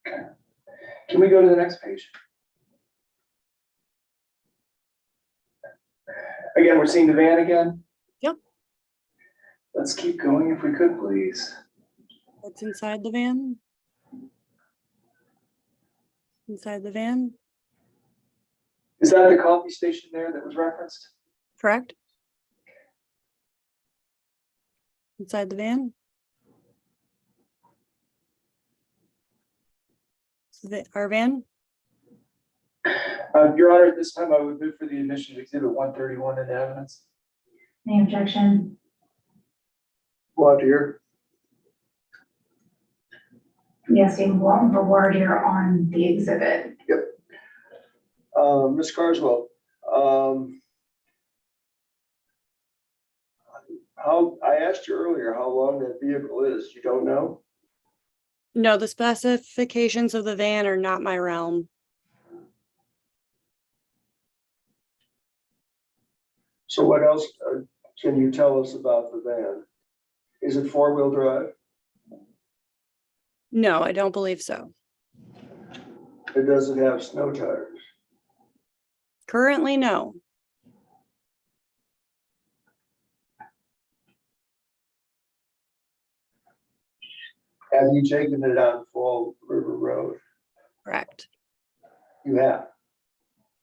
Can we go to the next page? Again, we're seeing the van again. Yep. Let's keep going if we could, please. What's inside the van? Inside the van. Is that the coffee station there that was referenced? Correct. Inside the van. Our van. Your Honor, at this time, I would move for the admission of Exhibit 131 into evidence. Any objection? What here? Yes, in for word here on the exhibit. Ms. Carswell, I asked you earlier how long that vehicle is. You don't know? No, the specifications of the van are not my realm. So what else can you tell us about the van? Is it four-wheel drive? No, I don't believe so. It doesn't have snow tires. Currently, no. Have you taken it on Fall River Road? Correct. You have.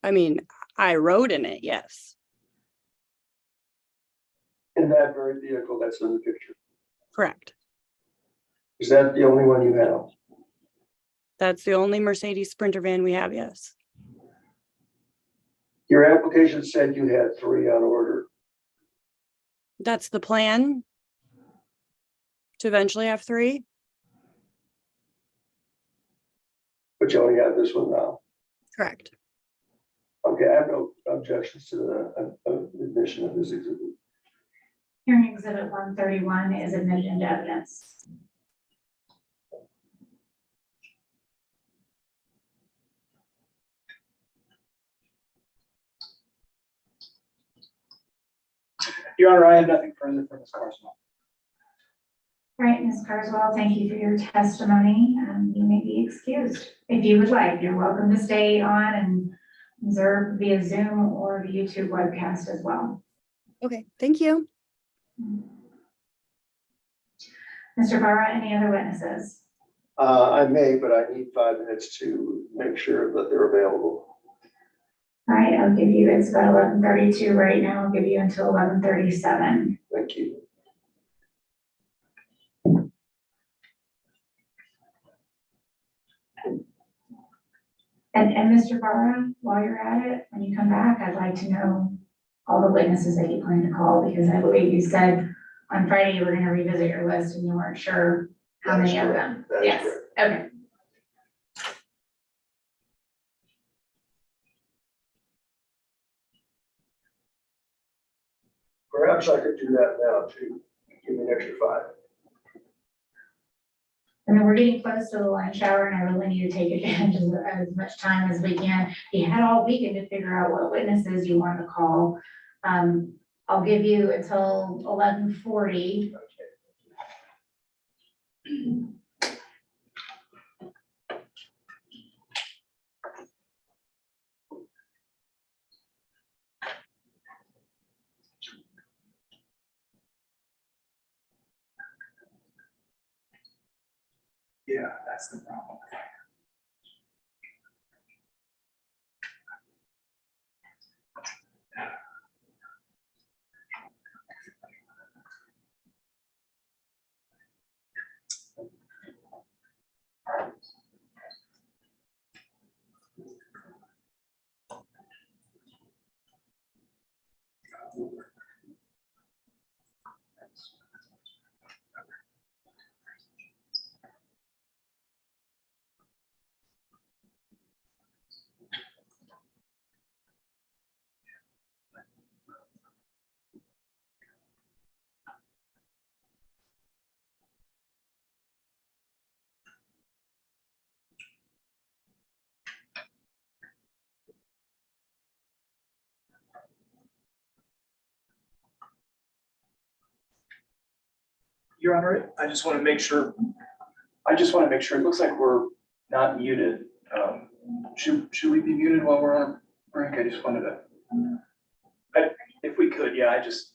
I mean, I rode in it, yes. In that very vehicle that's in the picture. Correct. Is that the only one you have? That's the only Mercedes Sprinter van we have, yes. Your application said you had 3 on order. That's the plan. To eventually have 3. But you only have this one now. Correct. Okay, I have no objections to the admission of this exhibit. Hearing exhibit 131 is admitted into evidence. Your Honor, I have nothing further for Ms. Carswell. All right, Ms. Carswell, thank you for your testimony. You may be excused. If you would like, you're welcome to stay on and observe via Zoom or the YouTube webcast as well. Okay, thank you. Mr. Barra, any other witnesses? I may, but I need 5 minutes to make sure that they're available. All right, I'll give you, it's about 11:32 right now. I'll give you until 11:37. Thank you. And Mr. Barra, while you're at it, when you come back, I'd like to know all the witnesses that you plan to call, because I believe you said on Friday you were gonna revisit your list and you weren't sure how That is many of correct. them. That is Yes, correct. okay. Perhaps I could do that now too. Give me an extra 5. And then we're getting close to the lunch hour and I really need to take advantage of as much time as we can. You had all weekend to figure out what witnesses you want to call. I'll give you until 11:40. Yeah, that's the problem. Your Honor, I just want to make sure, it looks like we're not muted. Should we be muted while we're on break? I just wanted to, if we could, yeah, I just,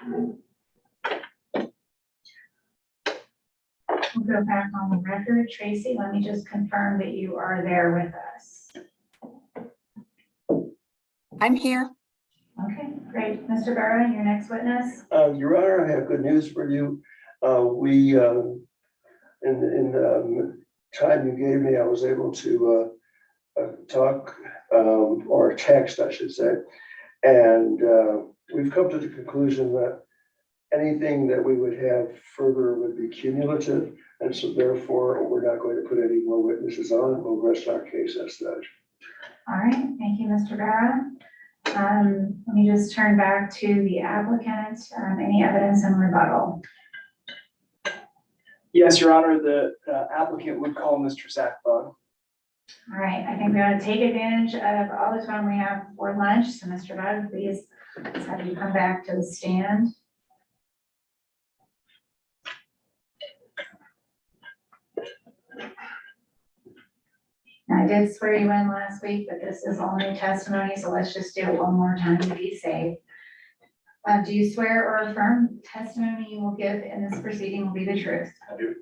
We'll go back on the record. Tracy, let me just confirm that you are there with us. I'm here. Okay, great. Mr. Barra, your next witness. Your Honor, I have good news for you. In the time you gave me, I was able to talk, or text, I should say. And we've come to the conclusion that anything that we would have further would be cumulative. And so therefore, we're not going to put any more witnesses on. We'll rest our case as such. All right, thank you, Mr. Barra. Let me just turn back to the applicant. Any evidence in rebuttal? Yes, Your Honor, the applicant would call Mr. Zach Bug. All right, I think we ought to take advantage of all the time we have for lunch. So Mr. Bud, please, let's have you come back to the stand. Now, I did swear you in last week, but this is only testimony, so let's just do it one more time to be safe. Do you swear or affirm testimony you will give in this proceeding will be the truth? I do.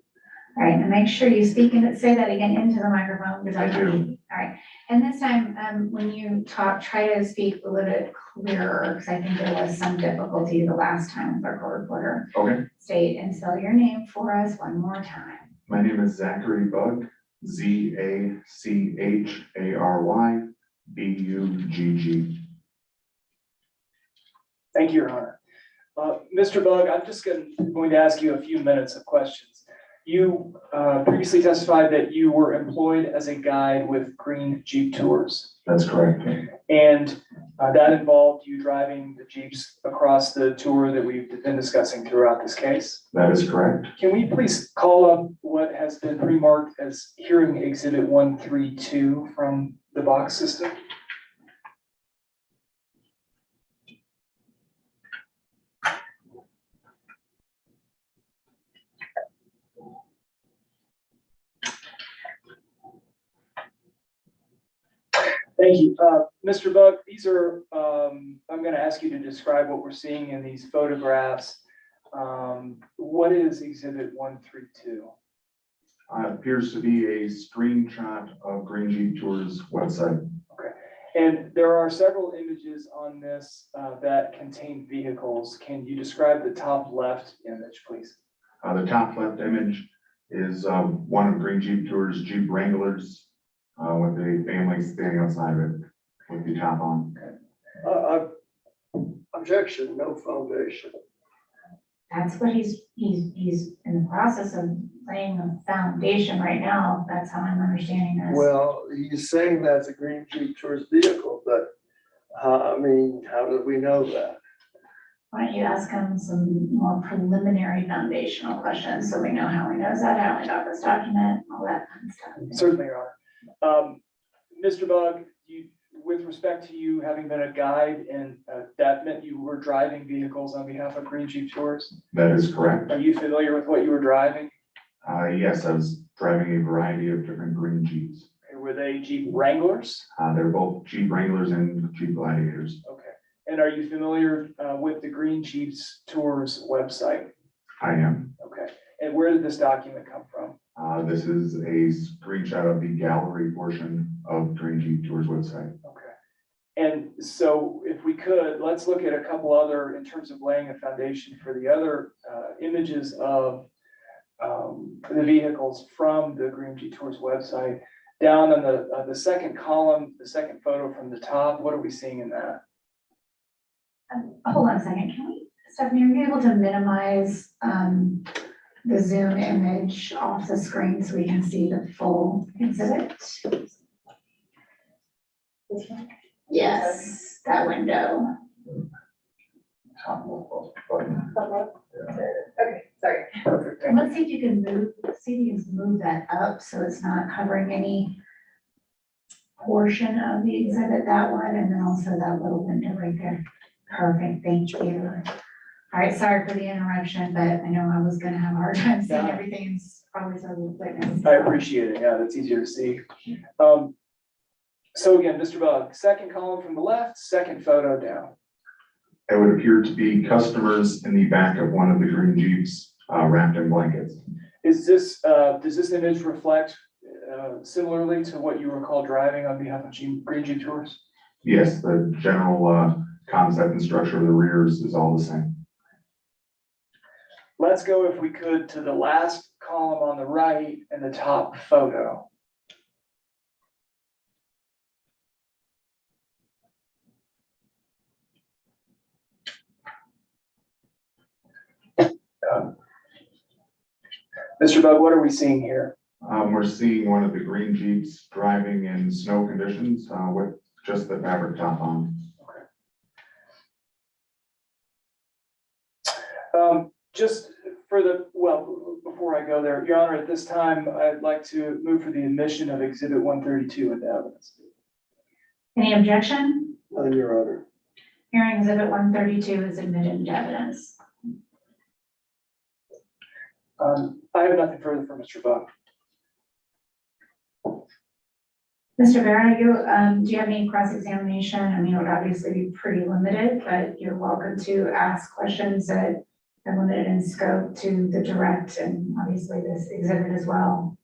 All right, and make sure you speak and say that again into the microphone. Because I do. All right, and this time, when you talk, try to speak a little bit clearer, because I think there was some difficulty the last time with our court reporter. Okay. State and spell your name for us one more time. My name is Zachary Bug, ZACHARY BUGG. Thank you, Your Honor. Mr. Bug, I'm just going to ask you a few minutes of questions. You previously testified that you were employed as a guide with Green Jeep Tours. That's correct. And that involved you driving the Jeeps across the tour that we've been discussing throughout this case. That is correct. Can we please call up what has been remarked as hearing exhibit 132 from the box system? Thank you. Mr. Bug, these are, I'm going to ask you to describe what we're seeing in these photographs. What is exhibit 132? Appears to be a screenshot of Green Jeep Tours website. Okay. And there are several images on this that contain vehicles. Can you describe the top left image, please? The top left image is one of Green Jeep Tours Jeep Wranglers with a family standing outside of it with the top on. Objection, no foundation. That's what he's in the process of laying a foundation right now. That's how I'm understanding this. Well, he's saying that's a Green Jeep Tours vehicle, but I mean, how do we know that? Why don't you ask him some more preliminary foundational questions so we know how he knows that, how he got this document, all that kind of stuff. Certainly, Your Honor. Mr. Bug, with respect to you having been a guide, and that meant you were driving vehicles on behalf of Green Jeep Tours? That is correct. Are you familiar with what you were driving? Yes, I was driving a variety of different Green Jeeps. Were they Jeep Wranglers? They're both Jeep Wranglers and Jeep Gladiators. Okay. And are you familiar with the Green Jeeps Tours website? I am. Okay. And where did this document come from? This is a screenshot of the gallery portion of Green Jeep Tours website. Okay. And so if we could, let's look at a couple other, in terms of laying a foundation for the other images of the vehicles from the Green Jeep Tours website. Down on the second column, the second photo from the top, what are we seeing in that? Hold on a second, can we, Stephanie, are you able to minimize the zoom image off the screen so we can see the full exhibit? Yes, that window. Okay, sorry. Perfect. And let's see if you can move that up so it's not covering any portion of the exhibit, that one, and then also that little window right there. Perfect, thank you. All right, sorry for the interruption, but I know I was gonna have a hard time seeing Yeah. everything, it's probably so witness. I appreciate it. Yeah, that's easier to see. So again, Mr. Bug, second column from the left, second photo down. It would appear to be customers in the back of one of the green Jeeps, wrapped in blankets. Is this, does this image reflect similarly to what you recall driving on behalf of Green Jeep Tours? Yes, the general concept and structure of the rears is all the same. Let's go, if we could, to the last column on the right and the top photo. Mr. Bug, what are we seeing here? We're seeing one of the green Jeeps driving in snow conditions with just the fabric top on. Just for the, well, before I go there, Your Honor, at this time, I'd like to move for the admission of Exhibit 132 into evidence. Any objection? On your honor. Hearing exhibit 132 is admitted into evidence. I have nothing further for Mr. Buck. Mr. Vera, do you have any cross-examination? I mean, it would obviously be pretty limited, but you're welcome to ask questions that are limited in scope to the direct and obviously this exhibit as well.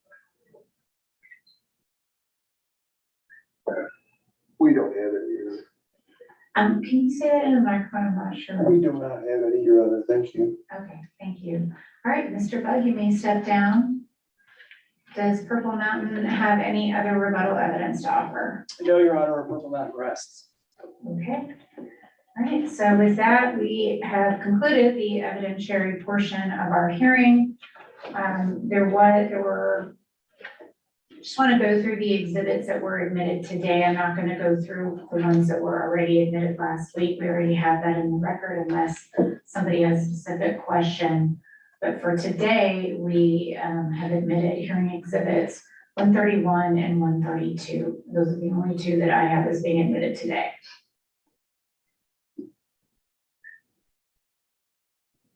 We don't have any. Can you say that in the microphone? I'm not sure. We do not have any, your honor. Thank you. Okay, thank you. All right, Mr. Bug, you may step down. Does Purple Mountain have any other rebuttal evidence to offer? No, Your Honor, Purple Mountain rests. Okay. All right, so with that, we have concluded the evidentiary portion of our hearing. Just want to go through the exhibits that were admitted today. I'm not going to go through the ones that were already admitted last week. We already have that in the record unless somebody has a specific question. But for today, we have admitted hearing exhibits 131 and 132. Those are the only two that I have as being admitted today.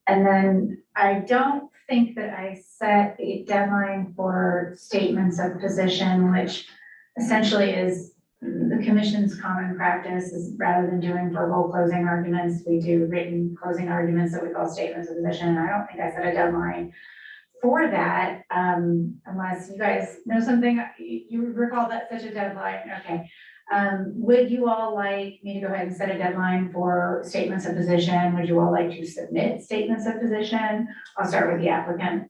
And then I don't think that I set a deadline for statements of position, which essentially is the commission's common practice is rather than doing verbal closing arguments, we do written closing arguments that we call statements of position. And I don't think I set a deadline for that, unless you guys know something, you recall that such a deadline, okay. Would you all like me to go ahead and set a deadline for statements of position? Would you all like to submit statements of position? I'll start with the applicant.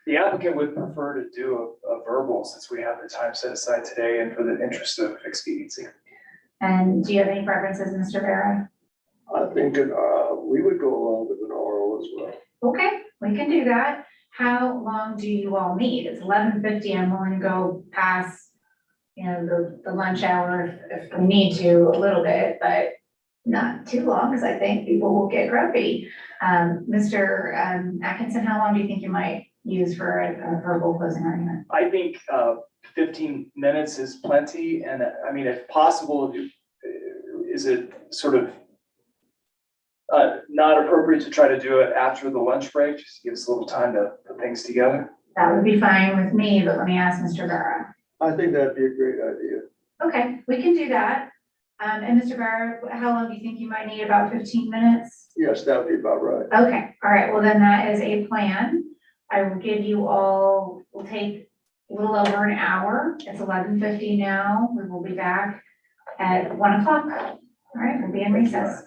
The applicant would prefer to do a verbal since we have the time set aside today and for the interest of expediency. And do you have any preferences, Mr. Vera? I think we would go along with an oral as well. Okay, we can do that. How long do you all need? It's 11:50. I'm willing to go past, the lunch hour if we need to a little bit, but not too long because I think people will get grumpy. Mr. Atkinson, how long do you think you might use for a verbal closing argument? I think 15 minutes is plenty. And I mean, if possible, is it sort of not appropriate to try to do it after the lunch break? Just to give us a little time to put things together. That would be fine with me, but let me ask Mr. Vera. I think that'd be a great idea. Okay, we can do that. And Mr. Vera, how long do you think you might need? About 15 minutes? Yes, that'd be about right. Okay, all right, well then that is a plan. I will give you all, we'll take a little over an hour. It's 11:50 now. We will be back at 1 o'clock. All right, we'll be in recess.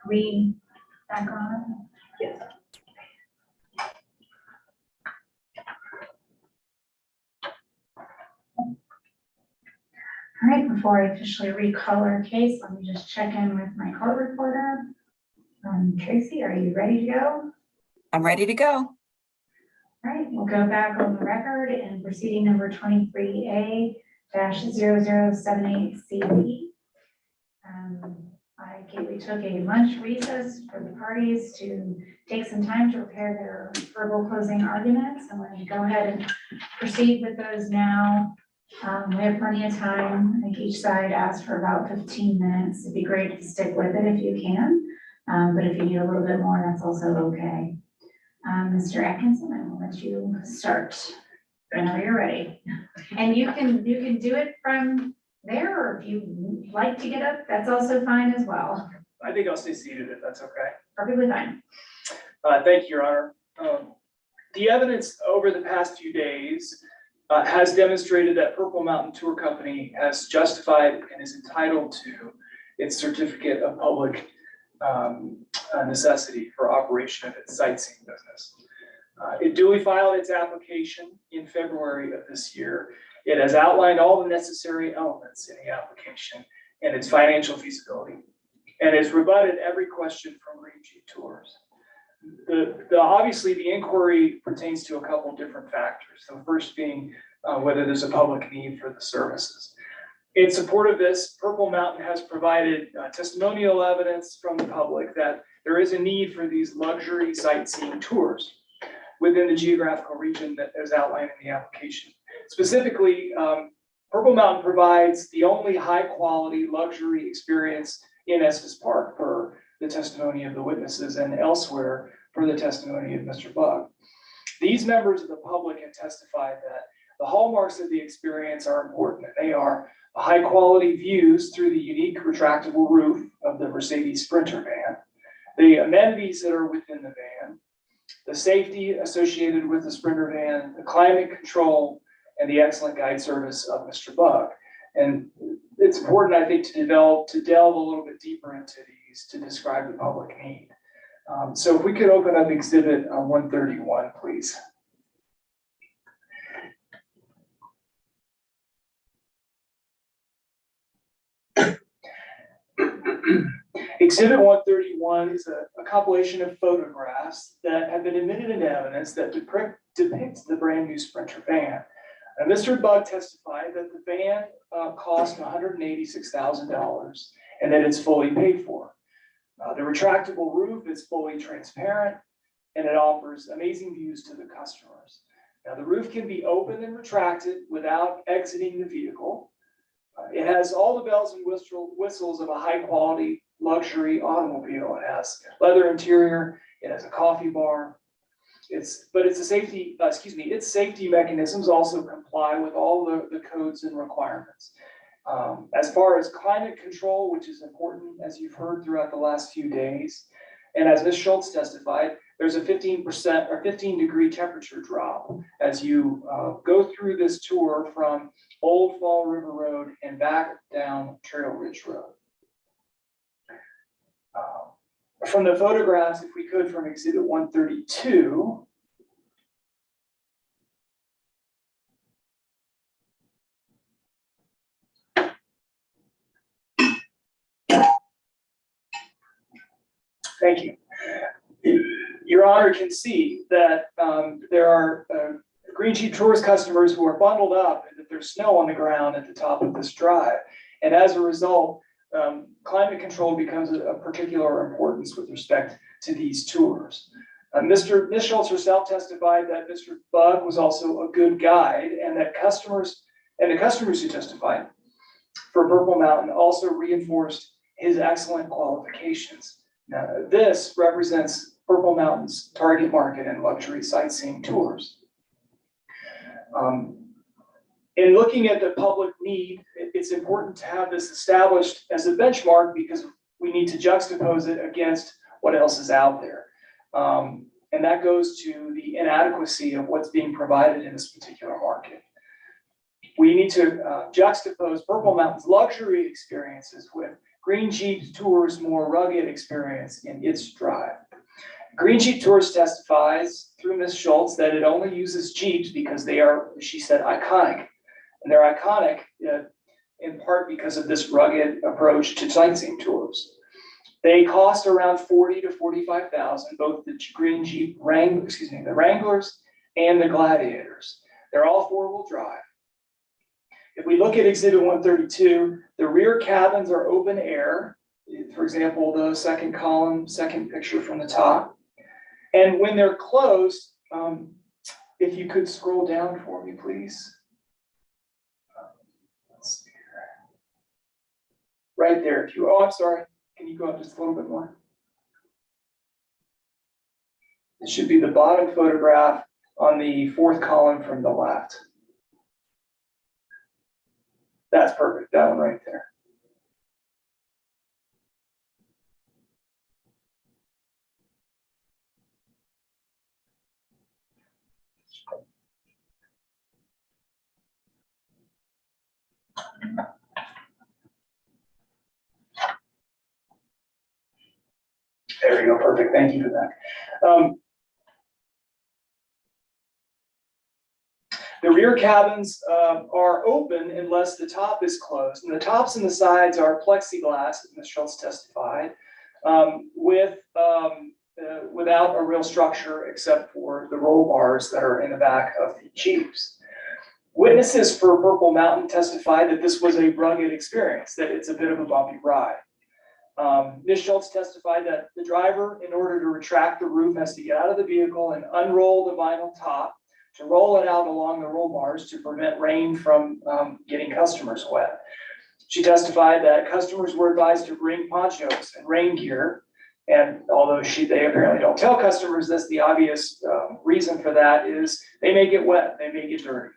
We back on? Yes. All right, before I officially recall our case, let me just check in with my court reporter. Tracy, are you ready to go? I'm ready to go. All right, we'll go back on the record and proceeding number 23A-0078CP. We took a lunch recess for the parties to take some time to prepare their verbal closing arguments. I'm going to go ahead and proceed with those now. We have plenty of time. I think each side asked for about 15 minutes. It'd be great to stick with it if you can. But if you need a little bit more, that's also okay. Mr. Atkinson, I will let you start whenever you're ready. And you can do it from there, or if you like to get up, that's also fine as well. I think I'll stay seated if that's okay. Perfectly fine. Thank you, Your Honor. The evidence over the past few days has demonstrated that Purple Mountain Tour Company has justified and is entitled to its certificate of public necessity for operation of its sightseeing business. It duly filed its application in February of this year. It has outlined all the necessary elements in the application and its financial feasibility, and it's rebutted every question from Green Jeep Tours. Obviously, the inquiry pertains to a couple different factors. The first being whether there's a public need for the services. In support of this, Purple Mountain has provided testimonial evidence from the public that there is a need for these luxury sightseeing tours within the geographical region that is outlined in the application. Specifically, Purple Mountain provides the only high-quality luxury experience in Estes Park per the testimony of the witnesses, and elsewhere for the testimony of Mr. Bug. These members of the public have testified that the hallmarks of the experience are important. They are high-quality views through the unique retractable roof of the Mercedes Sprinter van, the amenities that are within the van, the safety associated with the Sprinter van, the climate control, and the excellent guide service of Mr. Bug. And it's important, I think, to delve a little bit deeper into these to describe the public need. So if we could open up Exhibit 131, please. Exhibit 131 is a compilation of photographs that have been admitted into evidence that depicts the brand new Sprinter van. And Mr. Bug testified that the van cost $186,000 and that it's fully paid for. The retractable roof is fully transparent and it offers amazing views to the customers. Now the roof can be opened and retracted without exiting the vehicle. It has all the bells and whistles of a high quality luxury automobile. It has leather interior, it has a coffee bar. Its safety mechanisms also comply with all the codes and requirements. As far as climate control, which is important, as you've heard throughout the last few days, and as Ms. Schultz testified, there's a 15% or 15-degree temperature drop as you go through this tour from Old Fall River Road and back down Trail Ridge Road. From the photographs, if we could, from Exhibit 132, thank you. Your Honor can see that there are Green Jeep Tours customers who are bundled up and that there's snow on the ground at the top of this drive. And as a result, climate control becomes a particular importance with respect to these tours. Ms. Schultz herself testified that Mr. Bug was also a good guide, and that the customers who testified for Purple Mountain also reinforced his excellent qualifications. Now, this represents Purple Mountain's target market and luxury sightseeing tours. In looking at the public need, it's important to have this established as a benchmark because we need to juxtapose it against what else is out there. And that goes to the inadequacy of what's being provided in this particular market. We need to juxtapose Purple Mountain's luxury experiences with Green Jeep Tours' more rugged experience in its drive. Green Jeep Tours testifies through Ms. Schultz that it only uses Jeeps because they are, she said, iconic. And they're iconic in part because of this rugged approach to sightseeing tours. They cost around $40,000 to $45,000, both the Green Jeep the Wranglers and the Gladiators. They're all four-wheel drive. If we look at Exhibit 132, the rear cabins are open air. For example, the second column, second picture from the top. And when they're closed, if you could scroll down for me, please. Let's see here. Right there, if you, oh, I'm sorry. Can you go up just a little bit more? It should be the bottom photograph on the fourth column from the left. That's perfect, that one right there. There we go, perfect, thank you for that. The rear cabins are open unless the top is closed, and the tops and the sides are plexiglass, as Ms. Schultz testified, without a real structure except for the roll bars that are in the back of the Jeeps. Witnesses for Purple Mountain testified that this was a rugged experience, that it's a bit of a bumpy ride. Ms. Schultz testified that the driver, in order to retract the roof, has to get out of the vehicle and unroll the vinyl top to roll it out along the roll bars to prevent rain from getting customers wet. She testified that customers were advised to bring ponchos and rain gear. And although they apparently don't tell customers this, the obvious reason for that is they may get wet, they may get dirty.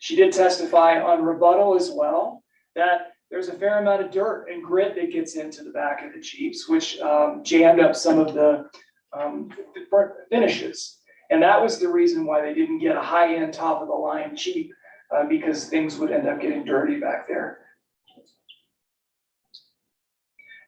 She did testify on rebuttal as well that there's a fair amount of dirt and grit that gets into the back of the Jeeps, which jammed up some of the finishes. And that was the reason why they didn't get a high-end top-of-the-line Jeep, because things would end up getting dirty back there.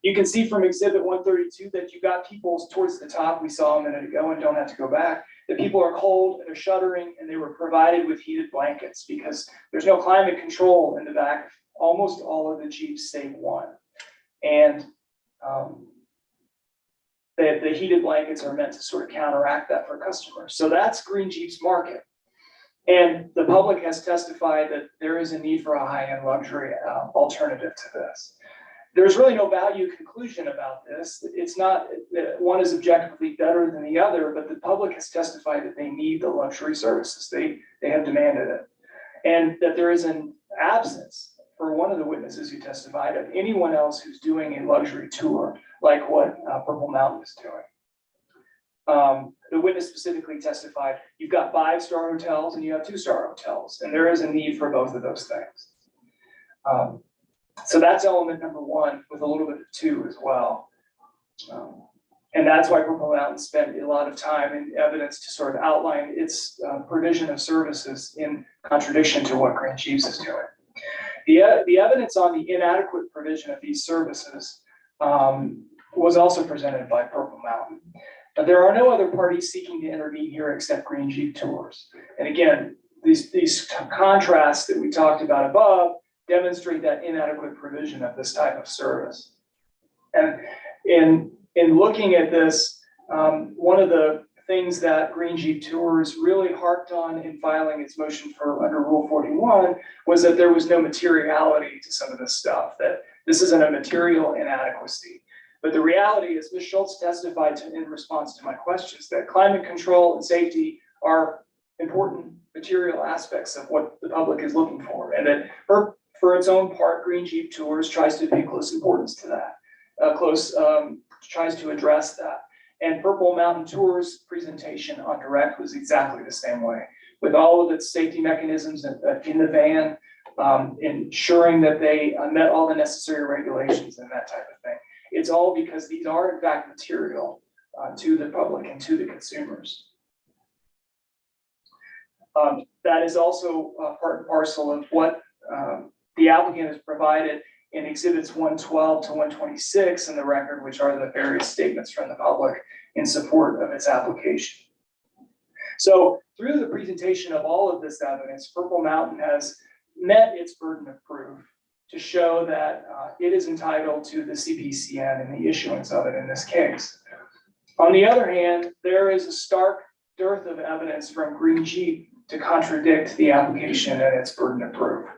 You can see from Exhibit 132 that you got people towards the top, we saw a minute ago and don't have to go back. The people are cold and they're shuddering, and they were provided with heated blankets because there's no climate control in the back of almost all of the Jeeps save one. And the heated blankets are meant to sort of counteract that for customers. So that's Green Jeep's market. And the public has testified that there is a need for a high-end luxury alternative to this. There's really no value conclusion about this. It's not that one is objectively better than the other, but the public has testified that they need the luxury services. They have demanded it. And that there is an absence for one of the witnesses who testified of anyone else who's doing a luxury tour like what Purple Mountain is doing. The witness specifically testified, you've got 5-star hotels and you have 2-star hotels, and there is a need for both of those things. So that's element number one, with a little bit of two as well. And that's why Purple Mountain spent a lot of time and evidence to sort of outline its provision of services in contradiction to what Green Jeeps is doing. The evidence on the inadequate provision of these services was also presented by Purple Mountain. There are no other parties seeking to intervene here except Green Jeep Tours. And again, these contrasts that we talked about above demonstrate that inadequate provision of this type of service. And in looking at this, one of the things that Green Jeep Tours really harped on in filing its motion for under Rule 41 was that there was no materiality to some of this stuff, that this isn't a material inadequacy. But the reality is, Ms. Schultz testified in response to my questions that climate control and safety are important material aspects of what the public is looking for, and that for its own part, Green Jeep Tours tries to pay close importance to that. tries to address that. And Purple Mountain Tours presentation on direct was exactly the same way, with all of its safety mechanisms in the van, ensuring that they met all the necessary regulations and that type of thing. It's all because these are in fact material to the public and to the consumers. That is also part and parcel of what the applicant has provided in exhibits 112 to 126 in the record, which are the various statements from the public in support of its application. So through the presentation of all of this evidence, Purple Mountain has met its burden of proof to show that it is entitled to the CPCN and the issuance of it in this case. On the other hand, there is a stark dearth of evidence from Green Jeep to contradict the application and its burden of proof.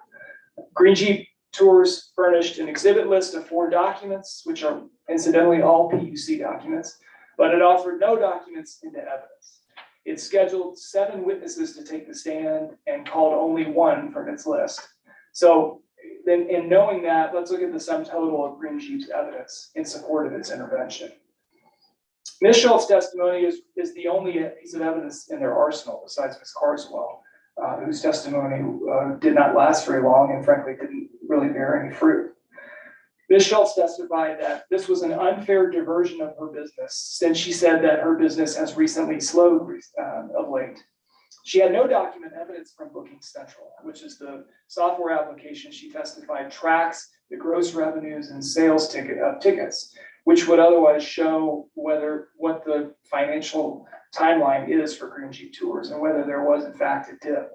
Green Jeep Tours furnished an exhibit list of 4 documents, which are incidentally all PUC documents, but it offered no documents into evidence. It scheduled 7 witnesses to take the stand and called only 1 from its list. So then in knowing that, let's look at the sum total of Green Jeep's evidence in support of its intervention. Ms. Schultz's testimony is the only piece of evidence in their arsenal besides Ms. Carswell, whose testimony did not last very long and frankly didn't really bear any fruit. Ms. Schultz testified that this was an unfair diversion of her business, since she said that her business has recently slowed of late. She had no document evidence from Booking Central, which is the software application she testified tracks the gross revenues and sales tickets, which would otherwise show what the financial timeline is for Green Jeep Tours and whether there was in fact a dip.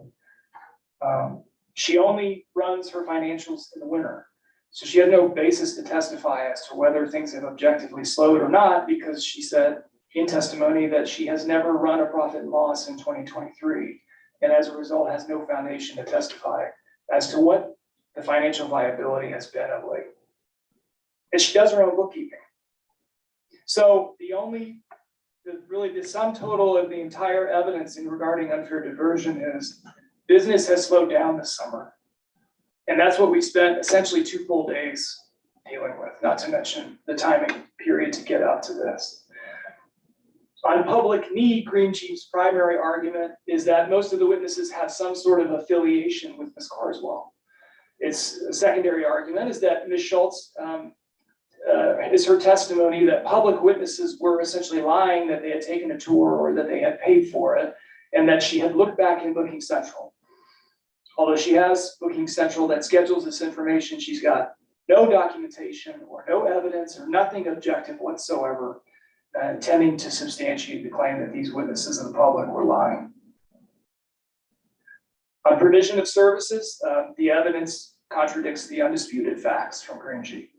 She only runs her financials in the winter. So she had no basis to testify as to whether things have objectively slowed or not, because she said in testimony that she has never run a profit and loss in 2023, and as a result has no foundation to testify as to what the financial viability has been of late. And she does her own bookkeeping. So really the sum total of the entire evidence in regarding unfair diversion is business has slowed down this summer. And that's what we spent essentially 2 full days dealing with, not to mention the timing period to get up to this. On public need, Green Jeep's primary argument is that most of the witnesses have some sort of affiliation with Ms. Carswell. Its secondary argument is that Ms. Schultz is her testimony that public witnesses were essentially lying that they had taken a tour or that they had paid for it, and that she had looked back in Booking Central. Although she has Booking Central that schedules this information, she's got no documentation or no evidence or nothing objective whatsoever intending to substantiate the claim that these witnesses of the public were lying. On provision of services, the evidence contradicts the undisputed facts from Green Jeep.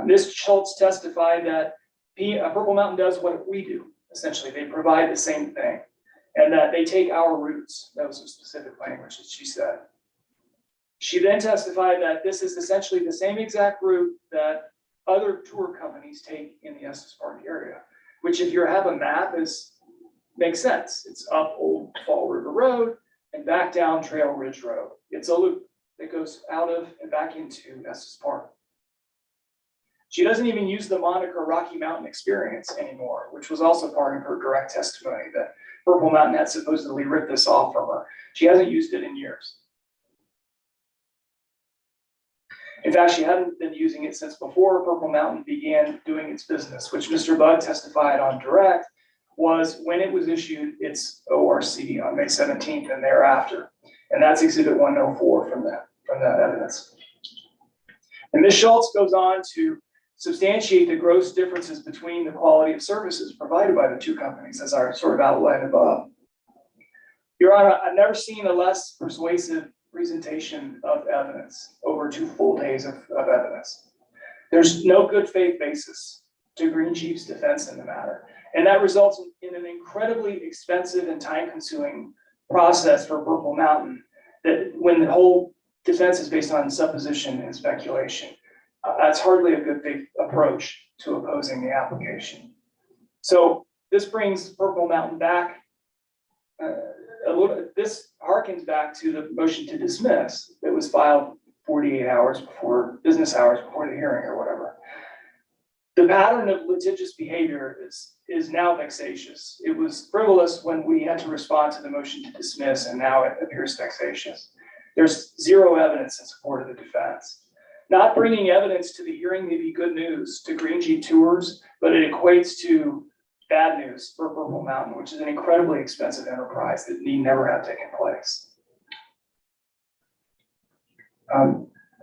Ms. Schultz testified that Purple Mountain does what we do. Essentially, they provide the same thing, and that they take our routes. That was a specific language that she said. She then testified that this is essentially the same exact route that other tour companies take in the Estes Park area, which if you have a map makes sense. It's up Old Fall River Road and back down Trail Ridge Road. It's a loop that goes out of and back into Estes Park. She doesn't even use the moniker Rocky Mountain Experience anymore, which was also part of her direct testimony that Purple Mountain had supposedly ripped this off from her. She hasn't used it in years. In fact, she hadn't been using it since before Purple Mountain began doing its business, which Mr. Budd testified on direct was when it was issued its ORC on May 17th and thereafter. And that's exhibit 104 from that evidence. And Ms. Schultz goes on to substantiate the gross differences between the quality of services provided by the 2 companies, as I sort of outlined above. Your Honor, I've never seen a less persuasive presentation of evidence over 2 full days of evidence. There's no good faith basis to Green Jeep's defense in the matter. And that results in an incredibly expensive and time-consuming process for Purple Mountain, that when the whole defense is based on supposition and speculation. That's hardly a good faith approach to opposing the application. So this brings Purple Mountain back this harkens back to the motion to dismiss that was filed 48 hours before business hours before the hearing or whatever. The pattern of litigious behavior is now vexatious. It was frivolous when we had to respond to the motion to dismiss, and now it appears vexatious. There's zero evidence in support of the defense. Not bringing evidence to the hearing may be good news to Green Jeep Tours, but it equates to bad news for Purple Mountain, which is an incredibly expensive enterprise that need never have taken place.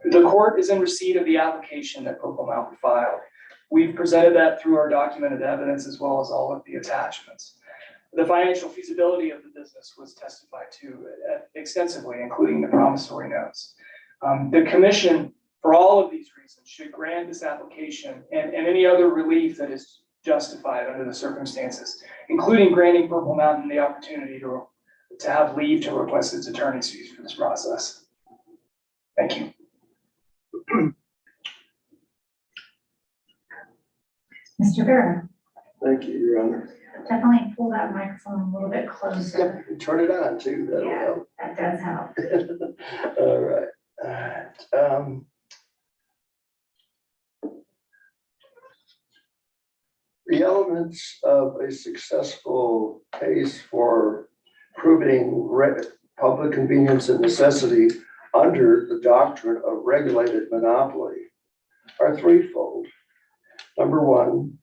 The court is in receipt of the application that Purple Mountain filed. We've presented that through our documented evidence as well as all of the attachments. The financial feasibility of the business was testified to extensively, including the promissory notes. The commission, for all of these reasons, should grant this application and any other relief that is justified under the circumstances, including granting Purple Mountain the opportunity to have leave to request its attorney's fees for this process. Thank you. Mr. Vera, Thank you, Your Honor. definitely pull that microphone a little bit closer. Turn it on too, that'll Yeah, help. that does help. All right. The elements of a successful case for proving public convenience and necessity under the doctrine of regulated monopoly are threefold. Number one,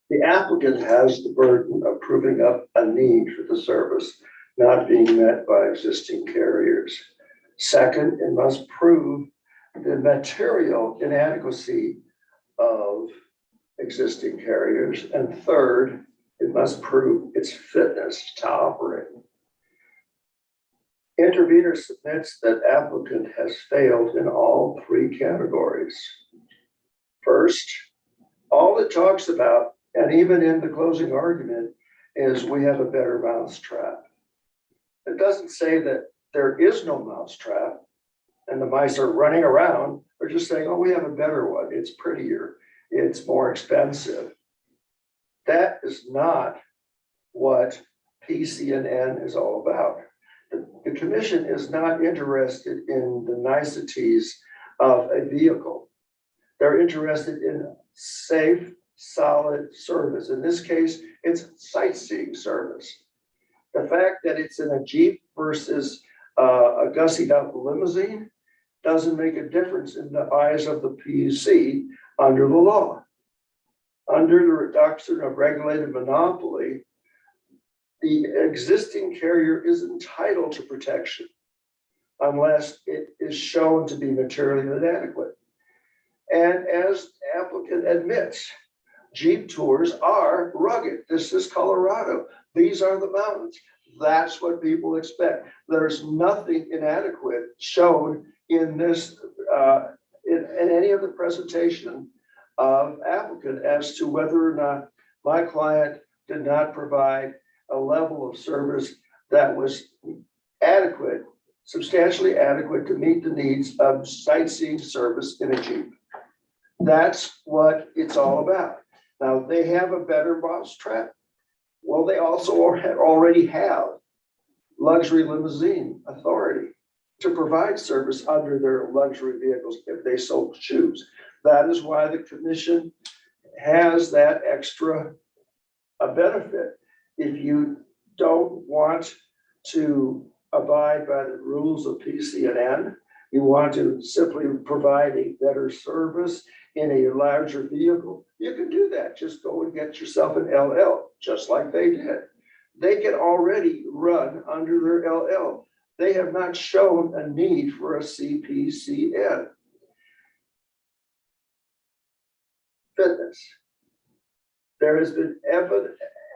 the applicant has the burden of proving up a need for the service not being met by existing carriers. Second, it must prove the material inadequacy of existing carriers. And third, it must prove its fitness to operate. Intervenor submits that applicant has failed in all three categories. First, all it talks about, and even in the closing argument, is we have a better mousetrap. It doesn't say that there is no mousetrap and the mice are running around. They're just saying, oh, we have a better one. It's prettier. It's more expensive. That is not what PCN is all about. The commission is not interested in the niceties of a vehicle. They're interested in safe, solid service. In this case, it's sightseeing service. The fact that it's in a Jeep versus a gussied up limousine doesn't make a difference in the eyes of the PUC under the law. Under the doctrine of regulated monopoly, the existing carrier is entitled to protection unless it is shown to be materially inadequate. And as the applicant admits, Jeep Tours are rugged. This is Colorado. These are the mountains. That's what people expect. There's nothing inadequate shown in this, in any of the presentation of applicant as to whether or not my client did not provide a level of service that was adequate, substantially adequate to meet the needs of sightseeing service in a Jeep. That's what it's all about. Now, they have a better mousetrap. Well, they also already have luxury limousine authority to provide service under their luxury vehicles if they so choose. That is why the commission has that extra benefit. If you don't want to abide by the rules of PCN, you want to simply provide a better service in a larger vehicle, you can do that. Just go and get yourself an LL, just like they did. They can already run under their LL. They have not shown a need for a CPCN. Fitness. There has been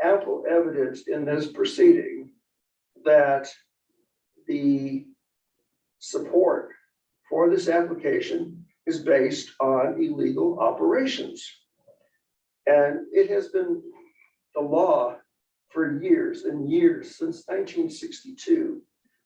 ample evidence in this proceeding that the support for this application is based on illegal operations. And it has been the law for years and years, since 1962,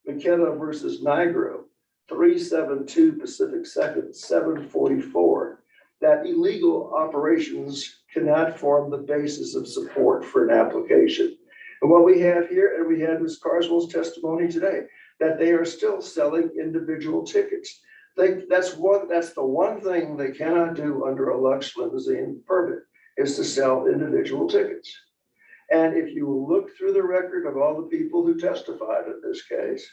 McKenna versus Nigro, 372 Pacific 2nd, 744, that illegal operations cannot form the basis of support for an application. And what we have here, and we had Ms. Carswell's testimony today, that they are still selling individual tickets. that's the one thing they cannot do under a Lux limousine permit, is to sell individual tickets. And if you look through the record of all the people who testified in this case,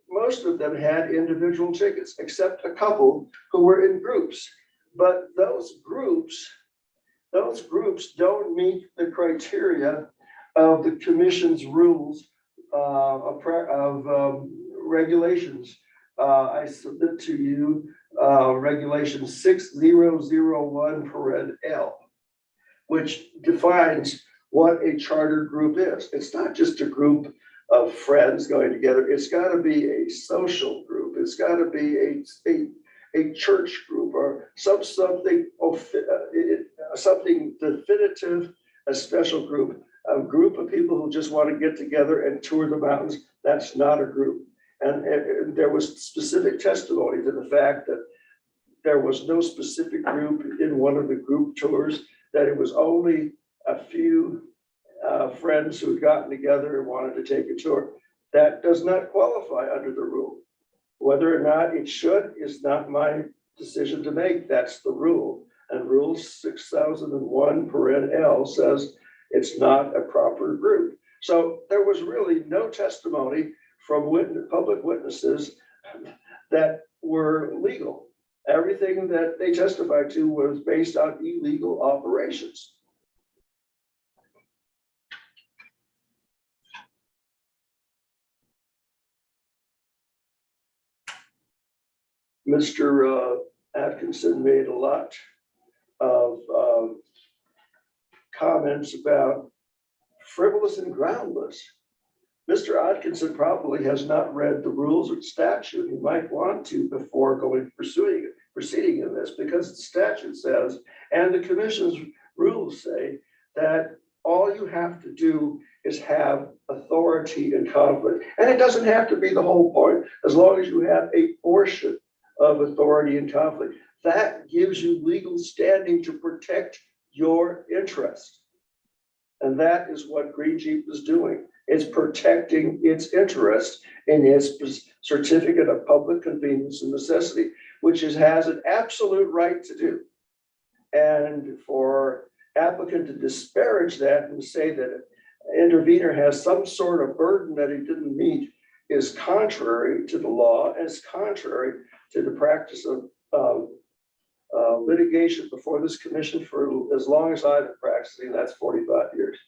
most of them had individual tickets, except a couple who were in groups. But those groups don't meet the criteria of the commission's rules of regulations. I submit to you regulation 6001(L), which defines what a charter group is. It's not just a group of friends going together. It's got to be a social group. It's got to be a church group or something definitive, a special group. A group of people who just want to get together and tour the mountains, that's not a group. And there was specific testimony to the fact that there was no specific group in one of the group tours, that it was only a few friends who had gotten together and wanted to take a tour. That does not qualify under the rule. Whether or not it should is not my decision to make. That's the rule. And Rule 6001(L) says it's not a proper group. So there was really no testimony from public witnesses that were legal. Everything that they testified to was based on illegal operations. Mr. Atkinson made a lot of comments about frivolous and groundless. Mr. Atkinson probably has not read the rules or statute. He might want to before proceeding in this, because the statute says, and the commission's rules say, that all you have to do is have authority and conflict. And it doesn't have to be the whole point, as long as you have a portion of authority and conflict. That gives you legal standing to protect your interest. And that is what Green Jeep is doing. It's protecting its interest in its certificate of public convenience and necessity, which has an absolute right to do. And for applicant to disparage that and say that an intervener has some sort of burden that he didn't meet is contrary to the law, and it's contrary to the practice of litigation before this commission for as long as I've been practicing. That's 45 years.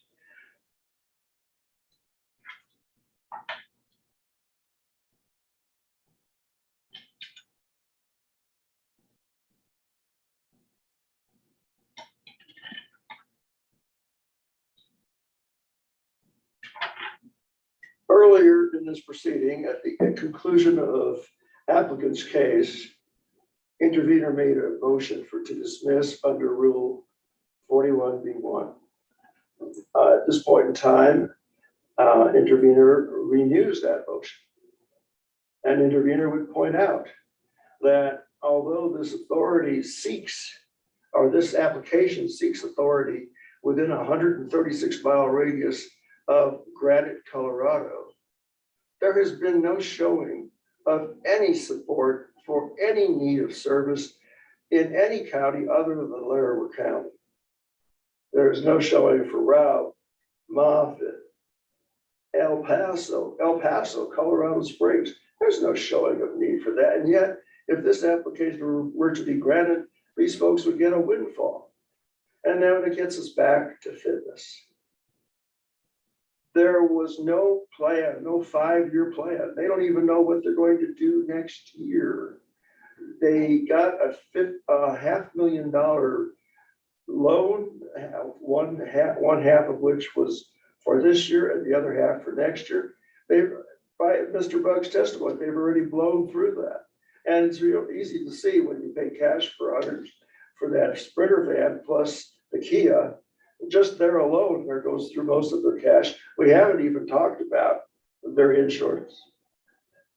Earlier in this proceeding, at the conclusion of applicant's case, intervener made a motion to dismiss under Rule 41B1. At this point in time, intervener renews that motion. And intervener would point out that although this authority seeks, or this application seeks authority within a 136-mile radius of Granite, Colorado, there has been no showing of any support for any need of service in any county other than Larimer County. There is no showing for Route, Moffett, El Paso, Colorado Springs. There's no showing of need for that. And yet, if this application were to be granted, these folks would get a windfall. And now it gets us back to fitness. There was no plan, no 5-year plan. They don't even know what they're going to do next year. They got a $500,000 loan, one half of which was for this year and the other half for next year. By Mr. Bugg's testimony, they've already blown through that. And it's real easy to see when you pay cash for that Sprinter van plus the Kia. Just there alone, there goes through most of their cash. We haven't even talked about their insurance,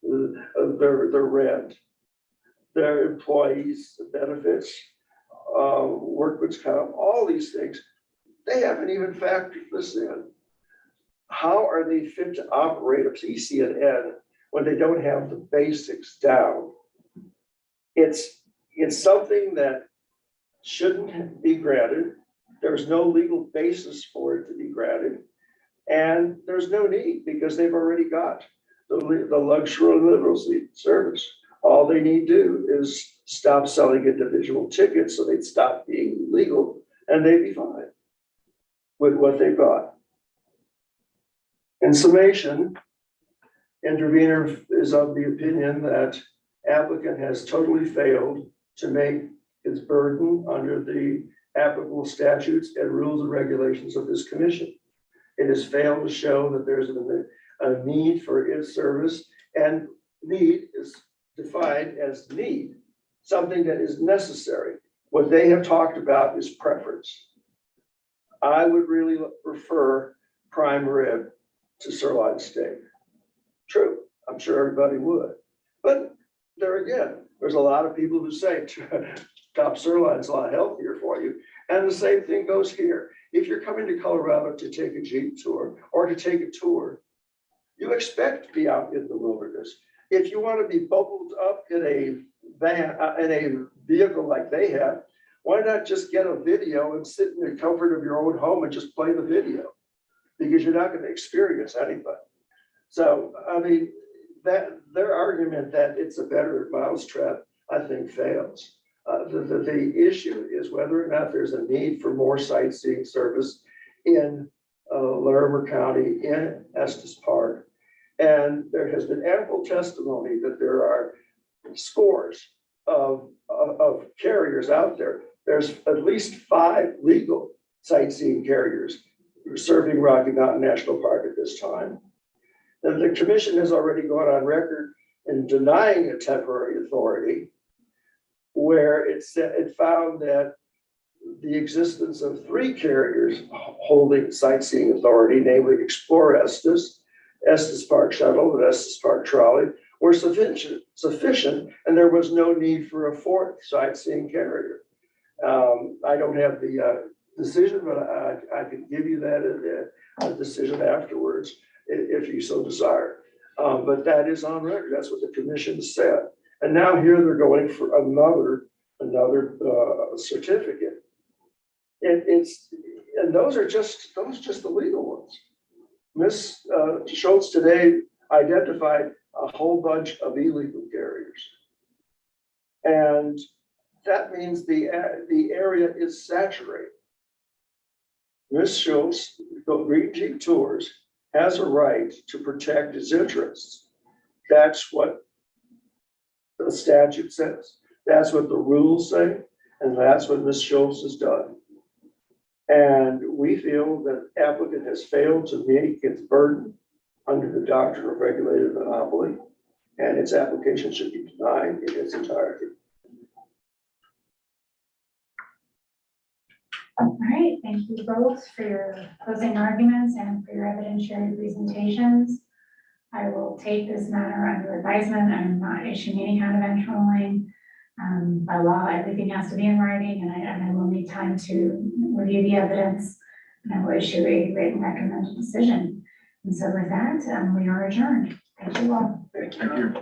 their rent, their employees' benefits, workman's comp, all these things. They haven't even factored this in. How are they fit to operate a CCN when they don't have the basics down? It's something that shouldn't be granted. There's no legal basis for it to be granted. And there's no need because they've already got the luxury of literacy service. All they need to do is stop selling individual tickets so they'd stop being illegal and they'd be fine with what they've got. In summation, intervener is of the opinion that applicant has totally failed to make its burden under the applicable statutes and rules and regulations of this commission. It has failed to show that there's a need for its service, and need is defined as need, something that is necessary. What they have talked about is preference. I would really prefer prime rib to sirloin steak. True, I'm sure everybody would. But there again, there's a lot of people who say top sirloin's a lot healthier for you. And the same thing goes here. If you're coming to Colorado to take a Jeep tour or to take a tour, you expect to be out in the wilderness. If you want to be bubbled up in a van, in a vehicle like they have, why not just get a video and sit in the comfort of your own home and just play the video? Because you're not going to experience anything. So, I mean, that their argument that it's a better mousetrap, I think fails. The issue is whether or not there's a need for more sightseeing service in Larimer County, in Estes Park. And there has been ample testimony that there are scores of carriers out there. There's at least 5 legal sightseeing carriers serving Rocky Mountain National Park at this time. And the commission has already gone on record in denying a temporary authority, where it found that the existence of 3 carriers holding sightseeing authority, namely Explore Estes, Estes Park Shuttle, and Estes Park Trolley, were sufficient, and there was no need for a 4th sightseeing carrier. I don't have the decision, but I can give you that decision afterwards if you so desire. But that is on record. That's what the commission said. And now here they're going for another certificate. And those are just the legal ones. Ms. Schultz today identified a whole bunch of illegal carriers. And that means the area is saturated. Ms. Schultz, Green Jeep Tours, has a right to protect his interests. That's what the statute says. That's what the rules say. And that's what Ms. Schultz has done. And we feel that applicant has failed to meet its burden under the doctrine of regulated monopoly, and its application should be denied in its entirety. All right, thank you both for your closing arguments and for your evidentiary presentations. I will take this matter under advisement. I'm not issuing any kind of entry ruling. By law, everything has to be in writing, and I will need time to review the evidence, and I will issue a written recommended decision. And so with that, we are adjourned. Thank you all. Thank you.